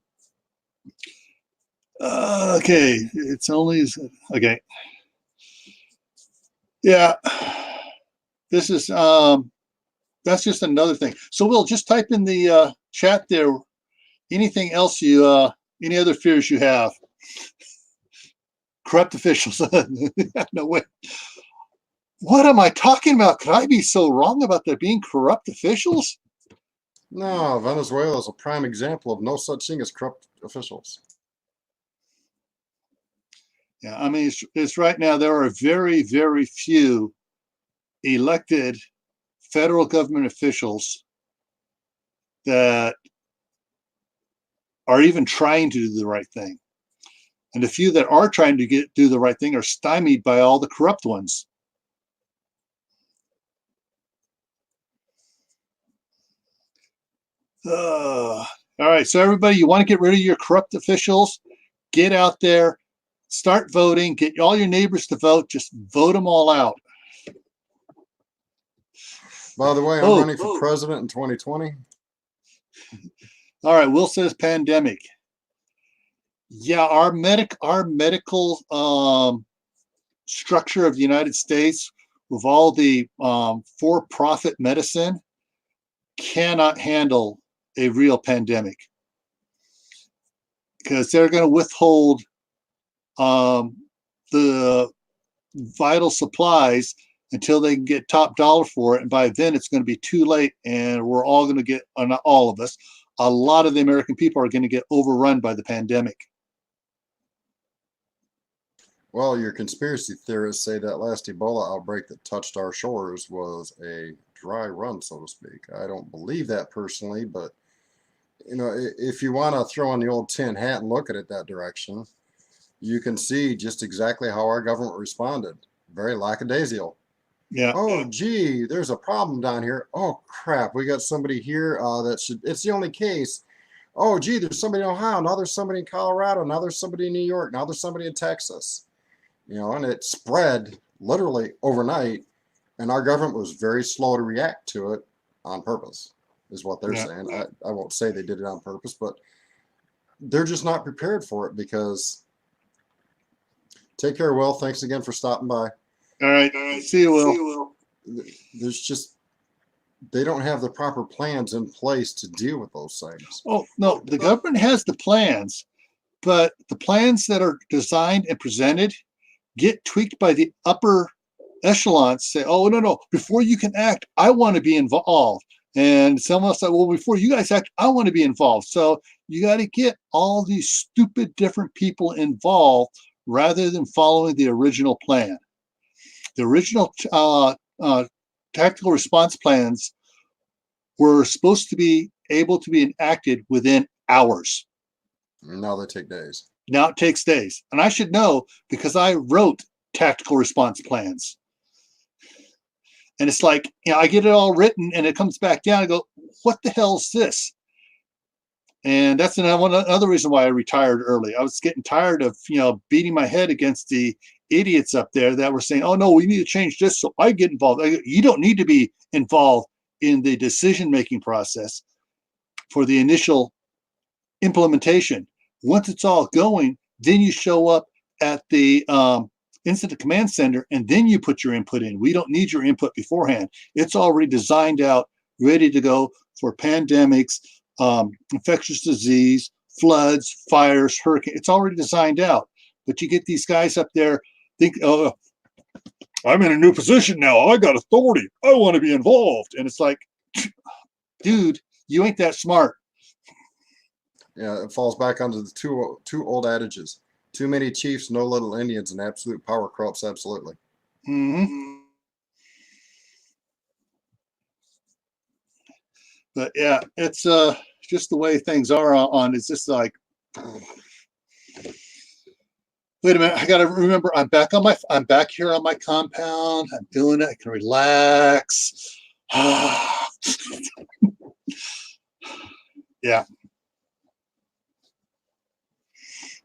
okay, it's only, okay. Yeah, this is, that's just another thing. So we'll just type in the chat there, anything else any other fears you have. Corrupt officials. No way. What am I talking about? Could I be so wrong about there being corrupt officials? No, Venezuela is a prime example of no such thing as corrupt officials. Yeah, I mean, it's right now, there are very, very few elected federal government officials that are even trying to do the right thing. And the few that are trying to do the right thing are stymied by all the corrupt ones. All right, so everybody, you want to get rid of your corrupt officials? Get out there, start voting, get all your neighbors to vote, just vote them all out. By the way, I'm running for president in 2020. All right, Will says pandemic. Yeah, our medical structure of the United States, with all the for-profit medicine, cannot handle a real pandemic, because they're going to withhold the vital supplies until they can get top dollar for it. And by then it's going to be too late. And we're all going to get, not all of us, a lot of the American people are going to get overrun by the pandemic. Well, your conspiracy theorists say that last Ebola outbreak that touched our shores was a dry run, so to speak. I don't believe that personally, but you know, if you want to throw on the old tin hat and look at it that direction, you can see just exactly how our government responded. Very lackadaisical. Yeah. Oh, gee, there's a problem down here. Oh, crap, we got somebody here it's the only case. Oh, gee, there's somebody in Ohio. Now there's somebody in Colorado. Now there's somebody in New York. Now there's somebody in Texas. You know, and it spread literally overnight. And our government was very slow to react to it on purpose, is what they're saying. I won't say they did it on purpose, but they're just not prepared for it because. Take care, Will. Thanks again for stopping by. All right. See you, Will. There's just, they don't have the proper plans in place to deal with those things. Oh, no, the government has the plans, but the plans that are designed and presented get tweaked by the upper echelons. Say, oh, no, before you can act, I want to be involved. And someone else said, well, before you guys act, I want to be involved. So you got to get all these stupid different people involved rather than following the original plan. The original tactical response plans were supposed to be able to be enacted within hours. Now they take days. Now it takes days. And I should know because I wrote tactical response plans. And it's like, you know, I get it all written and it comes back down and go, what the hell is this? And that's another reason why I retired early. I was getting tired of, you know, beating my head against the idiots up there that were saying, oh, no, we need to change this so I get involved. You don't need to be involved in the decision-making process for the initial implementation. Once it's all going, then you show up at the incident command center and then you put your input in. We don't need your input beforehand. It's already designed out, ready to go for pandemics, infectious disease, floods, fires, hurricanes. It's already designed out. But you get these guys up there think, oh, I'm in a new position now. I got authority. I want to be involved. And it's like, dude, you ain't that smart. Yeah, it falls back onto the two old adages. Too many chiefs, no little Indians, and absolute power corrupts absolutely. Mm-hmm. But yeah, it's just the way things are on. It's just like, wait a minute, I gotta remember I'm back here on my compound. I'm doing it. I can relax. Yeah.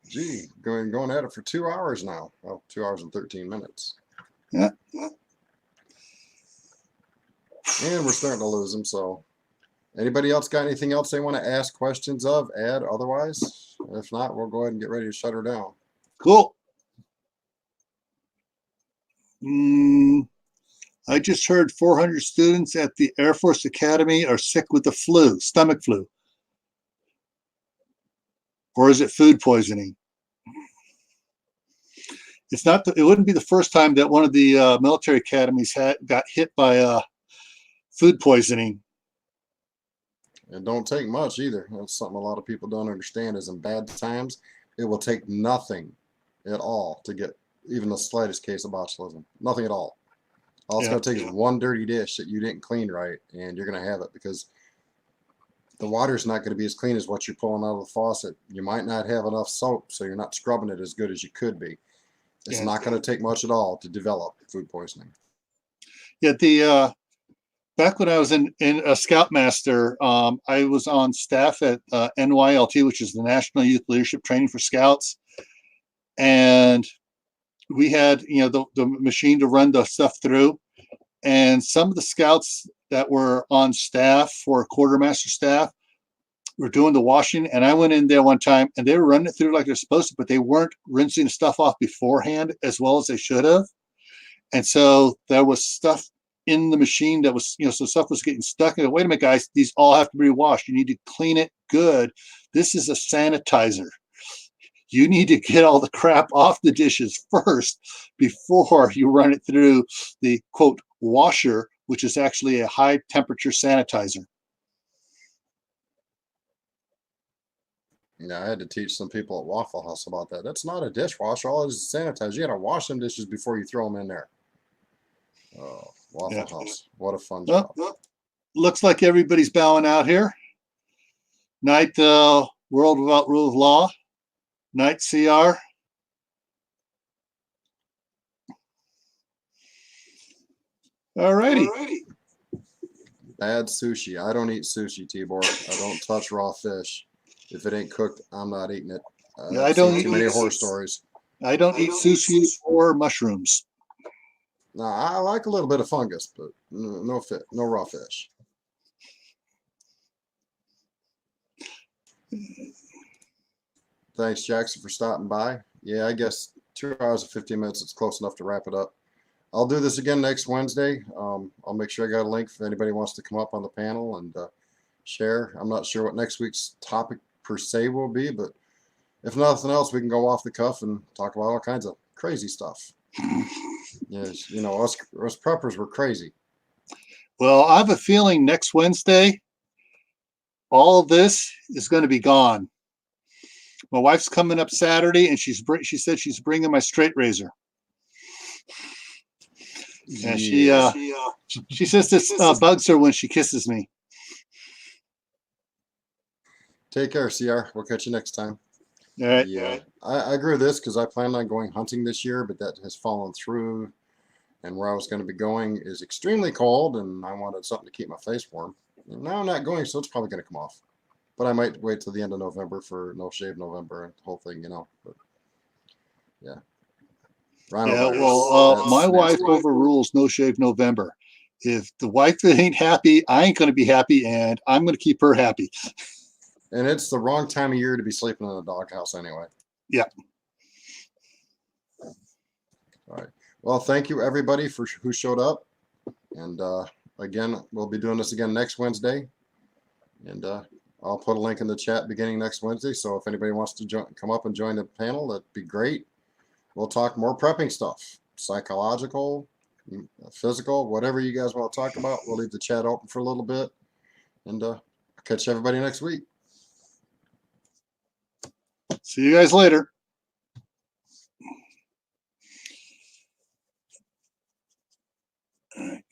Gee, going at it for 2 hours now. Well, 2 hours and 13 minutes. Yeah. And we're starting to lose them. So, anybody else got anything else they want to ask questions of? Add otherwise? If not, we'll go ahead and get ready to shut her down. Cool. I just heard 400 students at the Air Force Academy are sick with the flu, stomach flu. Or is it food poisoning? It's not. It wouldn't be the first time that one of the military academies got hit by food poisoning. It don't take much either. That's something a lot of people don't understand is in bad times, it will take nothing at all to get even the slightest case of botulism. Nothing at all. All it's going to take is one dirty dish that you didn't clean right, and you're going to have it because the water's not going to be as clean as what you're pulling out of the faucet. You might not have enough soap, so you're not scrubbing it as good as you could be. It's not going to take much at all to develop food poisoning. Yeah, back when I was in a Scoutmaster, I was on staff at NYLT, which is the National Youth Leadership Training for Scouts, and we had the machine to run the stuff through, and some of the scouts that were on staff for quartermaster staff were doing the washing, and I went in there one time and they were running it through like they're supposed to, but they weren't rinsing the stuff off beforehand as well as they should have. And so there was stuff in the machine that was, so stuff was getting stuck. And wait a minute, guys, these all have to be washed. You need to clean it good. This is a sanitizer. You need to get all the crap off the dishes first before you run it through the quote washer, which is actually a high temperature sanitizer. Yeah, I had to teach some people at Waffle House about that. That's not a dishwasher. All it is sanitizer. You got to wash them dishes before you throw them in there. Oh, Waffle Yeah. House. What a fun Well, job. looks like everybody's bowing out here. Night, World Without Rule of Law. Night, CR. All righty. Bad sushi. I don't eat sushi, Tibor. I don't touch raw fish. If it ain't cooked, I'm not eating it. Yeah, I I've don't seen too many eat- horror stories. I don't eat sushi or mushrooms. Now, I like a little bit of fungus, but no fit, no raw fish. Thanks, Jackson, for stopping by. Yeah, I guess 2 hours and 15 minutes is close enough to wrap it up. I'll do this again next Wednesday. I'll make sure I got a link if anybody wants to come up on the panel and share. I'm not sure what next week's topic per se will be, but if nothing else, we can go off the cuff and talk about all kinds of crazy stuff. Yes, you know, us preppers were crazy. Well, I have a feeling next Wednesday, all of this is going to be gone. My wife's coming up Saturday, and she said she's bringing my straight razor. And Yeah. she says this bugs her when she kisses me. Take care, CR. We'll catch you next time. All right. Yeah, I agree with this because I planned on going hunting this year, but that has fallen through. And where I was going to be going is extremely cold, and I wanted something to keep my face warm. And now I'm not going, so it's probably going to come off. But I might wait till the end of November for No Shave November and the whole thing, you know. But yeah. Rhino Yeah, virus, well, that's my wife nasty. overrules No Shave November. If the wife ain't happy, I ain't going to be happy, and I'm going to keep her happy. And it's the wrong time of year to be sleeping in a doghouse anyway. Yeah. All right. Well, thank you everybody for who showed up. And again, we'll be doing this again next Wednesday. And I'll put a link in the chat beginning next Wednesday. So if anybody wants to come up and join the panel, that'd be great. We'll talk more prepping stuff, psychological, physical, whatever you guys want to talk about. We'll leave the chat open for a little bit. And I'll catch everybody next week. See you guys later. All right.